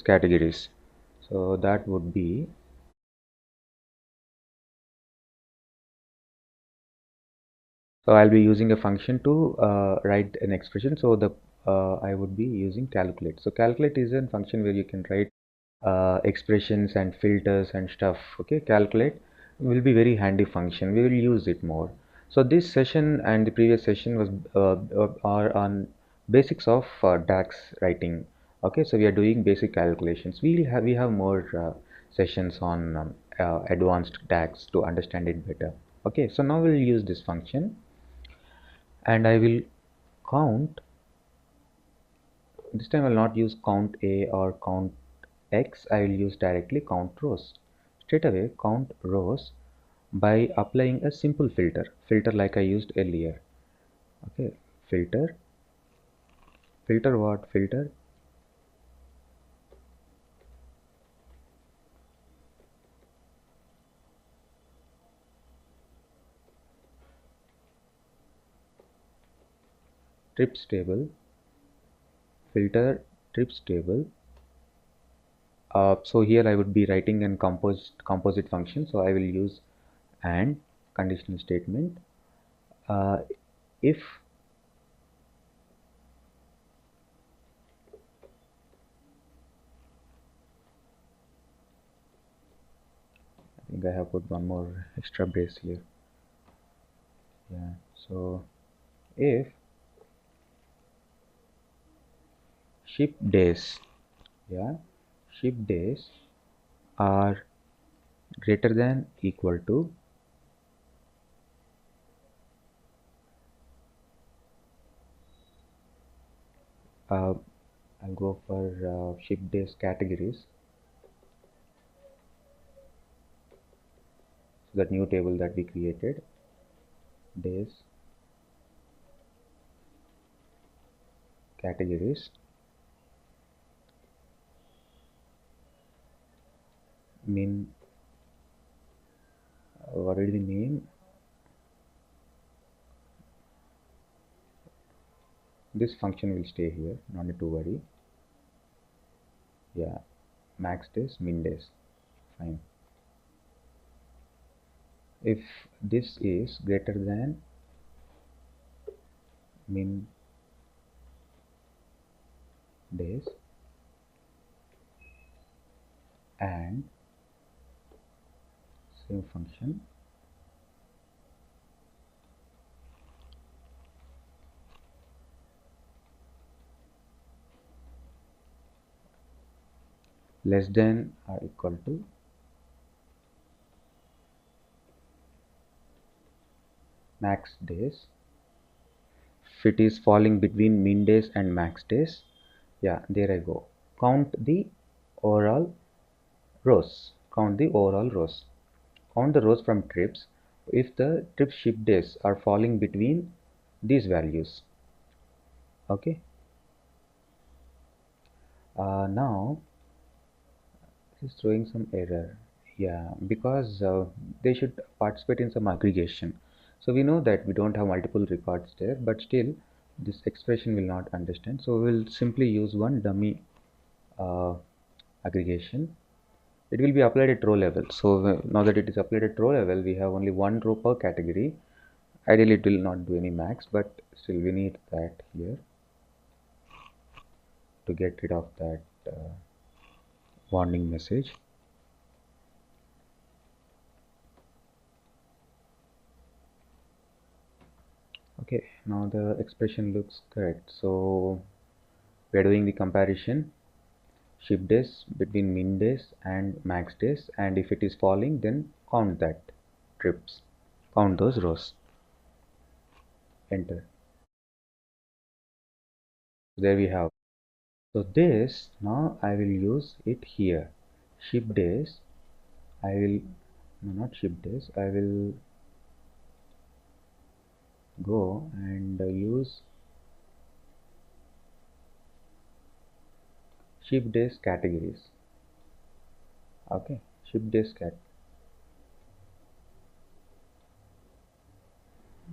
categories. So that would be, so I'll be using a function to write an expression. So the I would be using calculate. So calculate is a function where you can write expressions and filters and stuff. Okay, calculate will be very handy function. We will use it more. So this session and the previous session was are on basics of DAX writing. Okay, so we are doing basic calculations. We have more sessions on advanced DAX to understand it better. Okay, so now we'll use this function, and I will count. This time I will not use count A or count X. I will use directly count rows. Straight away count rows by applying a simple filter like I used earlier. Okay, filter what? Filter trips table, filter trips table. So here I would be writing an composite function. So I will use and conditional statement. If I think I have put one more extra brace here. Yeah, so if ship days, yeah, ship days are greater than equal to I'll go for ship days categories. So that new table that we created, days categories, mean what is the name? This function will stay here, no need to worry. Yeah, max days, min days, fine. If this is greater than min days and same function less than or equal to max days. If it is falling between min days and max days, yeah, there I go. Count the overall rows. Count the overall rows. Count the rows from trips if the trip ship days are falling between these values. Okay. Now it is throwing some error. Yeah, because they should participate in some aggregation. So we know that we don't have multiple records there, but still this expression will not understand. So we'll simply use one dummy aggregation. It will be applied at row level. So now that it is applied at row level, we have only one row per category. Ideally it will not do any max, but still we need that here to get rid of that warning message. Okay, now the expression looks correct. So we are doing the comparison. ship days between min days and max days, and if it is falling, then count that trips, count those rows. Enter. There we have. So this now I will use it here. Ship days. I will not ship days. I will go and use ship days categories. Okay, ship days cat.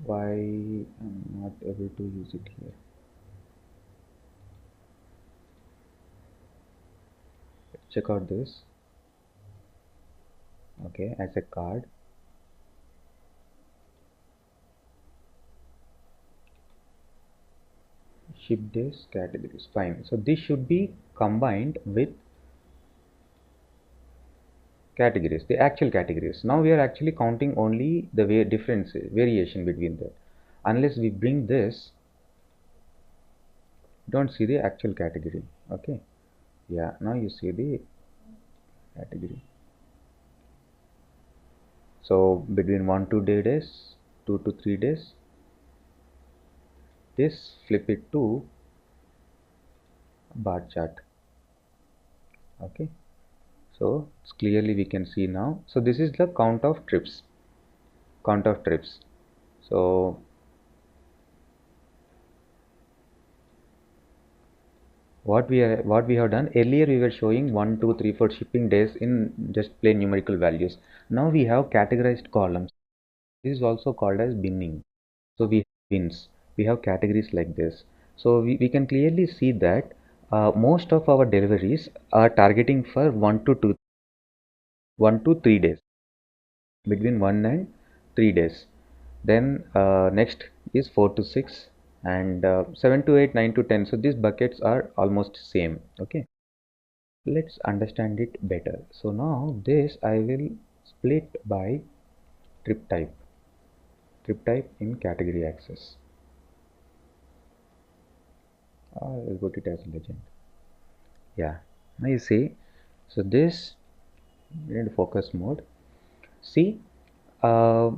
Why I'm not able to use it here? Check out this. Okay, as a card. Ship days categories. Fine. So this should be combined with categories, the actual categories. Now we are actually counting only the variation between that. Unless we bring this, don't see the actual category. Okay. Yeah, now you see the category. So between 1 to 2 days, 2 to 3 days, this flip it to bar chart. Okay. So clearly we can see now. So this is the count of trips. Count of trips. So what we have done earlier, we were showing 1, 2, 3, 4 shipping days in just plain numerical values. Now we have categorized columns. This is also called as binning. So we have bins, we have categories like this. So we can clearly see that most of our deliveries are targeting for 1 to 3 days, between 1 and 3 days. Then next is 4 to 6, and 7 to 8, 9 to 10. So these buckets are almost same. Okay, let's understand it better. So now this I will split by trip type in category access. I will put it as legend. Yeah, now you see, so this in focus mode. See, uh,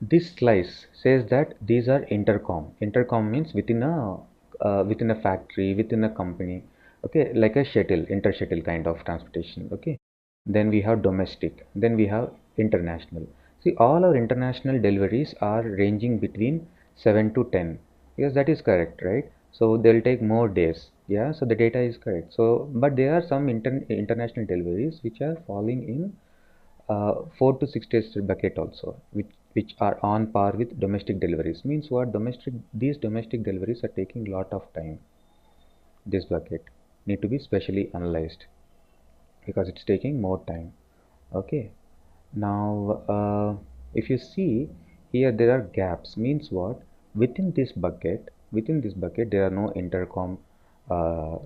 this slice says that these are intercom. Intercom means within a factory, within a company. Okay, like a shuttle, inter-shuttle kind of transportation. Okay, then we have domestic, then we have international. See, all our international deliveries are ranging between 7 to 10. Yes, that is correct, right? So they'll take more days. Yeah, so the data is correct. So, but there are some international deliveries which are falling in 4 to 6 days bucket also, which are on par with domestic deliveries. Means what? These domestic deliveries are taking lot of time. This bucket need to be specially analyzed because it's taking more time. Okay, now if you see here, there are gaps. Means what? Within this bucket there are no intercom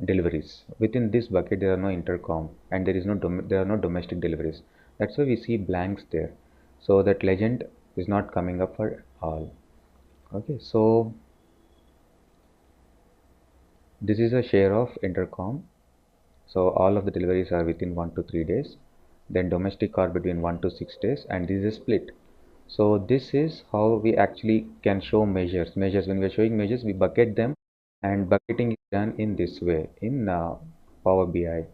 deliveries. Within this bucket there are no intercom, and there are no domestic deliveries. That's why we see blanks there. So that legend is not coming up for all. Okay, so this is a share of intercom. So all of the deliveries are within 1 to 3 days. Then domestic are between 1 to 6 days, and this is split. So this is how we actually can show measures. When we are showing measures, we bucket them, and bucketing is done in this way in Power BI.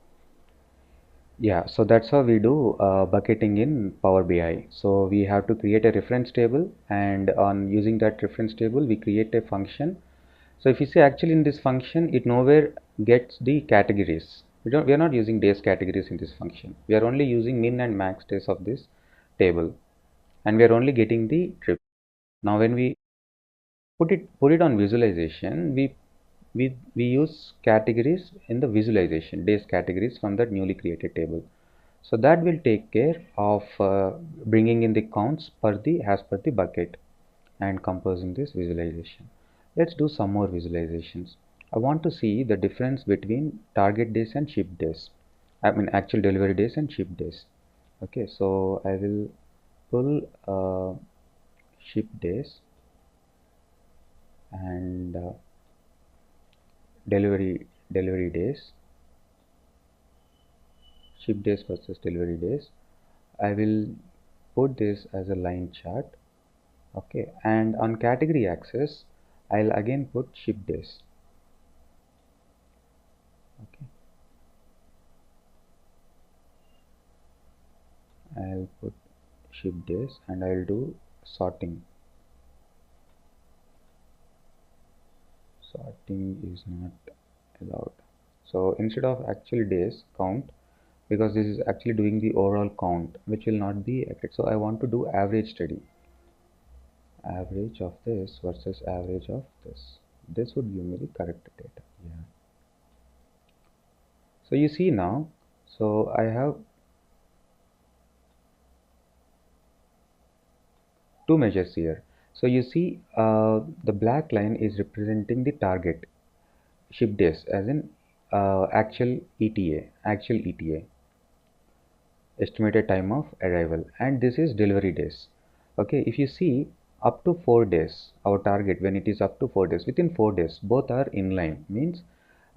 Yeah, so that's how we do bucketing in Power BI. So we have to create a reference table, and on using that reference table, we create a function. So if you see, actually in this function, it nowhere gets the categories. We are not using days categories in this function. We are only using min and max days of this table, and we are only getting the trip. Now when we put it on visualization, we use categories in the visualization, days categories from that newly created table. So that will take care of bringing in the counts as per the bucket and composing this visualization. Let's do some more visualizations. I want to see the difference between target days and ship days. I mean actual delivery days and ship days. Okay, so I will pull ship days and delivery days. ship days versus delivery days. I will put this as a line chart. Okay, and on category axis I'll again put ship days. Okay, I'll put ship days and I'll do sorting. Sorting is not allowed. So instead of actual days count, because this is actually doing the overall count, which will not be accurate. So I want to do average study. Average of this versus average of this. This would give me the correct data. Yeah. So you see now, so I have two measures here. So you see the black line is representing the target ship days, as in actual ETA, estimated time of arrival, and this is delivery days. Okay, if you see up to 4 days, our target when it is up to 4 days, within 4 days both are in line, means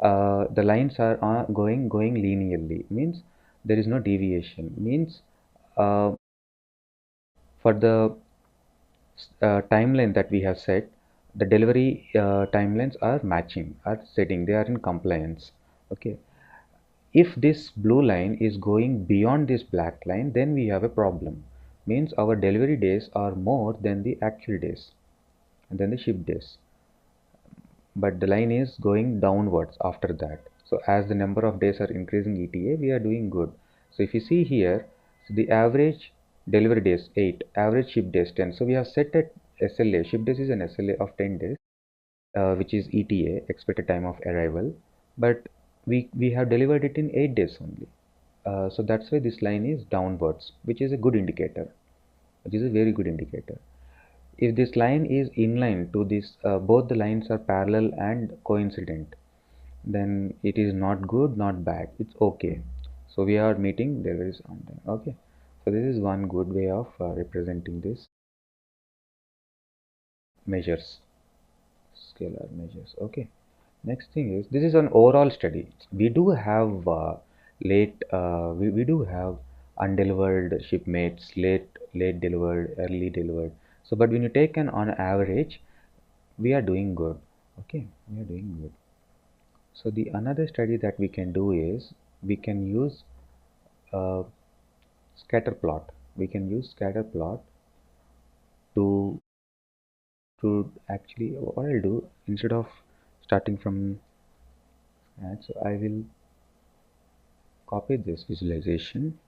the lines are going linearly, means there is no deviation, means uh, for the timeline that we have set, the delivery timelines are matching, are setting, they are in compliance. Okay, if this blue line is going beyond this black line, then we have a problem, means our delivery days are more than the actual days and then the ship days, but the line is going downwards after that. So as the number of days are increasing ETA, we are doing good. So if you see here, so the average delivery days 8, average ship days 10. So we have set at SLA, ship days is an SLA of 10 days, which is ETA, expected time of arrival, but we have delivered it in 8 days only. So that's why this line is downwards, which is a good indicator, which is a very good indicator. If this line is inline to this, both the lines are parallel and coincident, then it is not good, not bad, it's okay. So we are meeting deliveries on time. Okay, so this is one good way of representing this measures, scalar measures. Okay, next thing is, this is an overall study. We do have we do have undelivered shipmates, late delivered, early delivered. So but when you take an on average, we are doing good. Okay, we are doing good. So the another study that we can do is, we can use uh, scatter plot. We can use scatter plot to actually, what I'll do, instead of starting from scratch, so I will copy this visualization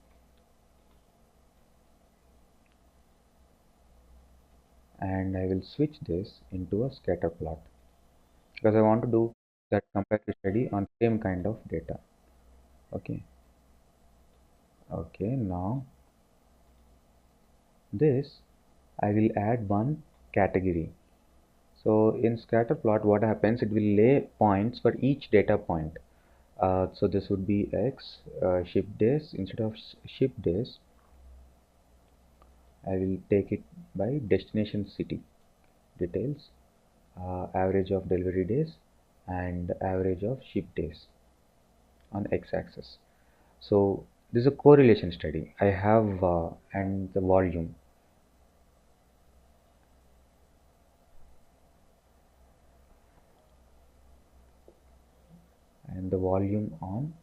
and I will switch this into a scatter plot, because I want to do that comparative study on same kind of data. Okay, okay, now this I will add one category. So in scatter plot, what happens, it will lay points for each data point. So this would be X, ship days. Instead of ship days, I will take it by destination city details, average of delivery days and average of ship days on X-axis. So this is a correlation study. I have and the volume. And the volume on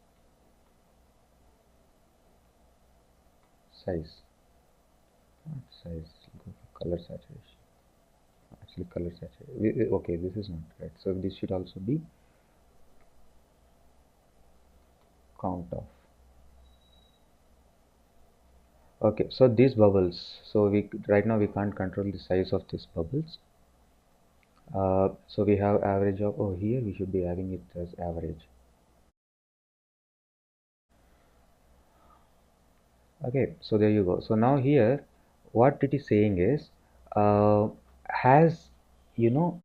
size, not size, go for color saturation. Actually color saturation, okay, this is not right, so this should also be count of. Okay, so these bubbles, so we right now we can't control the size of these bubbles. So we have average of, oh, here we should be having it as average. Okay, so there you go. So now here what it is saying is, has, you know,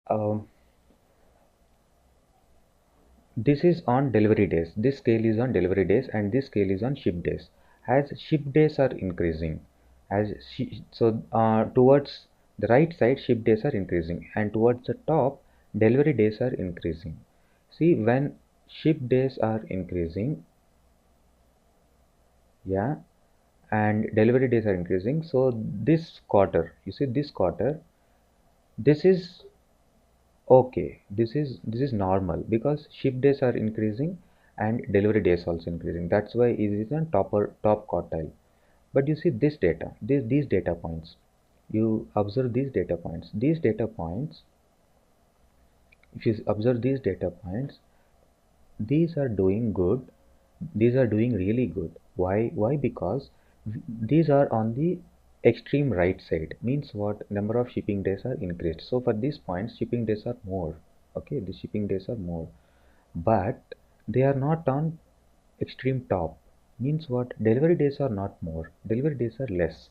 um, this is on delivery days, this scale is on delivery days and this scale is on ship days. As ship days are increasing, so towards the right side ship days are increasing, and towards the top delivery days are increasing. See, when ship days are increasing, yeah, and delivery days are increasing. So this quarter, you see this quarter, this is okay. This is normal because ship days are increasing and delivery days also increasing. That's why it is on top quartile. But you see this data, these data points. You observe these data points. These data points, if you observe these data points, these are doing good. These are doing really good. Why? Because these are on the extreme right side. Means what? Number of shipping days are increased. So for these points, shipping days are more. Okay, the shipping days are more, but they are not on extreme top. Means what? Delivery days are not more. Delivery days are less.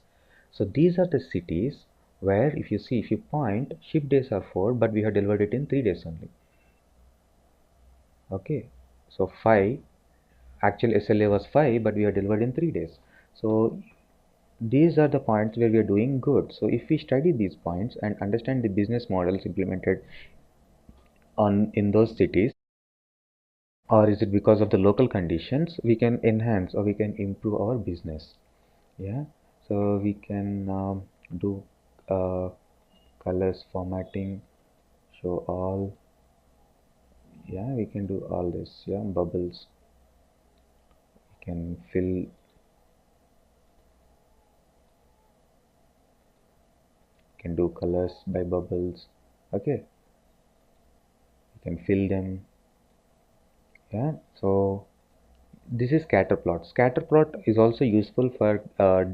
So these are the cities where if you see, if you point, ship days are 4, but we have delivered it in 3 days only. Okay, so 5, actual SLA was 5, but we have delivered in 3 days. So these are the points where we are doing good. So if we study these points and understand the business models implemented on in those cities, or is it because of the local conditions, we can enhance or we can improve our business. Yeah, so we can do uh, colors formatting, show all. Yeah, we can do all this. Yeah, bubbles, we can fill, can do colors by bubbles. Okay, you can fill them. Yeah, so this is scatter plot. Scatter plot is also useful for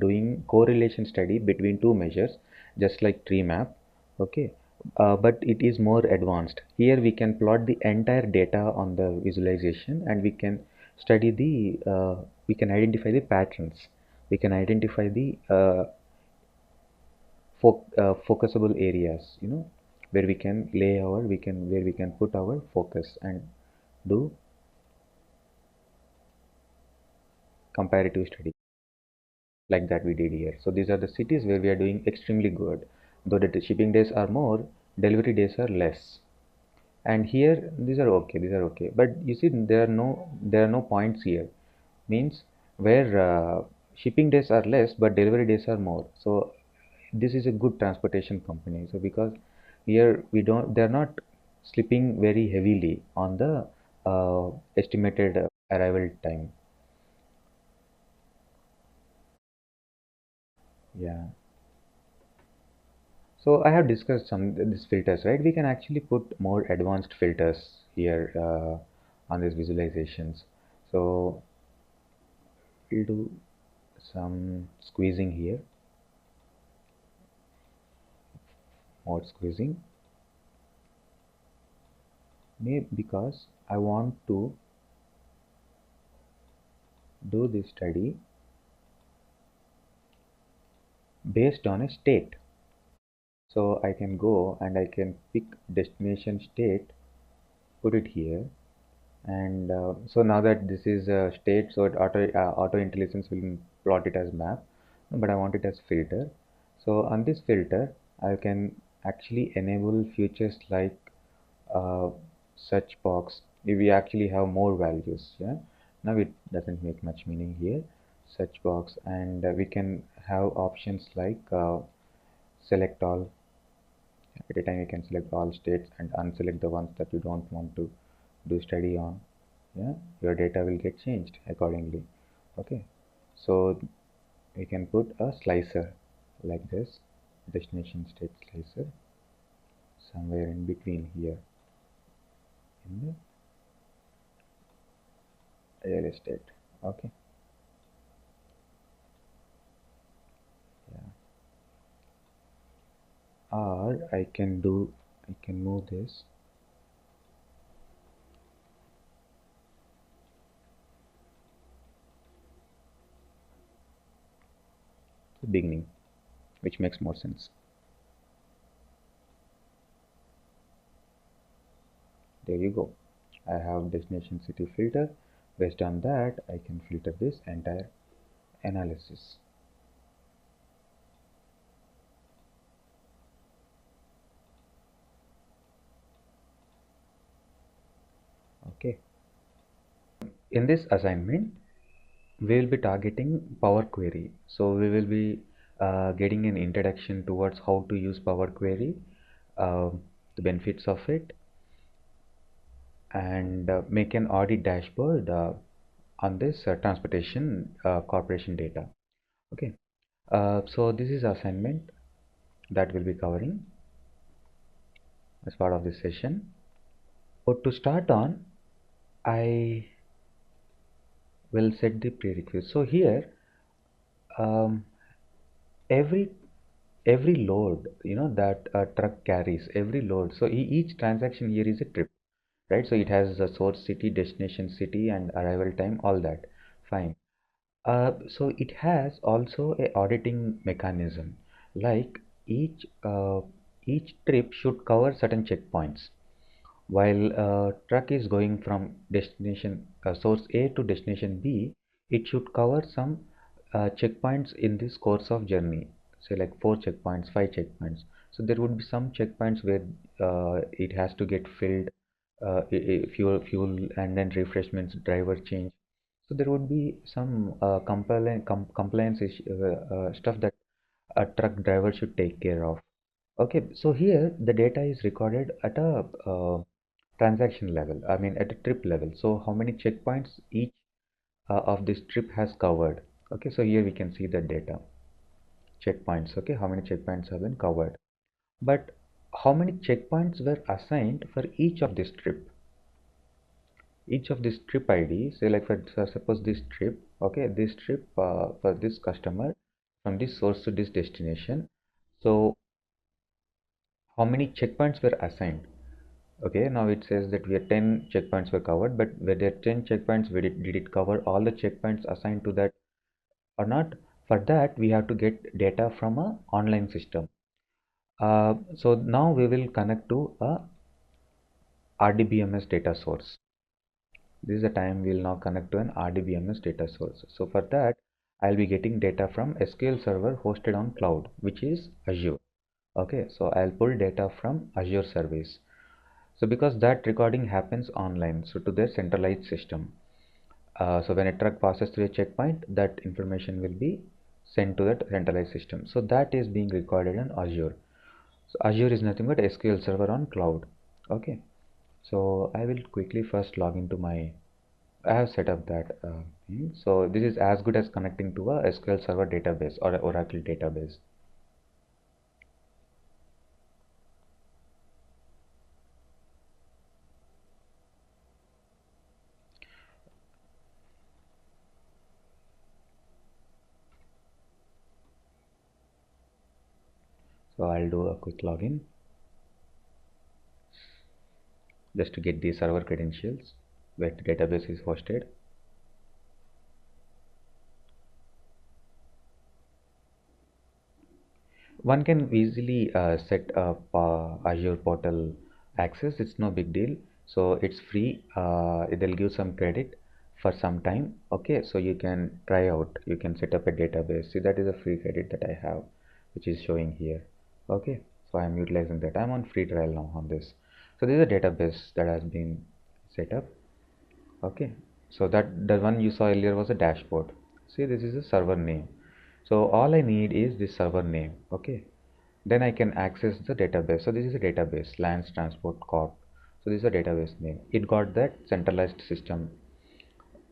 doing correlation study between two measures, just like tree map. Okay, but it is more advanced. Here we can plot the entire data on the visualization, and we can study the we can identify the patterns. We can identify the focusable areas, where we can lay our, where we can put our focus and do comparative study, like that we did here. So these are the cities where we are doing extremely good, though the shipping days are more, delivery days are less. And here these are okay, but you see there are no points here. Means where shipping days are less but delivery days are more. So this is a good transportation company. So because here they're not slipping very heavily on the estimated arrival time. Yeah, so I have discussed some these filters, right? We can actually put more advanced filters here on these visualizations. So we'll do some squeezing here, more squeezing. Maybe because I want to do this study based on a state. So I can go and I can pick destination state, put it here, and so now that this is a state, so auto intelligence will plot it as map, but I want it as filter. So on this filter I can actually enable features like uh, search box. If we actually have more values, yeah, now it doesn't make much meaning here, search box, and we can have options like select all. At a time you can select all states and unselect the ones that you don't want to do study on. Yeah, your data will get changed accordingly. Okay, so we can put a slicer like this, destination state slicer, somewhere in between here in the real estate. Okay, yeah, or I can move this to the beginning, which makes more sense. There you go. I have destination city filter. Based on that, I can filter this entire analysis. Okay. In this assignment, we will be targeting Power Query. So we will be getting an introduction towards how to use Power Query, the benefits of it, and make an audit dashboard on this transportation corporation data. Okay, so this is assignment that we'll be covering as part of this session. So to start on, I will set the prerequisites. So here, um, every load, that a truck carries, every load, so each transaction here is a trip, right? So it has a source city, destination city, and arrival time, all that. Fine. So it has also a auditing mechanism, like each trip should cover certain checkpoints. While a truck is going from destination source A to destination B, it should cover some checkpoints in this course of journey, say like 4 checkpoints, 5 checkpoints. So there would be some checkpoints where it has to get filled, fuel, and then refreshments, driver change. So there would be some compliance stuff that a truck driver should take care of. Okay, so here the data is recorded at a transaction level, I mean at a trip level. So how many checkpoints each of this trip has covered. Okay, so here we can see the data, checkpoints. Okay, how many checkpoints have been covered, but how many checkpoints were assigned for each of this trip, each of this trip ID. Say like for suppose this trip, okay, this trip for this customer from this source to this destination. So how many checkpoints were assigned? Okay, now it says that we are 10 checkpoints were covered, but were there 10 checkpoints? Did it cover all the checkpoints assigned to that or not? For that, we have to get data from a online system. So now we will connect to a RDBMS data source. This is the time we will now connect to an RDBMS data source. So for that, I'll be getting data from SQL server hosted on cloud, which is Azure. Okay, so I'll pull data from Azure service. So because that recording happens online, so to their centralized system. So when a truck passes through a checkpoint, that information will be sent to that centralized system. So that is being recorded on Azure. So Azure is nothing but SQL server on cloud. Okay. So I will quickly first log into my, I have set up that. So this is as good as connecting to a SQL server database or an Oracle database. So I'll do a quick login just to get the server credentials where the database is hosted. One can easily set up Azure portal access. It's no big deal. So it's free. They'll give some credit for some time. Okay, so you can try out. You can set up a database. See, that is a free credit that I have, which is showing here. Okay, so I'm utilizing that. I'm on free trial now on this. So this is a database that has been set up. Okay, so that the one you saw earlier was a dashboard. See, this is a server name. So all I need is this server name. Okay, then I can access the database. So this is a database, Lands Transport Corp. So this is a database name. It got that centralized system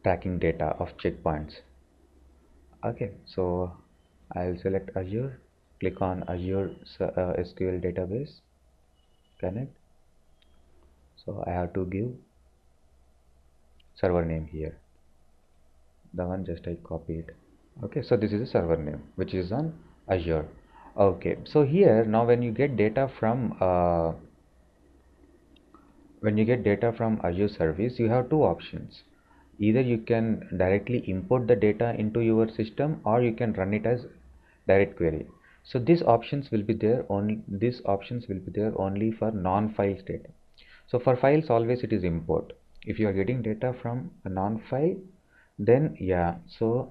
tracking data of checkpoints. Okay, so I'll select Azure, click on Azure SQL database, connect. So I have to give server name here, the one just I copied. Okay, so this is a server name which is on Azure. Okay, so here now when you get data from Azure service, you have two options. Either you can directly import the data into your system, or you can run it as direct query. So these options will be there only for non-files data. So for files, always it is import. If you are getting data from a non-file, then yeah, so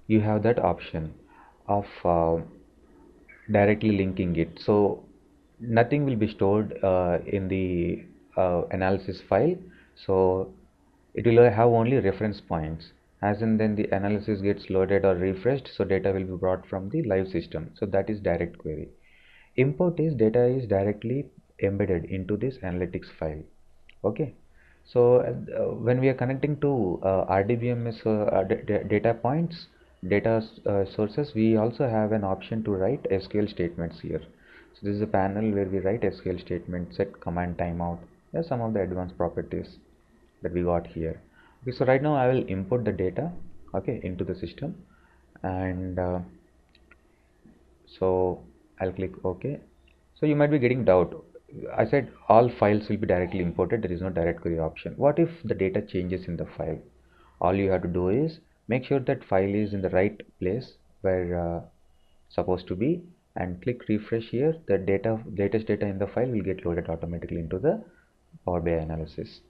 you have that option of directly linking it. So nothing will be stored in the analysis file. So it will have only reference points. as in then the analysis gets loaded or refreshed, so data will be brought from the live system. So that is direct query. Import is data is directly embedded into this analytics file. Okay, so when we are connecting to RDBMS data points, data sources, we also have an option to write SQL statements here. So this is a panel where we write SQL statements, set command timeout. There are some of the advanced properties that we got here. Okay, so right now I will import the data, okay, into the system, and so I'll click OK. So you might be getting doubt. I said all files will be directly imported. There is no direct query option. What if the data changes in the file? All you have to do is make sure that file is in the right place where supposed to be, and click refresh here. The latest data in the file will get loaded automatically into the Power BI analysis.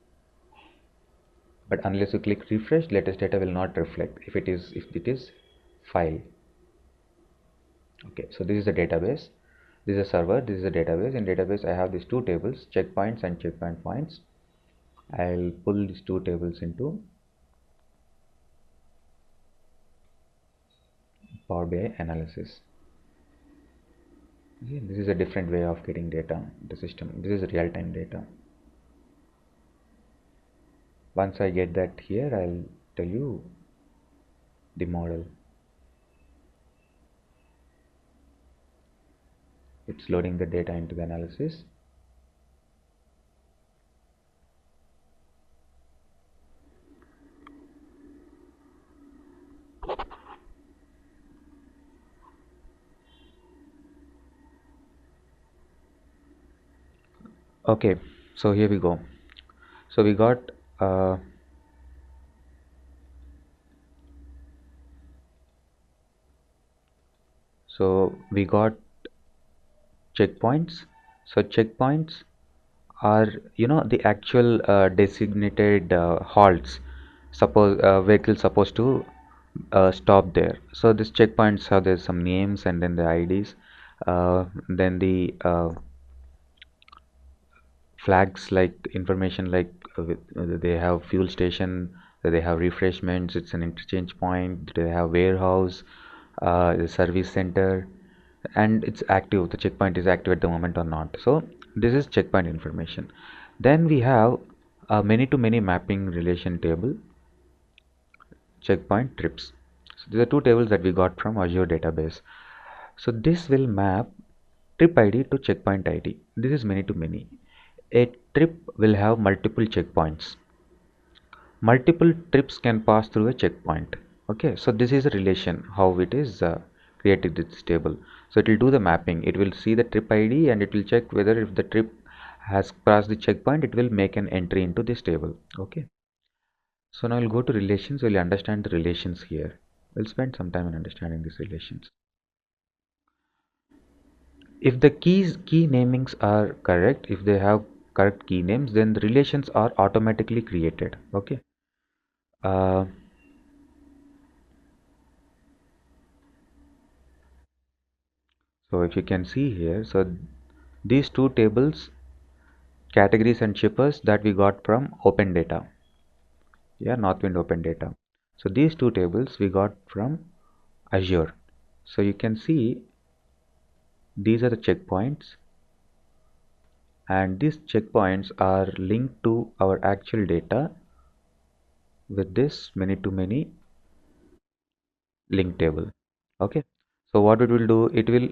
But unless you click refresh, latest data will not reflect if it is file. Okay, so this is the database, this is a server, this is a database. In database I have these two tables, checkpoints and checkpoint points. I'll pull these two tables into Power BI analysis. Okay, this is a different way of getting data in the system. This is real-time data. Once I get that here, I'll tell you the model. It's loading the data into the analysis. Okay, so here we go. So we got checkpoints. So checkpoints are, you know, the actual designated halts. Suppose vehicle supposed to stop there. So these checkpoints have there's some names and then the IDs, then the flags like information like they have fuel station, they have refreshments, it's an interchange point, they have warehouse, the service center, and it's active, the checkpoint is active at the moment or not. So this is checkpoint information. Then we have a many to many mapping relation table, checkpoint trips. So these are two tables that we got from Azure database. So this will map trip ID to checkpoint ID. This is many to many. A trip will have multiple checkpoints. Multiple trips can pass through a checkpoint. Okay, so this is a relation how it is created this table. So it will do the mapping. It will see the trip ID and it will check whether if the trip has crossed the checkpoint, it will make an entry into this table. Okay. So now we'll go to relations. We'll understand the relations here. We'll spend some time in understanding these relations. If the key namings are correct, if they have correct key names, then the relations are automatically created. Okay. So if you can see here, so these two tables, categories and shippers, that we got from open data. Yeah, Northwind open data. So these two tables we got from Azure. So you can see these are the checkpoints, and these checkpoints are linked to our actual data with this many to many link table. Okay, so what it will do, it will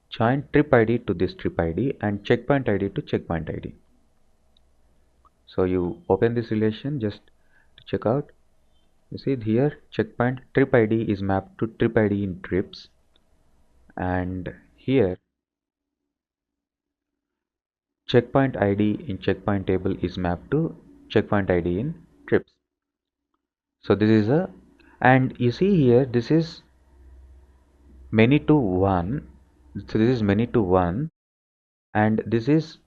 join trip ID to this trip ID and checkpoint ID to checkpoint ID. So you open this relation just to check out. You see here checkpoint trip ID is mapped to trip ID in trips, and here checkpoint ID in checkpoint table is mapped to checkpoint ID in trips. So this is a, and you see here this is many to one. So this is many to one, and this is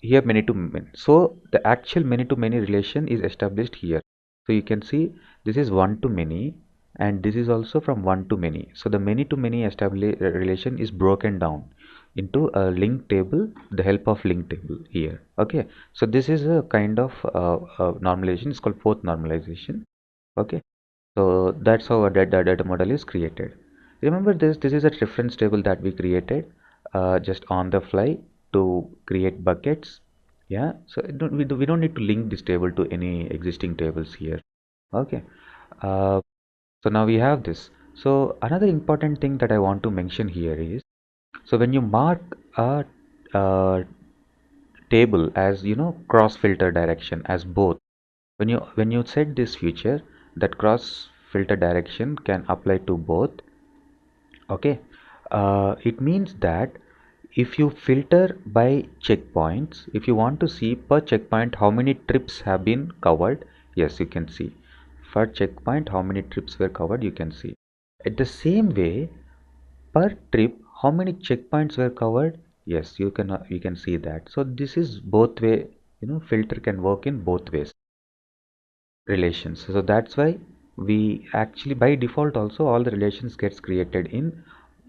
here many to many. So the actual many to many relation is established here. So you can see this is one to many, and this is also from one to many. So the many to many established relation is broken down into a link table, the help of link table here. Okay, so this is a kind of normalization. It's called fourth normalization. Okay, So that's how a data model is created. Remember this is a reference table that we created just on the fly to create buckets. Yeah, so we don't need to link this table to any existing tables here. Okay. Uh, so now we have this. So another important thing that I want to mention here is, so when you mark a table as cross filter direction as both, when you set this feature that cross filter direction can apply to both. Okay, it means that if you filter by checkpoints, if you want to see per checkpoint how many trips have been covered, yes, you can see per checkpoint how many trips were covered, you can see. At the same way, per trip how many checkpoints were covered, yes, you can see that. So this is both way, filter can work in both ways, relations. So that's why we actually by default also all the relations gets created in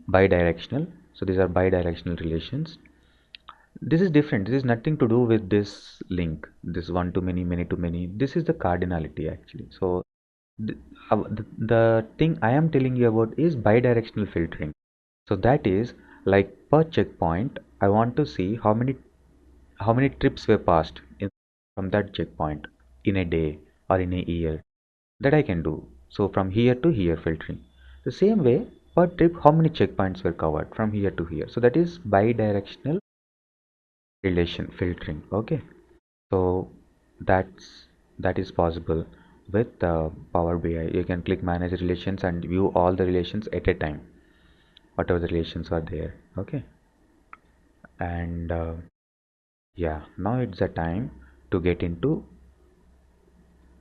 bidirectional. So these are bidirectional relations. This is different. This is nothing to do with this link, this one to many, many to many. This is the cardinality actually. So the, the thing I am telling you about is bidirectional filtering. So that is like per checkpoint I want to see how many trips were passed from that checkpoint in a day or in a year, that I can do. So from here to here filtering. The same way per trip how many checkpoints were covered from here to here. So that is bidirectional relation filtering. Okay. So that is possible with Power BI. You can click manage relations and view all the relations at a time, whatever the relations are there. Okay. And yeah, now it's the time to get into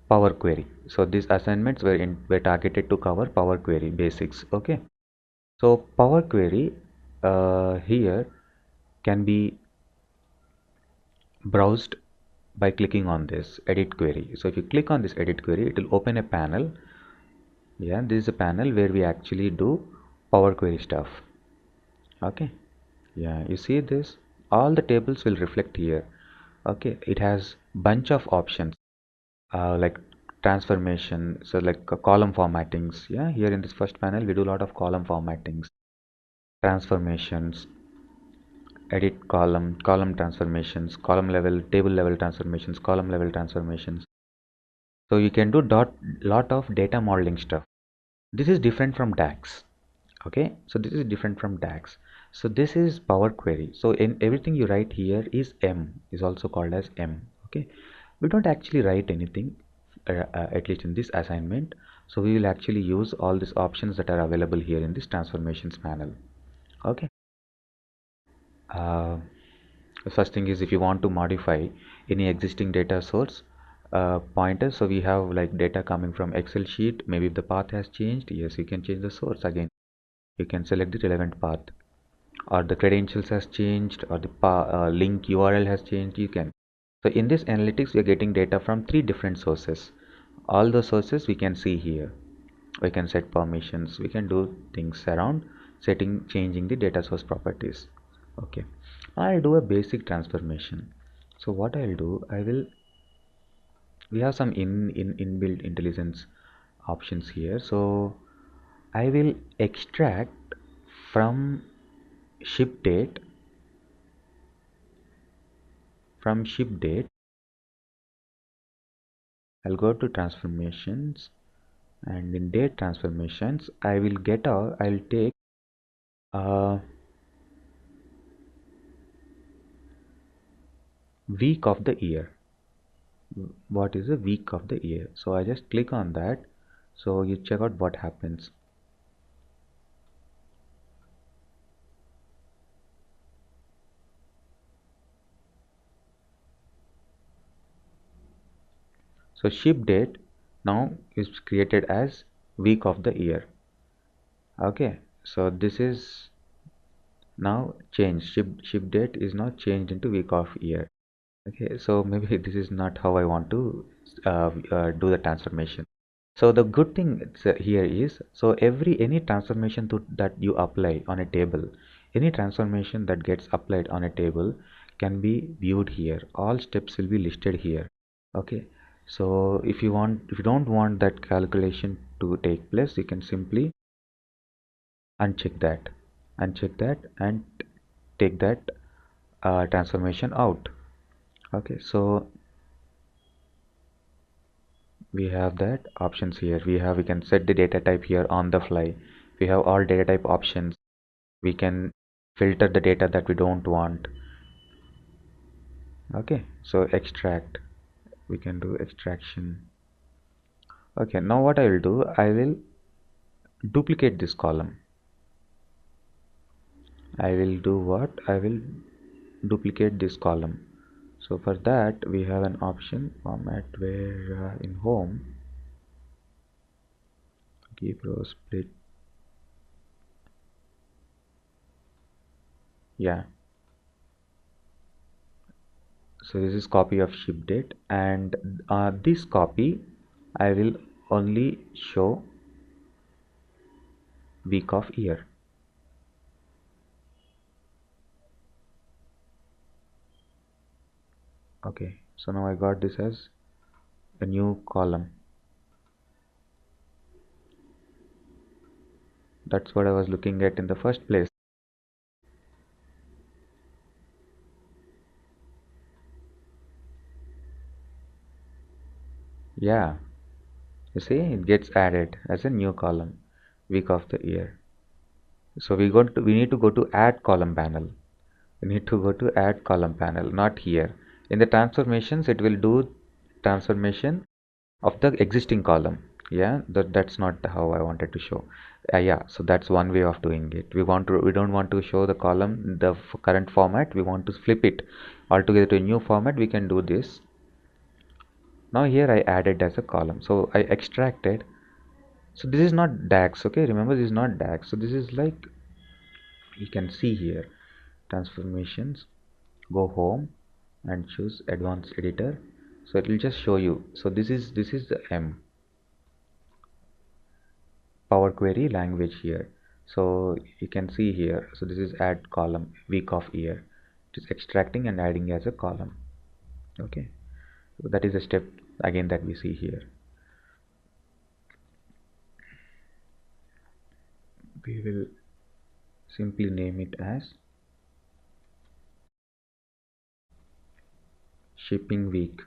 Power Query. So these assignments were targeted to cover Power Query basics. Okay. So Power Query here can be browsed by clicking on this edit query. So if you click on this edit query, it will open a panel. Yeah, this is a panel where we actually do Power Query stuff. Okay. Yeah, you see this, all the tables will reflect here. Okay, it has bunch of options like transformation, so like column formattings. Yeah, here in this first panel we do a lot of column formattings, transformations, edit column transformations, column level, table level transformations, column level transformations. So you can do lot of data modeling stuff. This is different from DAX. Okay, so this is different from DAX. So this is Power Query. So in everything you write here is also called as M. Okay, we don't actually write anything at least in this assignment. So we will actually use all these options that are available here in this transformations panel. Okay. uh, the first thing is, if you want to modify any existing data source pointer, so we have like data coming from Excel sheet, maybe if the path has changed, yes, you can change the source again. You can select the relevant path, or the credentials has changed, or the link URL has changed, you can. So in this analytics we are getting data from 3 different sources. All the sources we can see here. We can set permissions, we can do things around changing the data source properties. Okay, I'll do a basic transformation. So what I'll do, we have some inbuilt intelligence options here. So I will extract from ship date, I'll go to transformations, and in date transformations I'll take week of the year. What is the week of the year? So I just click on that, so you check out what happens. So ship date now is created as week of the year. Okay, so this is now changed. Ship date is now changed into week of year. Okay, so maybe this is not how I want to do the transformation. So the good thing here is, so any transformation that you apply on a table, any transformation that gets applied on a table can be viewed here. All steps will be listed here. Okay, So if you don't want that calculation to take place, you can simply uncheck that and take that transformation out. Okay, so we have that options here. We can set the data type here on the fly. We have all data type options. We can filter the data that we don't want. Okay, so extract, we can do extraction. Okay, now what I will do, I will duplicate this column. I will do what? I will duplicate this column. So for that we have an option format where in home keep row split. Yeah, so this is copy of ship date, and this copy I will only show week of year. Okay, so now I got this as a new column. That's what I was looking at in the first place. Yeah, you see, it gets added as a new column, week of the year. So we need to go to add column panel. We need to go to add column panel, not here. In the transformations, it will do transformation of the existing column. Yeah, that's not how I wanted to show. Yeah, so that's one way of doing it. We don't want to show the column the current format. We want to flip it altogether to a new format. We can do this. Now here I added as a column, so I extracted. So this is not DAX. Okay, remember, this is not DAX. So this is like, you can see here, transformations, go home and choose advanced editor. So it will just show you. So this is the Power Query language here. So you can see here, so this is add column week of year. It is extracting and adding as a column. Okay, so that is a step again that we see here. We will simply name it as shipping week.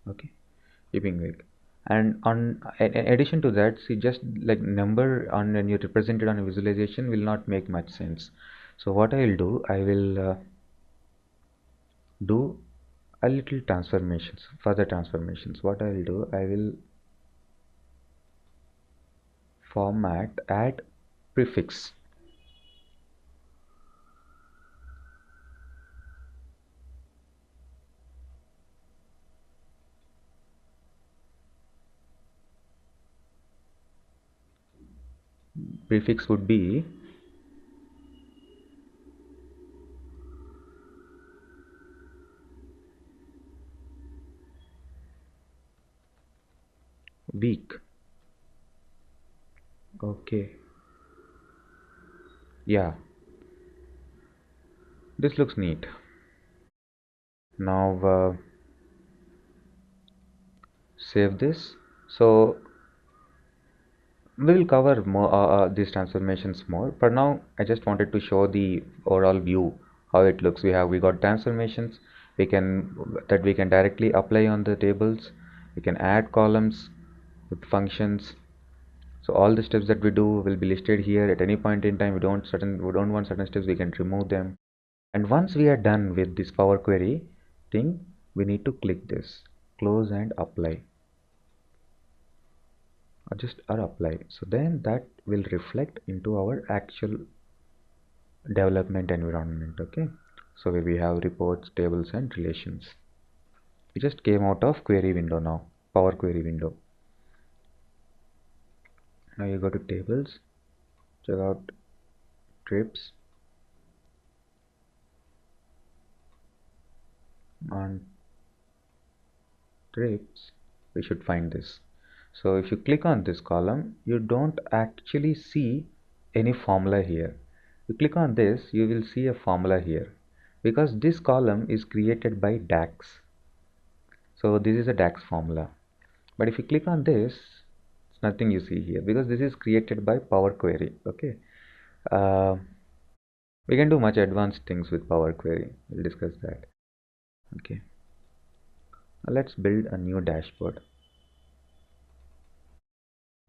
Okay, shipping week. And on in addition to that, see, just like number on when you represent it on a visualization will not make much sense. So what I will do, I will do a little transformations, further transformations. What I will do, I will format add prefix. Prefix would be week. Okay, yeah, this looks neat. Now save this. So we will cover more these transformations more. For now, I just wanted to show the overall view how it looks. We got transformations. We can directly apply on the tables. We can add columns with functions. So all the steps that we do will be listed here. At any point in time, we don't want certain steps, we can remove them. And once we are done with this Power Query thing, we need to click this close and apply. Or apply. So then that will reflect into our actual development environment. Okay, so we have reports, tables and relations. We just came out of query window now, Power Query window. Now you go to tables, check out trips, on trips we should find this. So if you click on this column, you don't actually see any formula here. You click on this, you will see a formula here, because this column is created by DAX. So this is a DAX formula. But if you click on this, it's nothing you see here because this is created by Power Query. Okay. We can do much advanced things with Power Query. We'll discuss that. Okay. Now let's build a new dashboard.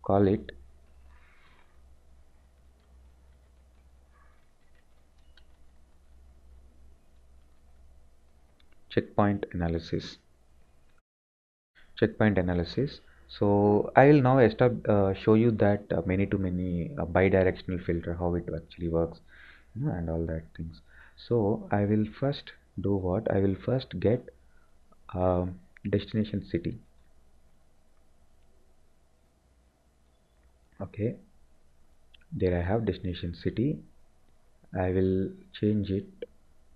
Call it checkpoint analysis. Checkpoint analysis. So I will now show you that many to many bi-directional filter, how it actually works, and all that things. So I will first do what? I will first get destination city. Okay, there I have destination city. I will change it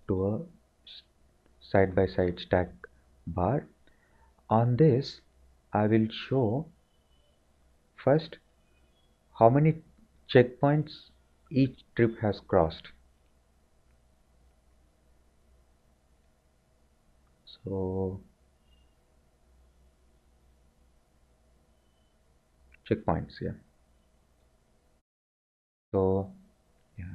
to a side by side stack bar. On this I will show first how many checkpoints each trip has crossed. So checkpoints, yeah. So yeah,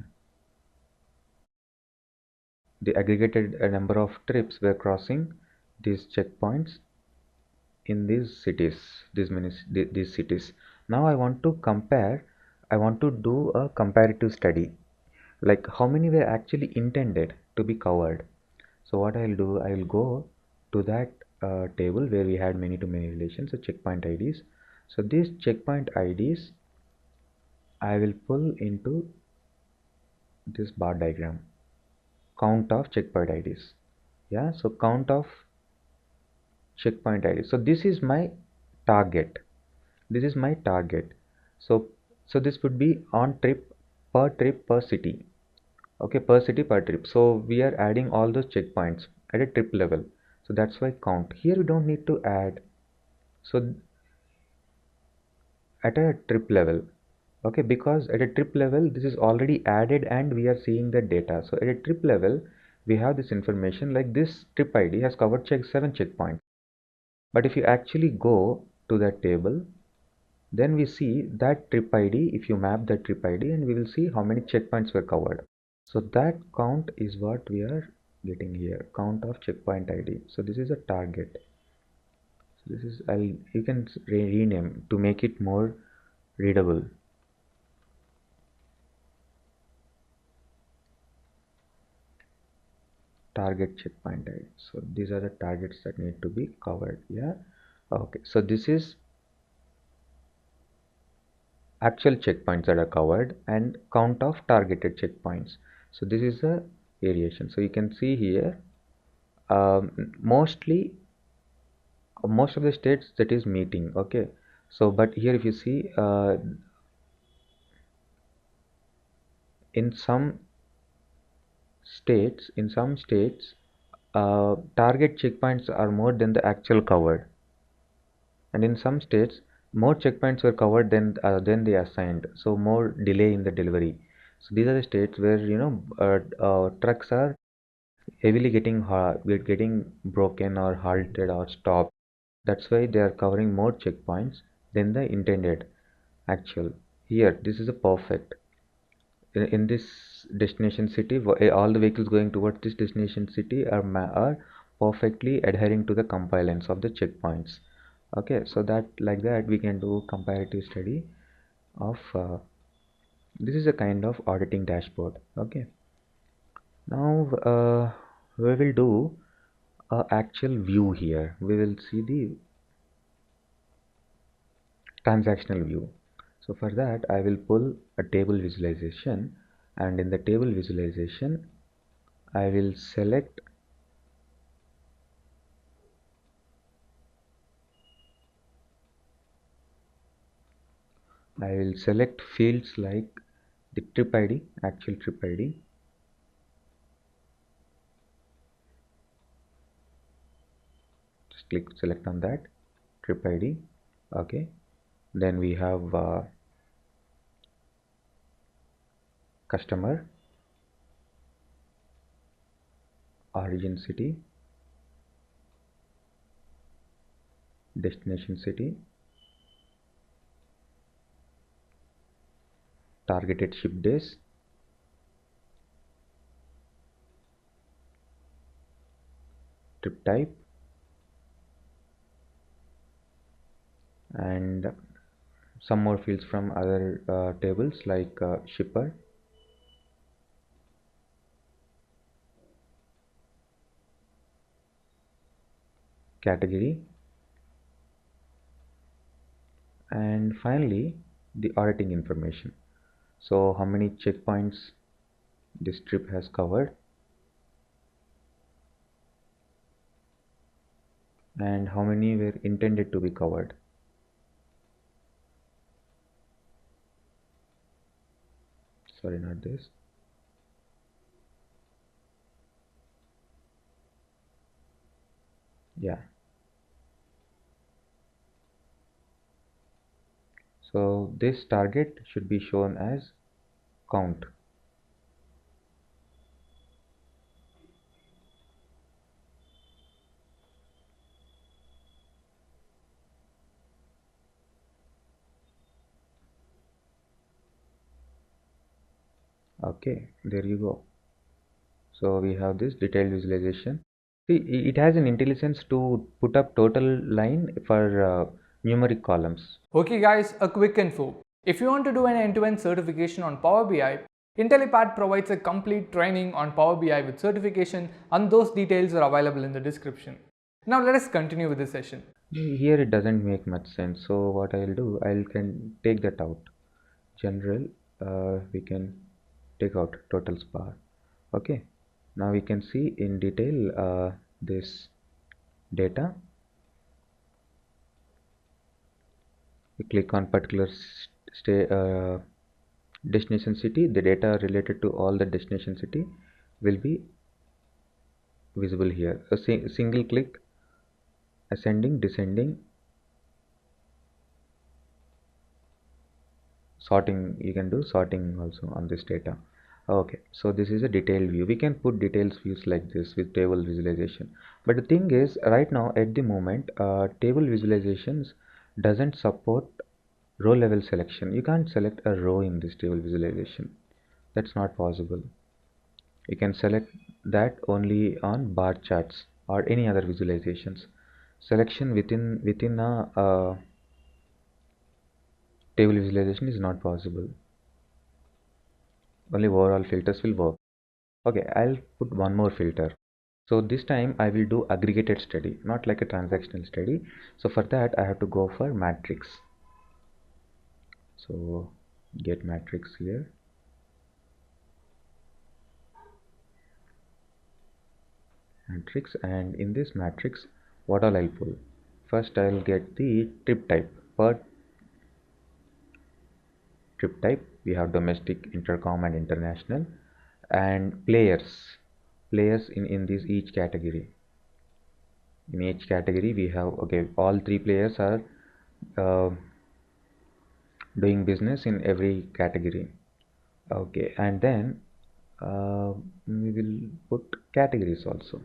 the aggregated number of trips were crossing these checkpoints in these cities, these cities. Now I want to compare. I want to do a comparative study, like how many were actually intended to be covered. So what I'll do, I'll go to that table where we had many to many relations, so checkpoint IDs. So these checkpoint IDs I will pull into this bar diagram. Count of checkpoint IDs. Yeah, so count of checkpoint IDs. So this is my target. This is my target. So this would be on trip per city. Okay, per city per trip. So we are adding all those checkpoints at a trip level. So that's why count. Here we don't need to add. So at a trip level, okay, because at a trip level this is already added and we are seeing the data. So at a trip level we have this information, like this trip ID has covered 7 checkpoints. But if you actually go to that table, then we see that trip ID. If you map that trip ID, and we will see how many checkpoints were covered. So that count is what we are getting here, count of checkpoint ID. So this is a target. So this is, you can rename to make it more readable. Target checkpoint ID. So these are the targets that need to be covered. Yeah. Okay. So this is actual checkpoints that are covered and count of targeted checkpoints. So this is a variation. So you can see here, mostly most of the states that is meeting. Okay. So but here if you see, in some states target checkpoints are more than the actual covered, and in some states more checkpoints were covered than they assigned, so more delay in the delivery. So these are the states where trucks are heavily getting broken or halted or stopped. That's why they are covering more checkpoints than the intended actual. Here this is a perfect. In this destination city, all the vehicles going towards this destination city are perfectly adhering to the compliance of the checkpoints. Okay, so that like that we can do comparative study of this is a kind of auditing dashboard. Okay, now we will do a actual view. Here we will see the transactional view. So for that I will pull a table visualization, and in the table visualization I will select fields like the trip ID, actual trip ID. Just click select on that trip ID. Okay, then we have customer, origin city, destination city, targeted ship days, trip type, and some more fields from other tables like shipper, category, and finally the auditing information. So how many checkpoints this trip has covered and how many were intended to be covered. Sorry, not this. Yeah. So this target should be shown as count. Okay, there you go. So we have this detailed visualization. See, it has an intelligence to put up total line for numeric columns. Okay guys, a quick info. If you want to do an end-to-end certification on Power BI, Intellipaat provides a complete training on Power BI with certification, and those details are available in the description. Now let us continue with the session. Here it doesn't make much sense. So what I'll do, I can take that out. General, we can take out totals bar. Okay, now we can see in detail this data. We click on particular destination city. The data related to all the destination city will be visible here. A single click, ascending, descending, sorting. You can do sorting also on this data. Okay, so this is a detailed view. We can put details views like this with table visualization, but the thing is right now at the moment table visualizations doesn't support row level selection. You can't select a row in this table visualization. That's not possible. You can select that only on bar charts or any other visualizations. Selection within a table visualization is not possible. Only overall filters will work. Okay, I'll put one more filter. So this time I will do aggregated study, not like a transactional study. So for that I have to go for matrix. So get matrix here. Matrix, and in this matrix what all I'll pull. First I'll get the trip type. Per trip type we have domestic, intercom and international, and players in this each category. In each category we have, okay, all three players are uh, doing business in every category. Okay, and then we will put categories also.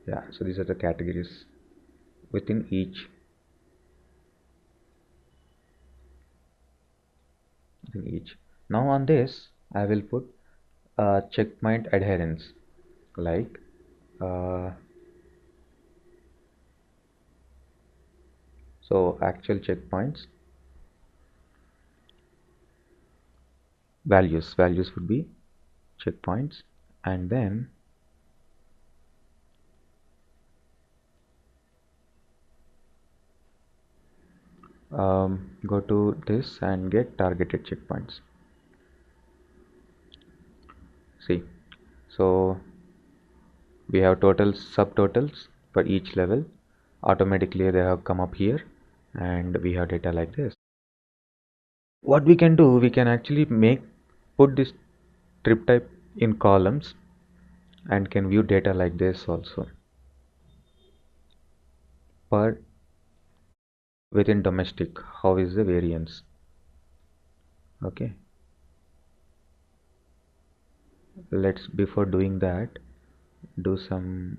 Yeah, so these are the categories within each. Now on this I will put checkpoint adherence, like so actual checkpoints, values would be checkpoints, and then go to this and get targeted checkpoints. See, so we have totals, subtotals for each level. Automatically they have come up here, and we have data like this. What we can do, we can actually put this trip type in columns and can view data like this also. Per within domestic, how is the variance? Okay, let's, before doing that, do some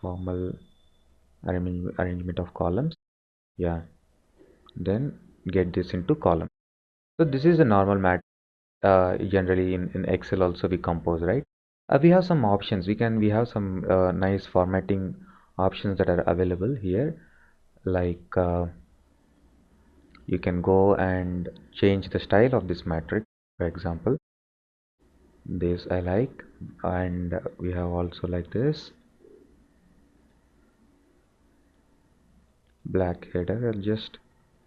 formal arrangement of columns. Yeah, then get this into column. So this is a normal mat. Generally in Excel also we compose, right? We have some options. We have some nice formatting options that are available here. Like you can go and change the style of this matrix. For example, this I like, and we have also like this black header or just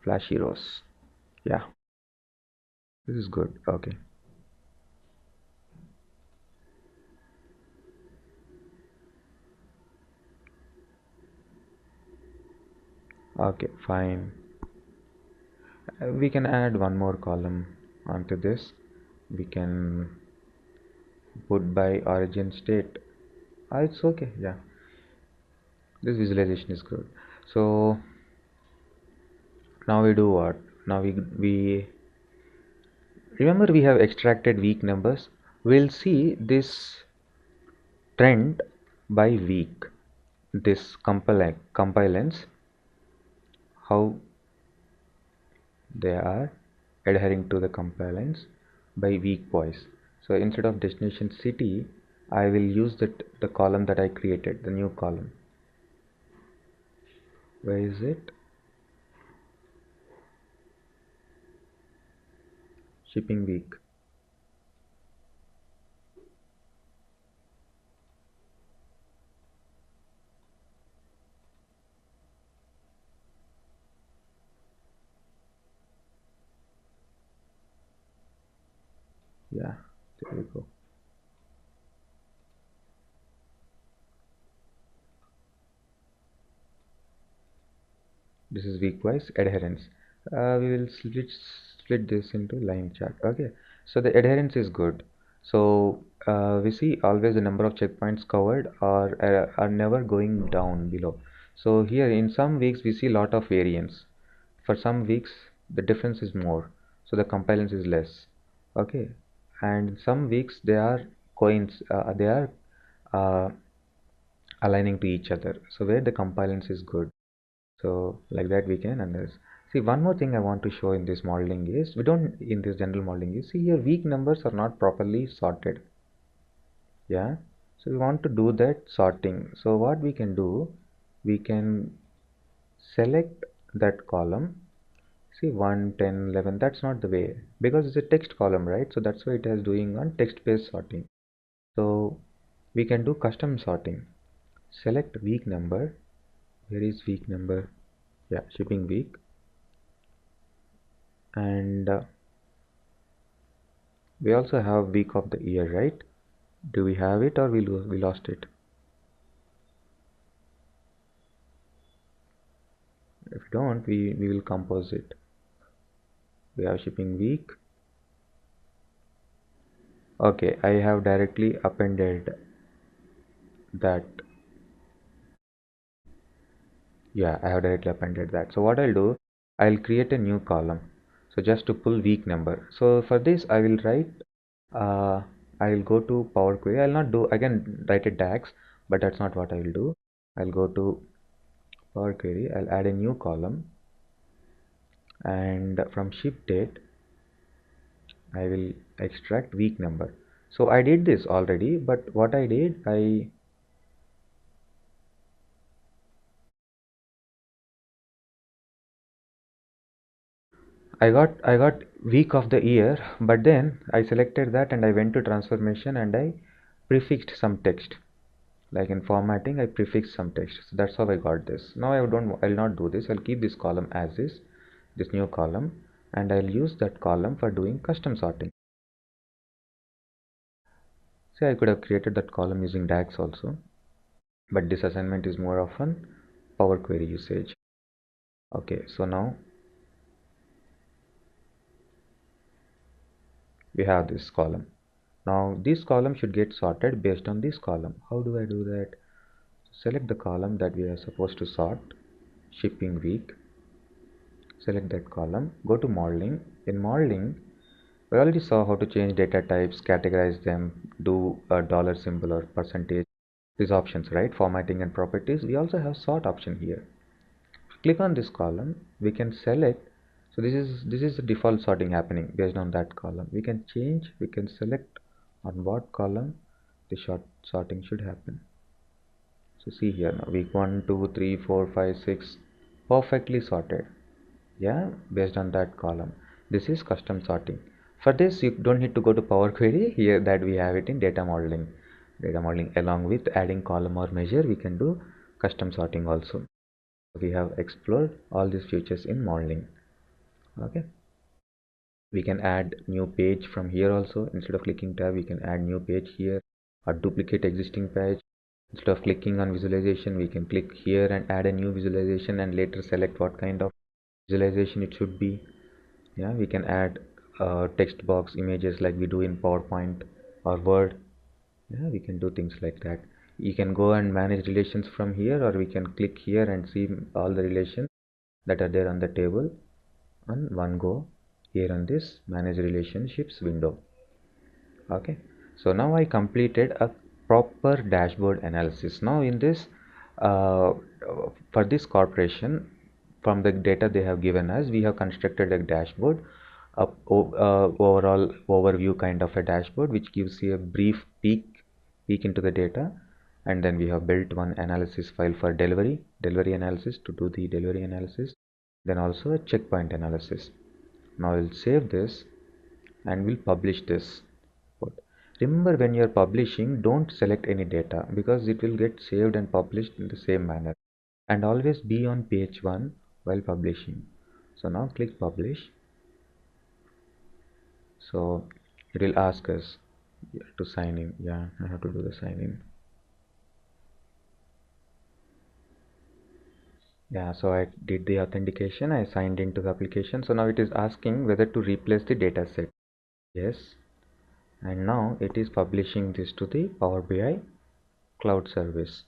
flashy rows. Yeah, this is good. Okay. Okay, fine. We can add one more column onto this. We can put by origin state. It's okay. Yeah, this visualization is good. So now we do what? Now we remember we have extracted week numbers. We'll see this trend by week. This compilance, how they are adhering to the compliance by week wise. So instead of destination city, I will use the column that I created, the new column. Where is it? Shipping week. Yeah, there we go. This is week wise adherence. We will split this into line chart. Okay, so the adherence is good. So we see always the number of checkpoints covered are never going down below. So here in some weeks we see lot of variance. For some weeks the difference is more, so the compliance is less. Okay, and some weeks they are uh, aligning to each other, so where the compliance is good. So like that we can understand. See, one more thing I want to show in this modeling is we don't in this general modeling is, see, your weak numbers are not properly sorted. Yeah, so we want to do that sorting. So what we can do, we can select that column. See, 1, 10, 11, that's not the way, because it's a text column, right? So that's why it is doing on text based sorting. So we can do custom sorting. Select week number. Where is week number? Yeah, shipping week. And we also have week of the year, right? Do we have it, or we lost it? If we don't, we will compose it. We have shipping week. Okay, I have directly appended that. Yeah, I have directly appended that. So what I'll do, I'll create a new column. So just to pull week number. So for this I will write, uh, I'll go to Power Query. I'll not do, I can write a DAX, but that's not what I will do. I'll go to Power Query. I'll add a new column, and from ship date I will extract week number. So I did this already, but what I did, I got week of the year, but then I selected that and I went to transformation and I prefixed some text. Like in formatting, I prefixed some text. So that's how I got this. Now I'll not do this. I'll keep this column as is, this new column, and I'll use that column for doing custom sorting. See, I could have created that column using DAX also, but this assignment is more often Power Query usage. Okay, so now we have this column. Now this column should get sorted based on this column. How do I do that? Select the column that we are supposed to sort, shipping week. Select that column, go to modeling. In modeling, we already saw how to change data types, categorize them, do a dollar symbol or percentage. these options, right? Formatting and properties. We also have sort option here. Click on this column, we can select. So this is the default sorting happening based on that column. We can change, we can select on what column the sorting should happen. So see here now, week 1 2 3 4 5 6 perfectly sorted, yeah, based on that column. This is custom sorting. For this you don't need to go to Power Query. Here that we have it in data modeling. Data modeling, along with adding column or measure, we can do custom sorting also. We have explored all these features in modeling. Okay, we can add new page from here also. Instead of clicking tab, we can add new page here or duplicate existing page. Instead of clicking on visualization, we can click here and add a new visualization and later select what kind of visualization it should be. Yeah, we can add text box images like we do in PowerPoint or Word. Yeah, we can do things like that. You can go and manage relations from here, or we can click here and see all the relations that are there on the table on one go here on this manage relationships window. Okay, so now I completed a proper dashboard analysis. Now in this for this corporation, from the data they have given us, we have constructed a dashboard, overall overview kind of a dashboard, which gives you a brief peek into the data. And then we have built one analysis file for delivery analysis, to do the delivery analysis, then also a checkpoint analysis. Now we'll save this and we'll publish this. But remember, when you're publishing, don't select any data, because it will get saved and published in the same manner. And always be on page 1 while publishing. So now click publish. So it will ask us to sign in. Yeah, I have to do the sign in. Yeah, so I did the authentication, I signed into the application. So now it is asking whether to replace the data set. Yes, and now it is publishing this to the Power BI cloud service.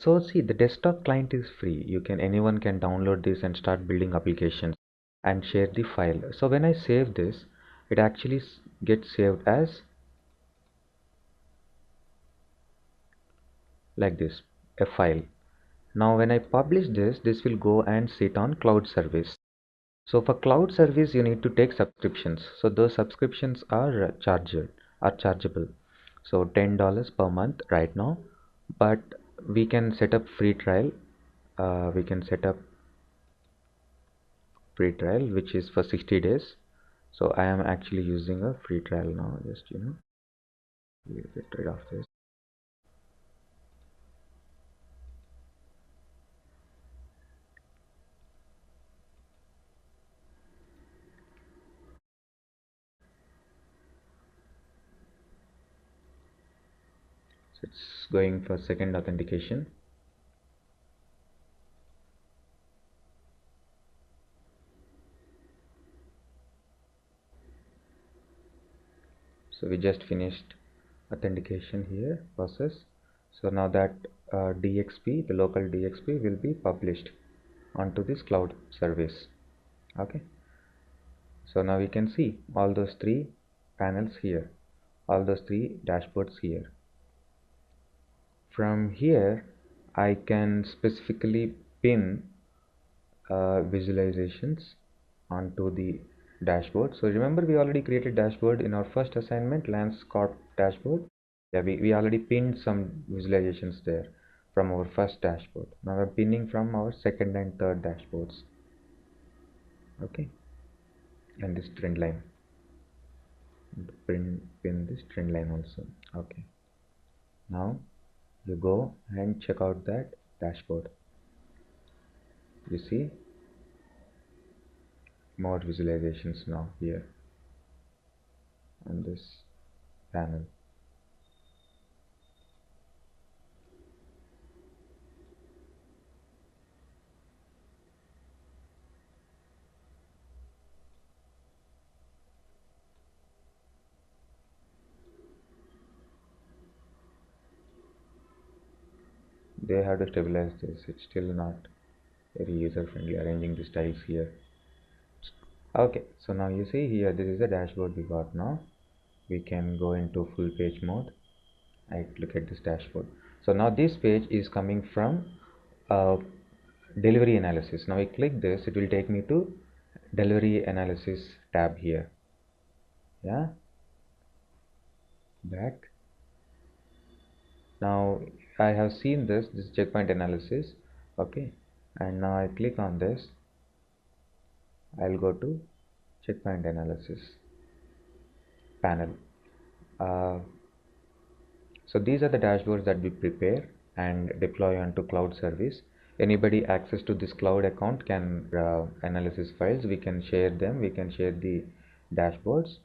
So see, the desktop client is free. Anyone can download this and start building applications and share the file. So when I save this, it actually gets saved as like this, a file. Now when I publish this, this will go and sit on cloud service. So for cloud service, you need to take subscriptions. So those subscriptions are chargeable. So $10 per month right now, but we can set up free trial. We can set up free trial which is for 60 days. So I am actually using a free trial now. Just we'll get rid of this. So it's going for second authentication. So we just finished authentication here process. So now that DXP, the local DXP, will be published onto this cloud service. Okay, so now we can see all those three panels here, all those three dashboards here. From here I can specifically pin visualizations onto the dashboard. So remember, we already created dashboard in our first assignment, Lance Corp dashboard. Yeah, we already pinned some visualizations there from our first dashboard. Now we're pinning from our second and third dashboards. Okay, and this trend line, pin this trend line also. Okay, now you go and check out that dashboard. You see more visualizations now here on this panel. They have to stabilize this. It's still not very user friendly arranging the styles here. Okay, so now you see here, this is the dashboard we got. Now we can go into full page mode I look at this dashboard. So now this page is coming from delivery analysis. Now I click this, it will take me to delivery analysis tab here. Yeah, back. Now I have seen this checkpoint analysis. Okay, and now I click on this. I'll go to checkpoint analysis panel. Uh, so these are the dashboards that we prepare and deploy onto cloud service. Anybody access to this cloud account can analysis files. We can share them. We can share the dashboards.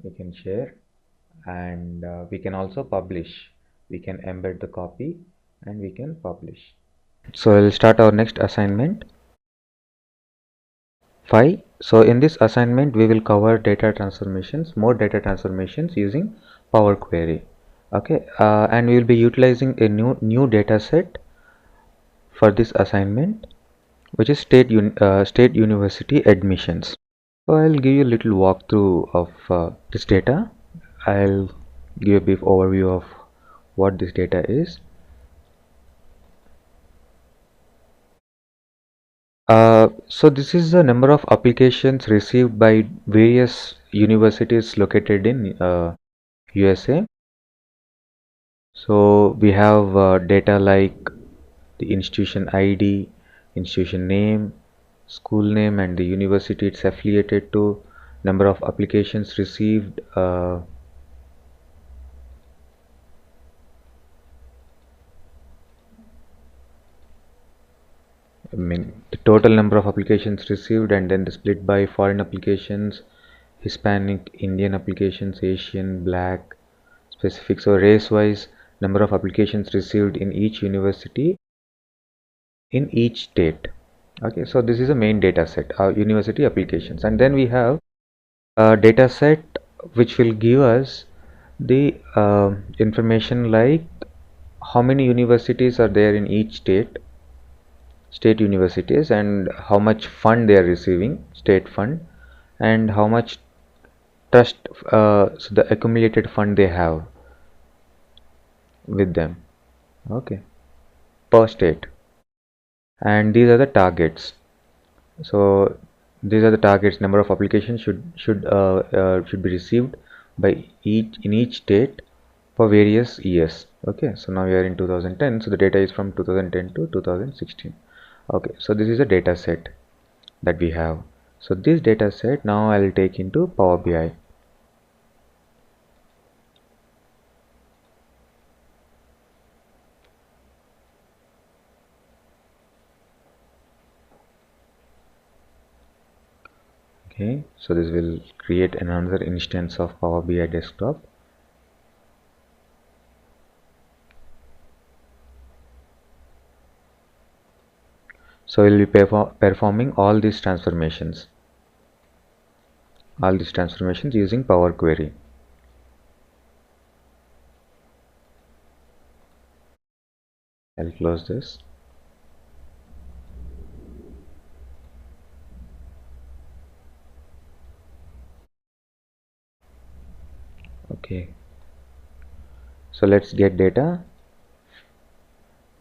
We can share, and we can also publish. We can embed the copy and we can publish. So we'll start our next assignment 5. So in this assignment we will cover data transformations, more data transformations using Power Query. Okay, and we will be utilizing a new data set for this assignment, which is state university admissions. So I'll give you a little walkthrough of this data. I'll give a brief overview of what this data is. So this is the number of applications received by various universities located in USA. So we have data like the institution ID, institution name, school name, and the university it's affiliated to, number of applications received, I mean the total number of applications received, and then the split by foreign applications, Hispanic, Indian applications, Asian, Black, specific. So race wise, number of applications received in each university in each state. Okay, so this is a main data set, university applications, and then we have a data set which will give us the information like how many universities are there in each state universities, and how much fund they are receiving, state fund, and how much trust, so the accumulated fund they have with them, okay, per state. And these are the targets. So these are the targets. Number of applications should be received by each state for various years. Okay, so now we are in 2010, so the data is from 2010 to 2016. Okay, so this is a data set that we have. So this data set now I will take into Power BI. Okay, so this will create another instance of Power BI desktop. So we'll be performing all these transformations using Power Query. I'll close this. Okay, so let's get data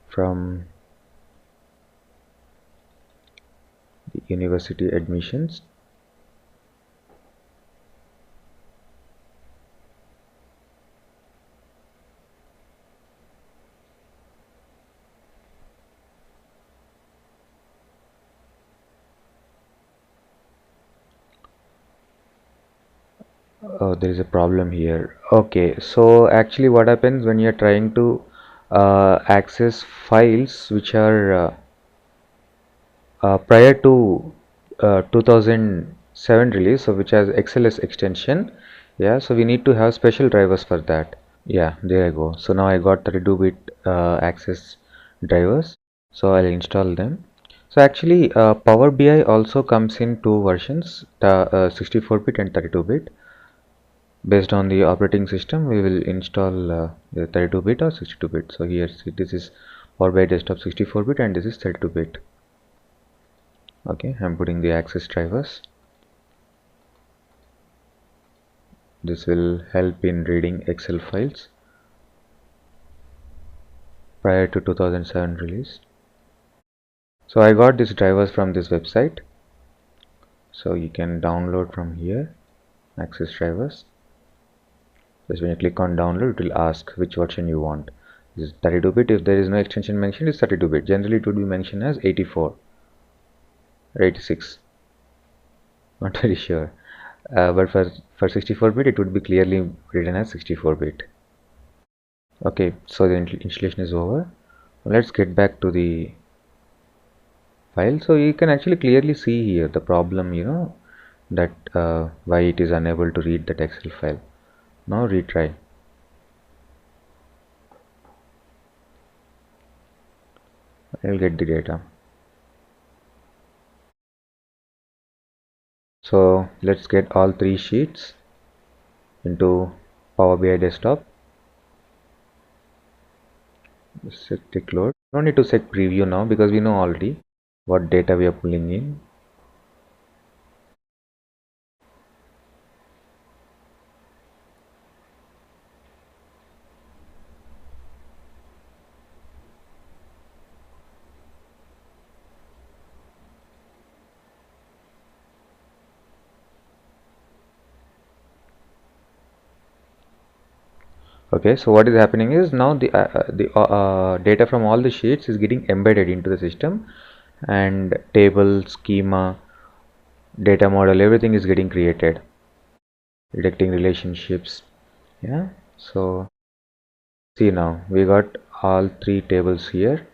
from the university admissions. Oh, there is a problem here. Okay, so actually what happens when you're trying to access files which are prior to 2007 release, so which has XLS extension, yeah, so we need to have special drivers for that. Yeah, there I go. So now I got 32-bit access drivers, so I'll install them. So actually Power BI also comes in two versions, 64-bit and 32-bit. Based on the operating system we will install the 32-bit or 62-bit. So here see, this is Power BI desktop 64-bit and this is 32-bit. Okay, I'm putting the access drivers. This will help in reading Excel files prior to 2007 release. So I got these drivers from this website, so you can download from here, access drivers. Just when you click on download, it will ask which version you want. This is 32-bit. If there is no extension mentioned, it's 32-bit. Generally it would be mentioned as 84 or 86, not very sure. But for 64-bit it would be clearly written as 64-bit. Okay, so the installation is over. Let's get back to the file. So you can actually clearly see here the problem, that why it is unable to read that Excel file. Now retry. I will get the data. So let's get all three sheets into Power BI desktop. Set tick load. No need to set preview now because we know already what data we are pulling in. Okay, so what is happening is now the data from all the sheets is getting embedded into the system, and table, schema, data model, everything is getting created, detecting relationships. Yeah, so see, now we got all three tables here,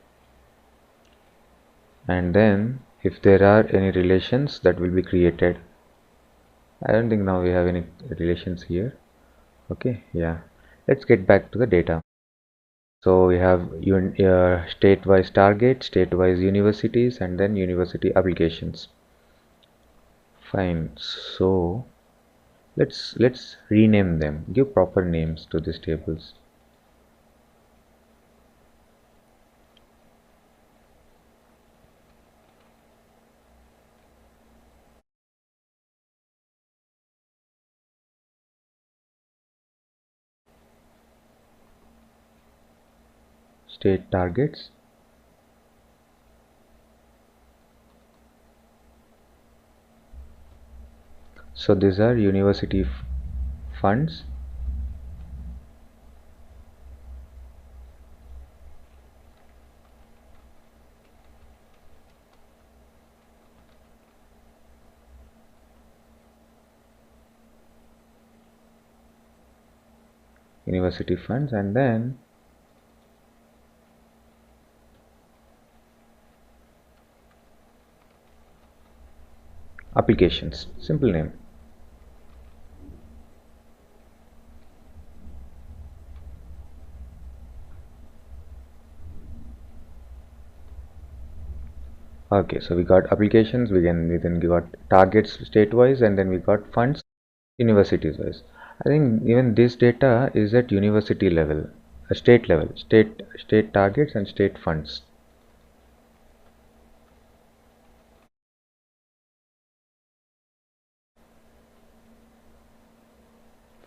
and then if there are any relations that will be created. I don't think now we have any relations here. Okay, yeah, let's get back to the data. So we have state-wise target, state-wise universities, and then university applications. Fine. So let's rename them. Give proper names to these tables. State targets. So these are university funds. University funds, and then applications. Simple name. Okay, so we got applications, we then got targets state-wise, and then we got funds universities-wise. I think even this data is at university level, state level, state targets and state funds.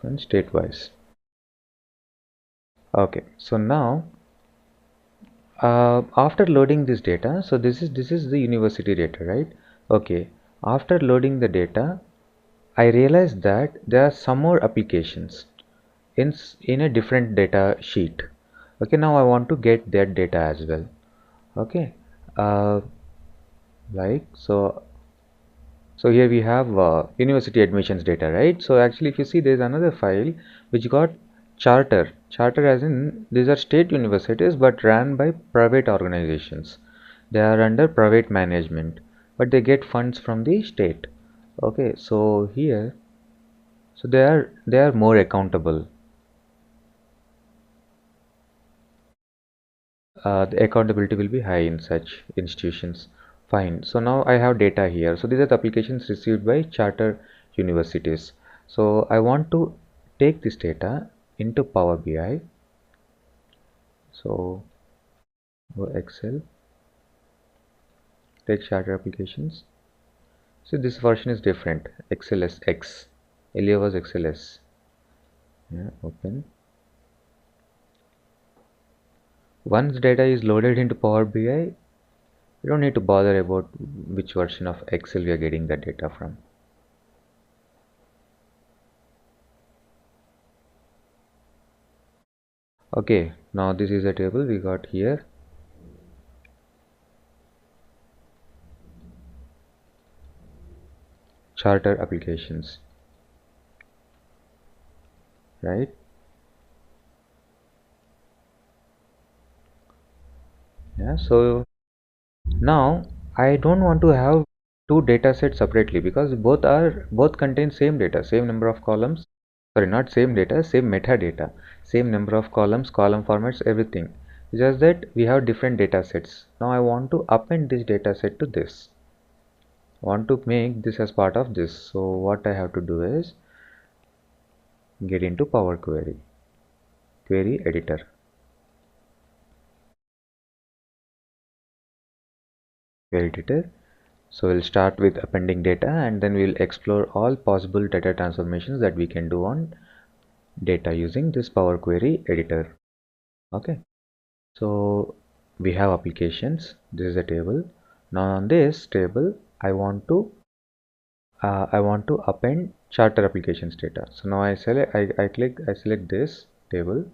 Funds state-wise. Okay, so now after loading this data, so this is the university data, right? Okay, after loading the data, I realized that there are some more applications in a different data sheet. Okay, now I want to get that data as well. Okay, like so here we have university admissions data, right? So actually if you see, there is another file which got charter as in these are state universities but ran by private organizations. They are under private management, but they get funds from the state. Okay, so here, so they are more accountable. The accountability will be high in such institutions. Fine. So now I have data here. So these are the applications received by charter universities. So I want to take this data into Power BI. So go Excel, take charter applications. So this version is different. XLS X. Earlier was XLS. Yeah, open. Once data is loaded into Power BI, you don't need to bother about which version of Excel we are getting the data from. Okay, now this is a table we got here. Charter applications, right? Yeah, so now I don't want to have two data sets separately because both contain same data, same number of columns. Sorry, not same data, same metadata, same number of columns, column formats, everything. Just that we have different data sets. Now I want to append this data set to this. I want to make this as part of this. So what I have to do is get into Power Query, Query Editor. Editor. So we'll start with appending data and then we'll explore all possible data transformations that we can do on data using this Power Query editor. Okay, so we have applications. This is a table. Now on this table I want to append charter applications data. So now I select this table.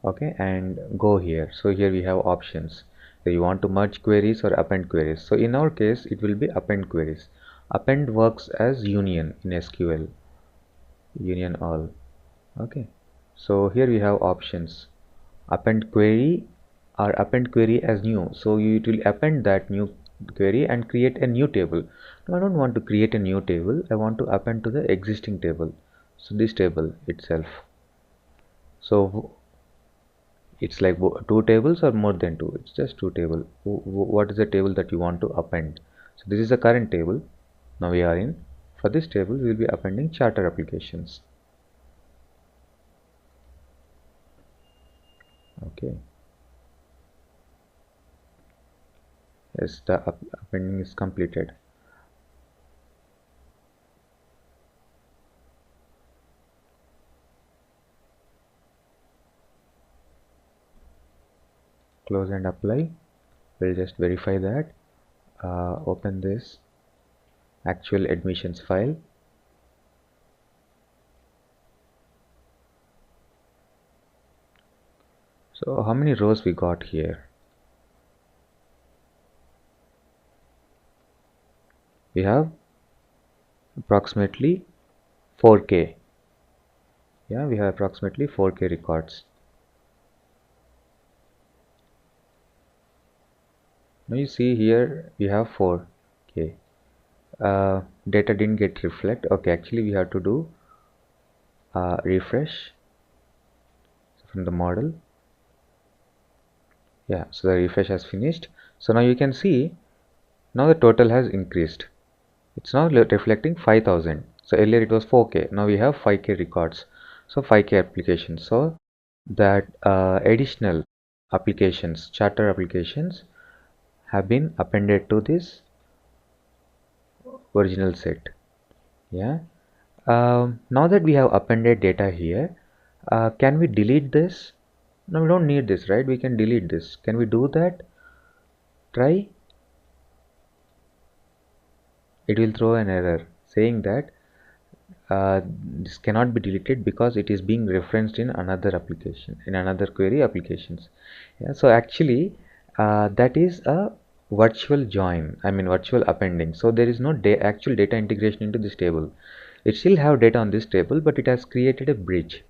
Okay, and go here. So here we have options. So you want to merge queries or append queries. So in our case it will be append queries. Append works as union in SQL, union all. Okay, so here we have options, append query or append query as new. So it will append that new query and create a new table. Now I don't want to create a new table, I want to append to the existing table. So this table itself. So it's like two tables or more than two, it's just two table. What is the table that you want to append? So this is the current table. Now we are in, for this table we will be appending charter applications. Okay, yes, the appending is completed. Close and apply. We'll just verify that. Open this actual admissions file. So how many rows we got here? We have approximately 4K. Yeah, we have approximately 4K records. Now you see here we have 4K. Data didn't get reflect. Okay, actually we have to do refresh from the model. Yeah, so the refresh has finished. So now you can see now the total has increased. It's now reflecting 5000. So earlier it was 4K, now we have 5K records, so 5K applications. So that additional applications, charter applications, have been appended to this original set. Yeah, now that we have appended data here, can we delete this? No, we don't need this, right? We can delete this. Can we do that? Try. It will throw an error saying that this cannot be deleted because it is being referenced in another application, in another query applications. Yeah, so actually that is a virtual join, I mean virtual appending. So there is no actual data integration into this table. It still have data on this table, but it has created a bridge.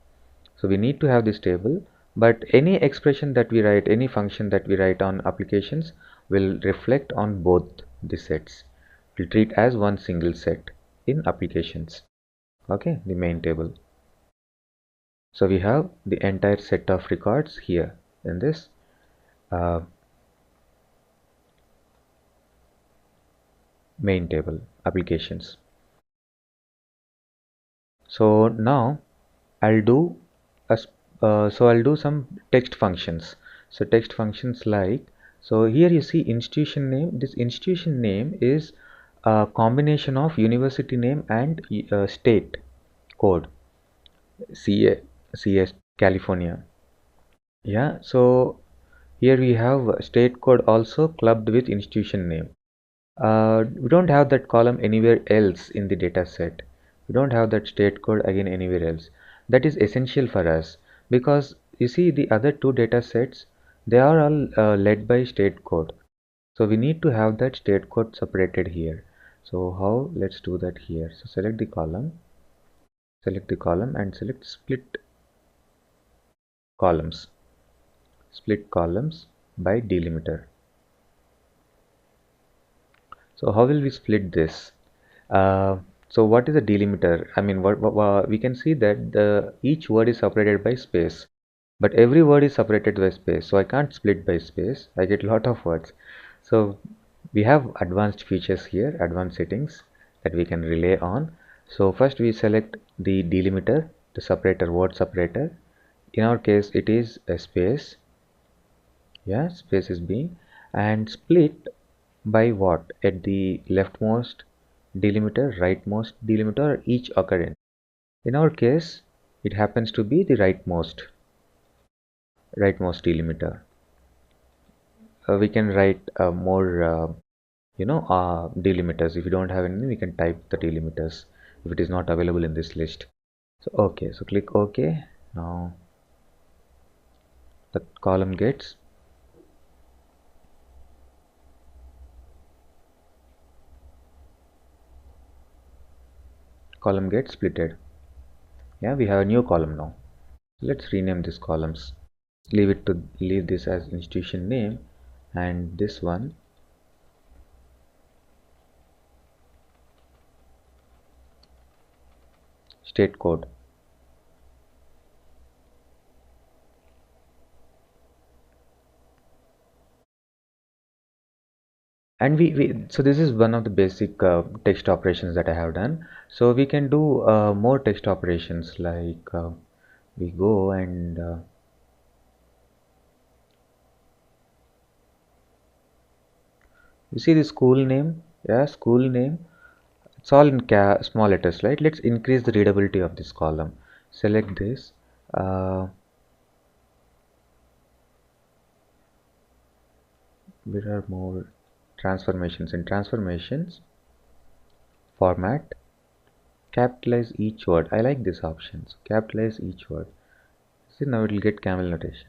So we need to have this table, but any expression that we write, any function that we write on applications will reflect on both the sets. We'll treat as one single set in applications. Okay, the main table. So we have the entire set of records here in this main table applications. So now I'll do I'll do some text functions. So text functions like, so here you see institution name. This institution name is a combination of university name and state code, CS California. Yeah, so here we have state code also clubbed with institution name. We don't have that column anywhere else in the data set. We don't have that state code again anywhere else. That is essential for us because you see the other two data sets, they are all led by state code. So we need to have that state code separated here. So how? Let's do that here. So select the column and select columns, split columns by delimiter. So how will we split this? So what is a delimiter? I mean, we can see that each word is separated by space, but every word is separated by space. So I can't split by space. I get a lot of words. So we have advanced features here, advanced settings that we can rely on. So first we select the delimiter, the separator, word separator. In our case, it is a space. Yeah, space is being, and split by what? At the leftmost delimiter, rightmost delimiter, each occurrence. In our case, it happens to be the rightmost delimiter. We can write more, delimiters. If you don't have anything, we can type the delimiters if it is not available in this list. So okay, so click OK. Now the column gets splitted. Yeah, we have a new column now. Let's rename these columns. Leave this as institution name, and this one state code. And so this is one of the basic text operations that I have done. So we can do more text operations, like we go and you see the school name. Yeah, school name, it's all in small letters, right? Let's increase the readability of this column. Select this. There are more transformations. In transformations, format, capitalize each word. I like this option. So capitalize each word. See, now it will get camel notation.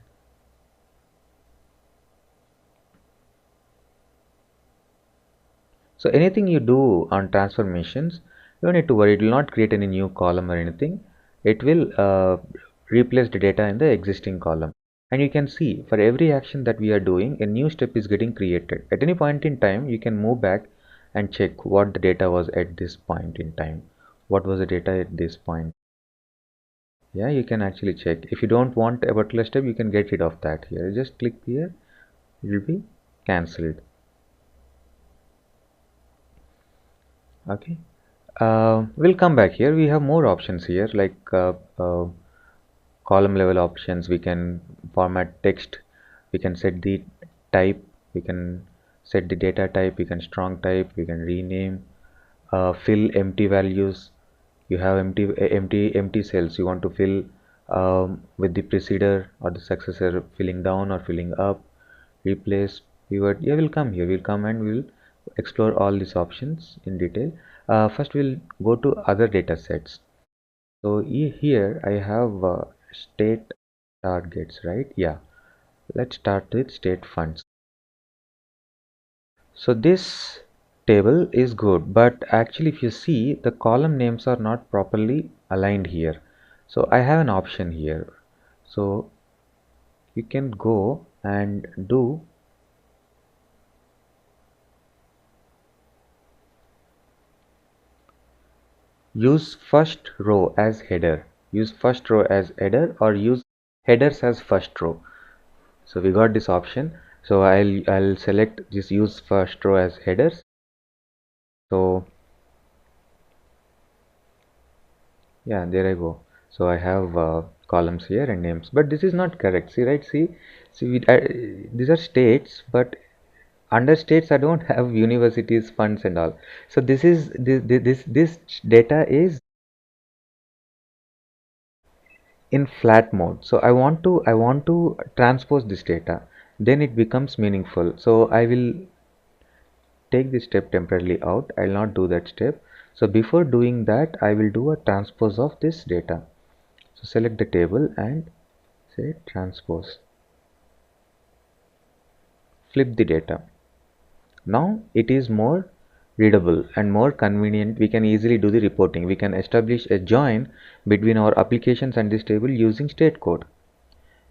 So anything you do on transformations, you don't need to worry. It will not create any new column or anything. It will replace the data in the existing column. And you can see for every action that we are doing, a new step is getting created. At any point in time, you can move back and check what the data was at this point in time. What was the data at this point? Yeah, you can actually check. If you don't want a particular step, you can get rid of that here. Just click here, it will be cancelled. Okay, we'll come back here. We have more options here, like column level options. We can format text, we can set the type, we can set the data type, we can strong type, we can rename, fill empty values. You have empty cells you want to fill with the preceder or the successor, filling down or filling up, replace, pivot. Yeah, we'll come here, we'll come and we'll explore all these options in detail. First we'll go to other data sets. So here I have state targets, right? Yeah, let's start with state funds. So this table is good, but actually if you see, the column names are not properly aligned here. So I have an option here. So you can go and do use first row as header. Use first row as header, or use headers as first row. So we got this option. So I'll select this use first row as headers. So yeah, there I go. So I have columns here and names, but this is not correct. See, right? See, these are states, but under states I don't have universities funds and all. So this data is in flat mode. So I want to transpose this data, then it becomes meaningful. So I will take this step temporarily out. I'll not do that step. So before doing that, I will do a transpose of this data. So select the table and say transpose. Flip the data. Now it is more readable and more convenient. We can easily do the reporting. We can establish a join between our applications and this table using state code,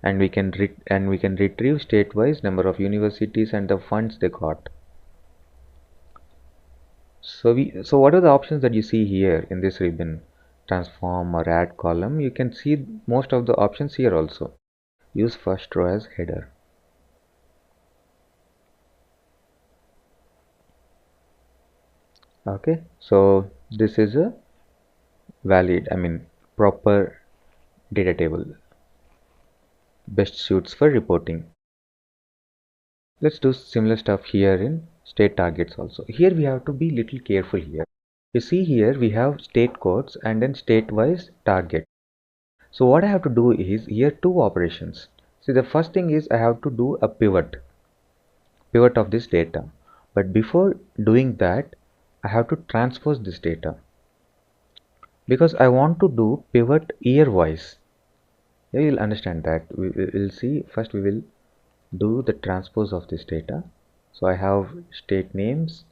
and we can retrieve state-wise number of universities and the funds they got. So what are the options that you see here in this ribbon? Transform or add column. You can see most of the options here also. Use first row as header. Okay, so this is a valid, proper data table. Best suits for reporting. Let's do similar stuff here in state targets also. Here we have to be little careful here. You see here we have state codes and then state-wise target. So what I have to do is here two operations. See, the first thing is I have to do a pivot of this data. But before doing that, I have to transpose this data, because I want to do pivot year wise. You will understand that. We will see. First we will do the transpose of this data. So I have state names,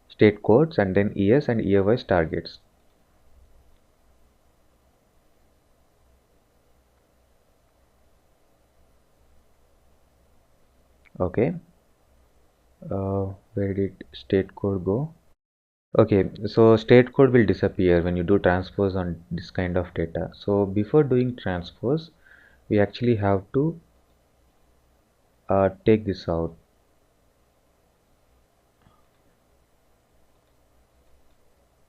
state codes, and then years and year wise targets. Okay, where did state code go? Okay, so state code will disappear when you do transpose on this kind of data. So before doing transpose, we actually have to take this out.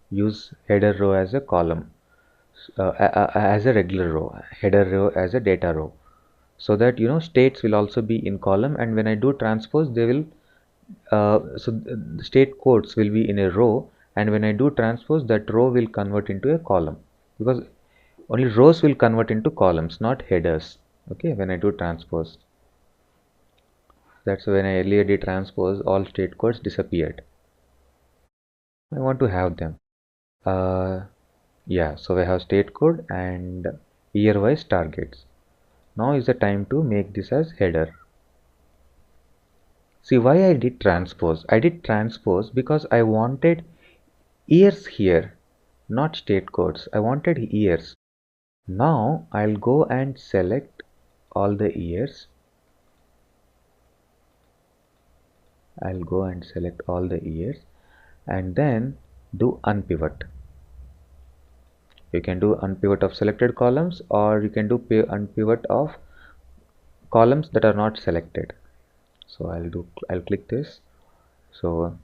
Use header row as a column, as a regular row, header row as a data row, so that states will also be in column, and when I do transpose they will the state codes will be in a row, and when I do transpose that row will convert into a column, because only rows will convert into columns, not headers. Okay, when I do transpose, that's when I earlier did transpose, all state codes disappeared. I want to have them. Yeah, so we have state code and year wise targets. Now is the time to make this as header. See why I did transpose. I did transpose because I wanted years here, not state codes. I wanted years. Now I'll go and select all the years. I'll go and select all the years and then do unpivot. You can do unpivot of selected columns, or you can do unpivot of columns that are not selected. So I'll click this. So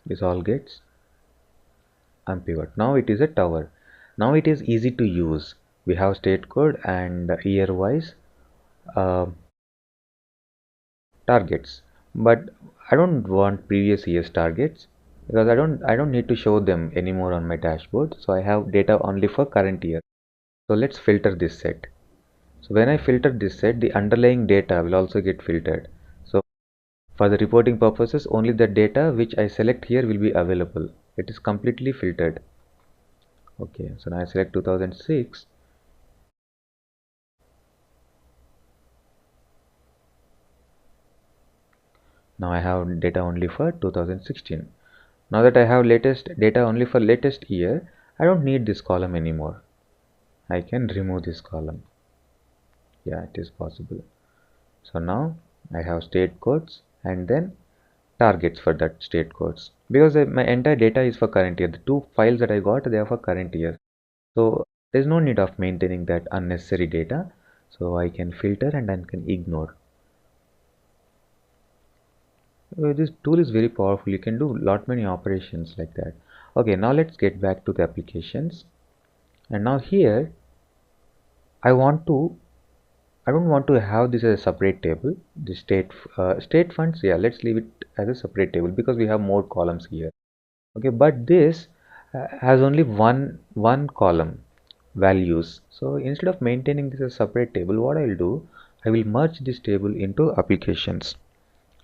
this all gets unpivot. Now it is a tower. Now it is easy to use. We have state code and year wise targets, but I don't want previous year's targets, because I don't need to show them anymore on my dashboard. So I have data only for current year. So let's filter this set. So when I filter this set, the underlying data will also get filtered. So for the reporting purposes, only the data which I select here will be available. It is completely filtered. Okay, so now I select 2006. Now I have data only for 2016. Now that I have latest data only for latest year, I don't need this column anymore. I can remove this column. Yeah, it is possible. So now I have state codes and then targets for that state codes, because my entire data is for current year. The two files that I got, they are for current year. So there's no need of maintaining that unnecessary data. So I can filter and I can ignore. This tool is very powerful. You can do lot many operations like that. Okay, now let's get back to the applications. And now here I want to I don't want to have this as a separate table. The state funds, yeah, let's leave it as a separate table because we have more columns here. Okay, but this has only one column values. So instead of maintaining this as a separate table, what I will do, I will merge this table into applications.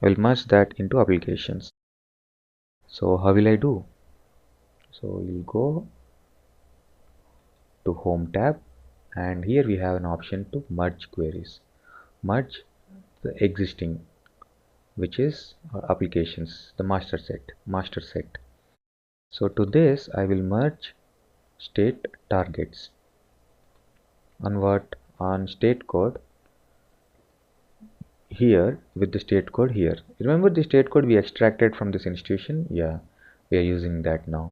I will merge that into applications. So how will I do? So we'll go to home tab, and here we have an option to merge queries. Merge the existing, which is applications, the master set. So to this I will merge state targets on what, on state code here with the state code here. Remember the state code we extracted from this institution? Yeah, we are using that now.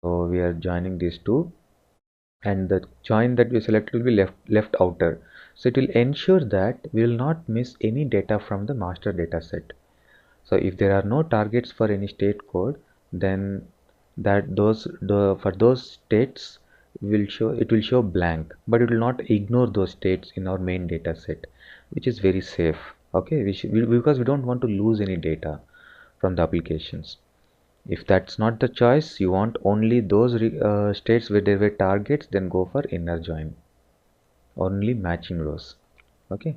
So we are joining these two, and the join that we selected will be left outer. So it will ensure that we will not miss any data from the master data set. So if there are no targets for any state code, then for those states it will show blank, but it will not ignore those states in our main data set, which is very safe. Okay, because we don't want to lose any data from the applications. If that's not the choice, you want only those states where there were targets, then go for inner join, only matching rows. Okay,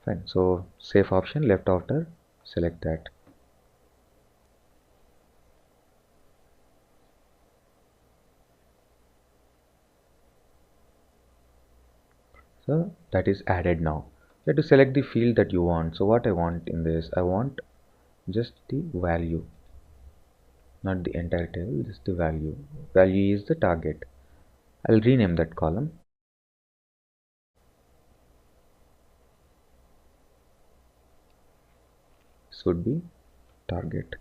fine. So safe option, left outer, select that. So that is added now. You have to select the field that you want. So what I want in this, I want just the value, not the entire table, just the value. Value is the target. I'll rename that column. This would be target.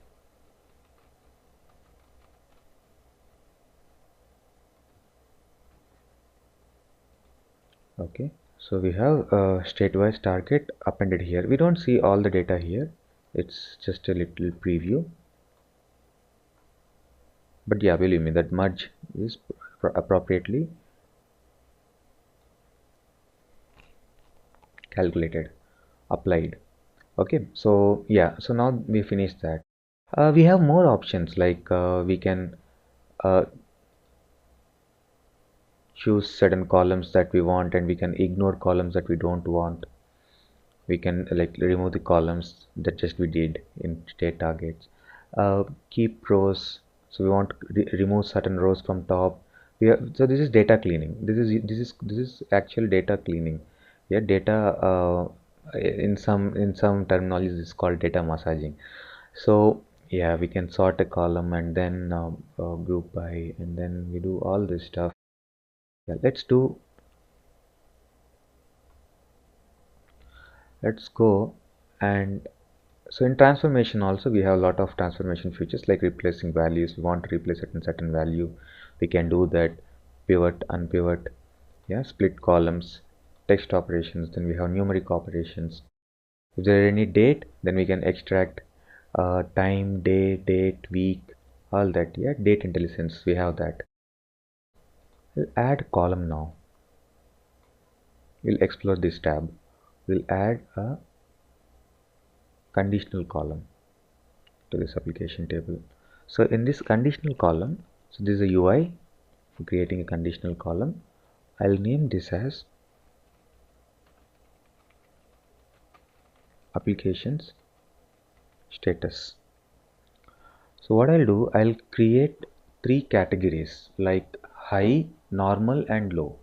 Okay, so we have a state-wise target appended here. We don't see all the data here. It's just a little preview. But yeah, believe me, that merge is appropriately calculated, applied. Okay, so yeah, so now we finished that. We have more options, like we can uh, choose certain columns that we want, and we can ignore columns that we don't want. We can like remove the columns that just we did in state targets. Keep rows, so we want to remove certain rows from top. So this is data cleaning. This is actual data cleaning. Yeah, data in some terminologies is called data massaging. So yeah, we can sort a column and then group by, and then we do all this stuff. Yeah, let's go. And so in transformation also we have a lot of transformation features, like replacing values. We want to replace it in certain value, we can do that. Pivot, unpivot, yeah, split columns, text operations. Then we have numeric operations. If there are any date, then we can extract time, day, date, week, all that. Yeah, date intelligence, we have that. We'll add column now. We'll explore this tab. We'll add a conditional column to this application table. So in this conditional column, so this is a UI for creating a conditional column. I'll name this as applications status. So what I'll do, I'll create three categories like high, normal and low.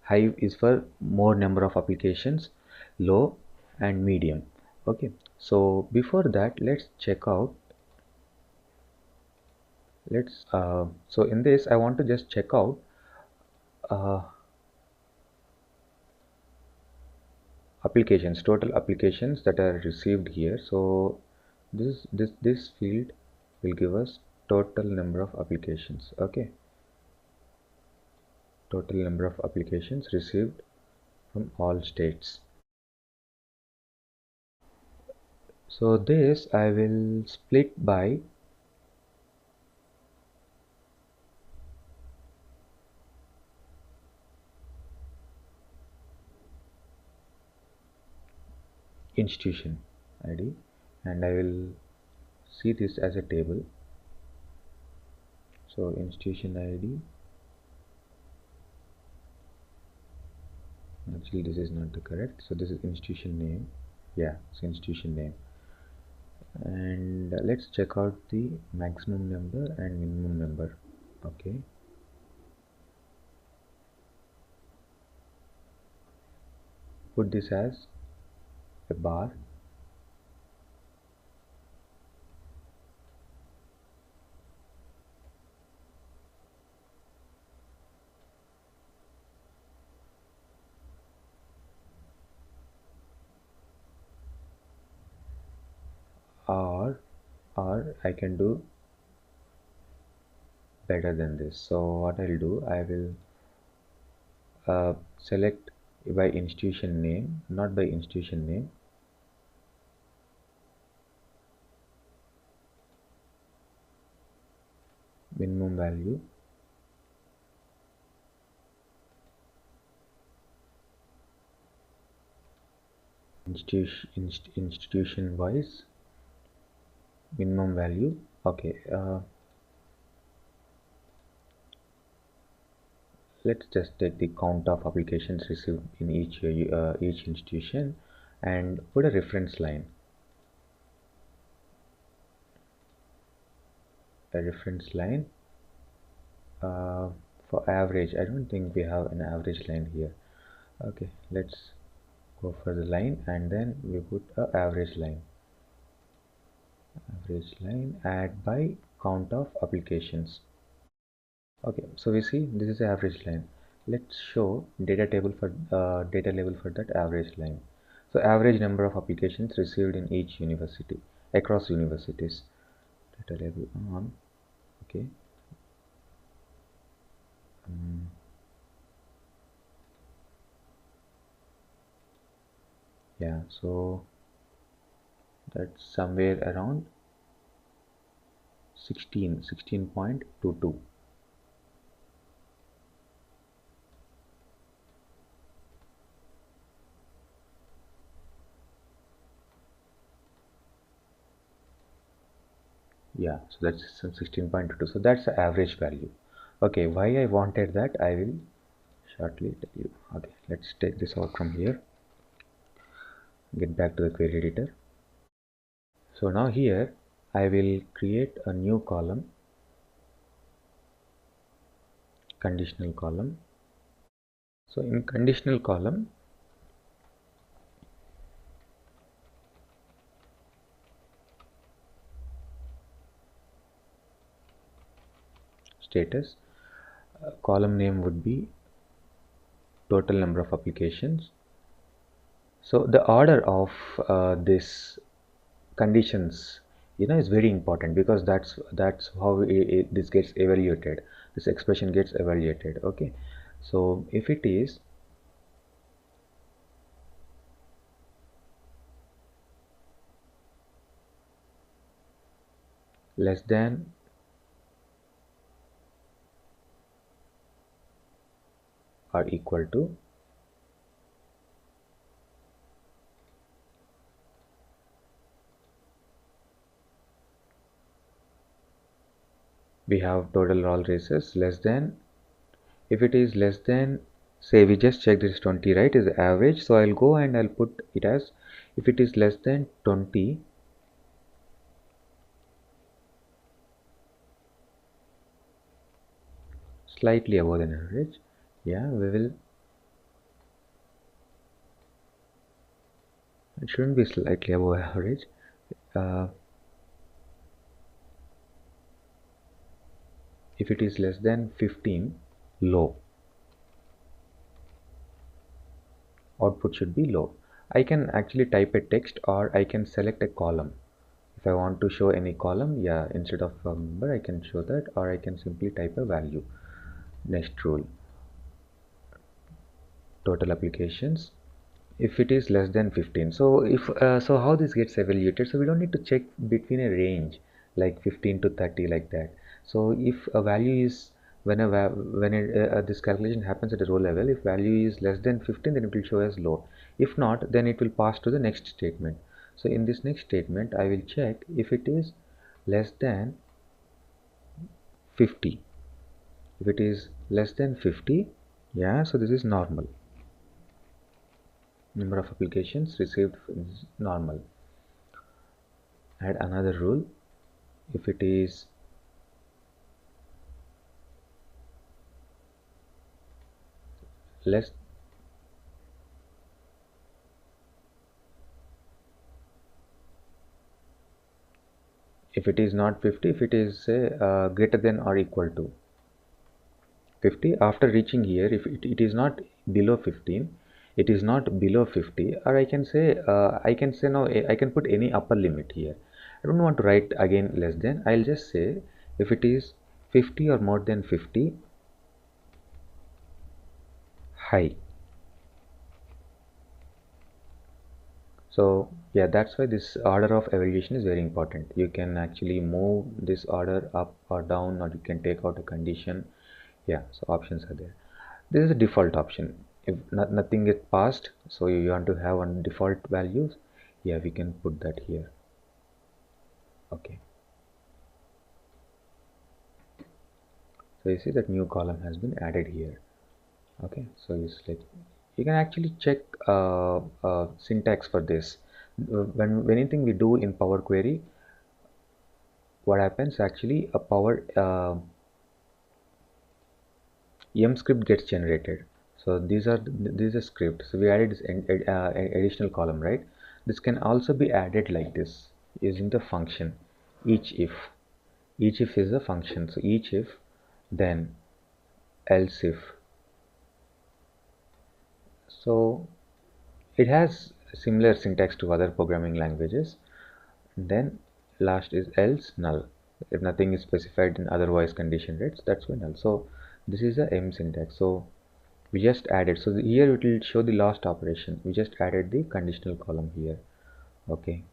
High is for more number of applications, low and medium. Okay, so before that, let's check out. So in this I want to just check out applications, total applications that are received here. So this field will give us total number of applications. Okay, total number of applications received from all states. So this I will split by institution ID, and I will see this as a table. So institution ID, actually this is not the correct, so this is institution name. Yeah, it's institution name. And let's check out the maximum number and minimum number. Okay, put this as a bar, or I can do better than this. So what I'll do, I will select by institution name, not by institution name. Minimum value, institution wise minimum value. Okay, let's just take the count of applications received in each institution and put a reference line. For average. I don't think we have an average line here. Okay, let's go for the line, and then we put a average line. Add by count of applications. Okay, so we see this is the average line. Let's show data table for data level for that average line. So average number of applications received in each university across universities. Data level on. Okay. Yeah, so that's somewhere around 16.22. Yeah, so that's 16.22. So that's the average value. Okay, why I wanted that, I will shortly tell you. Okay, let's take this out from here. Get back to the query editor. So now here I will create a new column, conditional column. So in conditional column, status, column name would be total number of applications. So the order of this conditions, is very important, because that's how this gets evaluated. This expression gets evaluated. Okay, so if it is less than or equal to we have total all races less than. If it is less than, say we just check this 20, right, is average, so I'll go and I'll put it as, if it is less than 20, slightly above than average, yeah, we will, it shouldn't be slightly above average. If it is less than 15, low, output should be low. I can actually type a text, or I can select a column. If I want to show any column, yeah, instead of a number I can show that, or I can simply type a value. Next rule, total applications, if it is less than 15. So if so how this gets evaluated, so we don't need to check between a range like 15 to 30 like that. So if a value is this calculation happens at a row level, if value is less than 15, then it will show as low. If not, then it will pass to the next statement. So in this next statement, I will check if it is less than 50. If it is less than 50, yeah, so this is normal. Number of applications received is normal. Add another rule. If it is less if it is not 50, if it is say greater than or equal to 50, after reaching here, if it is not below 15, it is not below 50, or I can say no, I can put any upper limit here. I don't want to write again less than. I'll just say if it is 50 or more than 50, high. So yeah, that's why this order of evaluation is very important. You can actually move this order up or down, or you can take out a condition. Yeah, so options are there. This is a default option. If nothing gets passed, so you want to have on default values, yeah, we can put that here. Okay, so you see that new column has been added here. Okay, so you can actually check syntax for this. When anything we do in Power Query, what happens actually, a Power M script gets generated. So these are scripts. So we added this additional column, right? This can also be added like this using the function each if. Each if is a function. So each if, then else if. So it has similar syntax to other programming languages. Then last is else null. If nothing is specified in otherwise condition, right? So that's when null. So this is the M syntax. So we just added, so here it will show the last operation. We just added the conditional column here. Okay,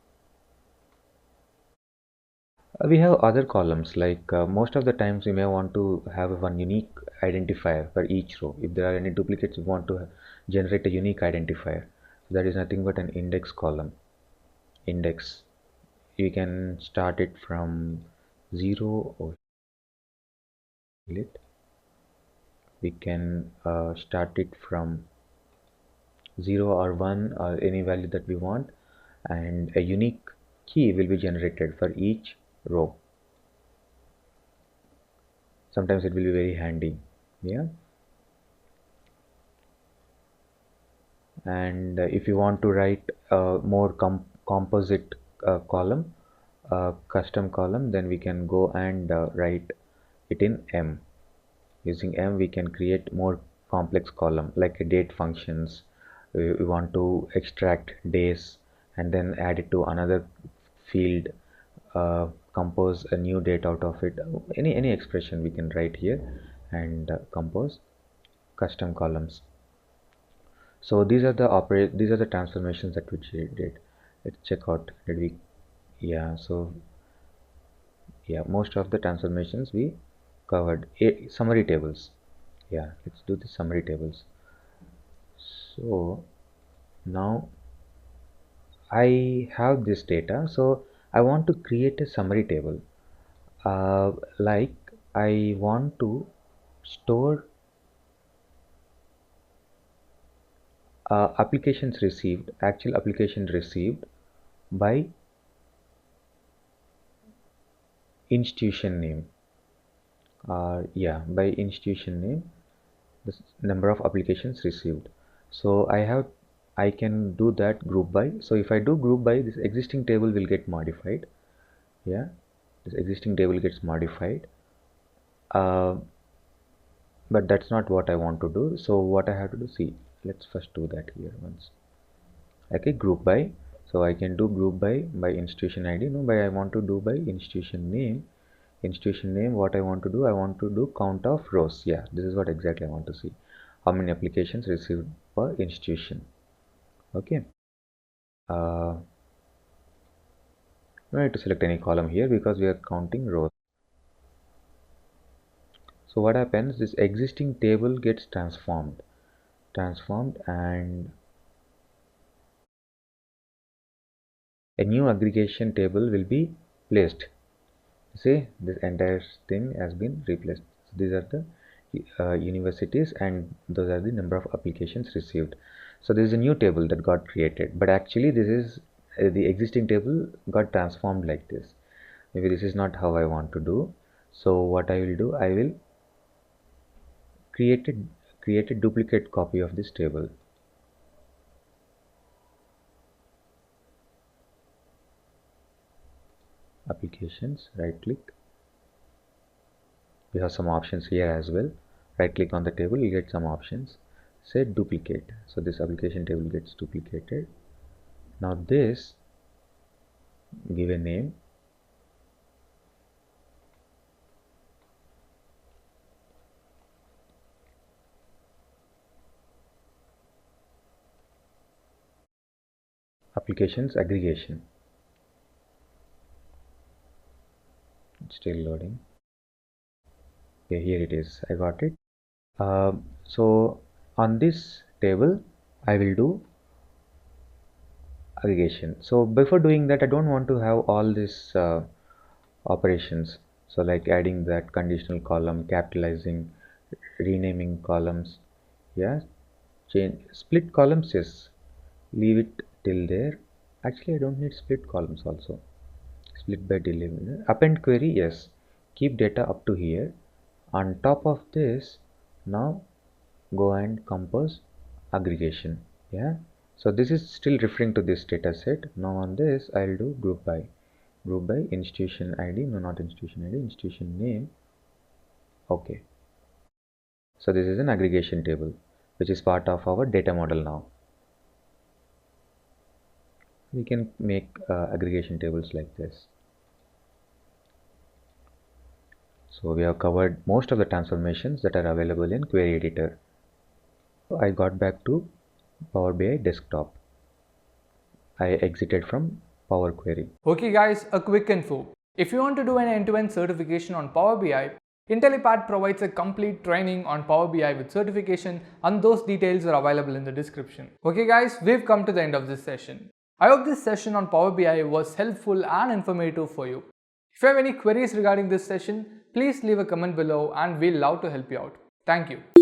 we have other columns, like most of the times we may want to have one unique identifier for each row. If there are any duplicates, we want to generate a unique identifier. So that is nothing but an index column. Index, you can start it from 0 or we can start it from 0 or 1 or any value that we want, and a unique key will be generated for each row. Sometimes it will be very handy. Yeah, and if you want to write a more composite column, custom column, then we can go and write it in M. Using M we can create more complex column, like a date functions. We want to extract days and then add it to another field, compose a new date out of it. Any expression we can write here and compose custom columns. So these are the transformations that we did. Let's check out, did we, yeah, so yeah, most of the transformations we covered. Summary tables, yeah, let's do the summary tables. So now I have this data, so I want to create a summary table. Like I want to store applications received, actual application received by institution name. Yeah, by institution name, the number of applications received. So I can do that group by. So if I do group by, this existing table will get modified. Yeah, this existing table gets modified. But that's not what I want to do. So what I have to do, see, let's first do that here once. Okay, group by. So I can do group by institution ID. No, by I want to do by institution name. Institution name, what I want to do, I want to do count of rows. Yeah, this is what exactly I want to see. How many applications received per institution. Okay. No need to select any column here because we are counting rows. So what happens, this existing table gets transformed and a new aggregation table will be placed. See, this entire thing has been replaced. So these are the universities, and those are the number of applications received. So there is a new table that got created, but actually this is the existing table got transformed like this. Maybe this is not how I want to do. So what I will do, I will create a duplicate copy of this table. Applications, right click. We have some options here as well. Right click on the table, you get some options. Say duplicate. So this application table gets duplicated. Now this, give a name. Applications aggregation. It's still loading. Okay, here it is. I got it. So on this table, I will do aggregation. So before doing that, I don't want to have all these operations. So like adding that conditional column, capitalizing, renaming columns. Yeah, change split columns. Yes, leave it till there. Actually, I don't need split columns also. Split by delivery. Append query. Yes, keep data up to here. On top of this, now go and compose aggregation. Yeah, so this is still referring to this data set. Now on this, I'll do group by institution ID. No, not institution ID, institution name. Okay, so this is an aggregation table which is part of our data model. Now we can make aggregation tables like this. So we have covered most of the transformations that are available in query editor. So I got back to Power BI desktop. I exited from Power Query. Okay guys, a quick info. If you want to do an end-to-end certification on Power BI, Intellipaat provides a complete training on Power BI with certification, and those details are available in the description. Okay guys, we've come to the end of this session. I hope this session on Power BI was helpful and informative for you. If you have any queries regarding this session, please leave a comment below and we'll love to help you out. Thank you.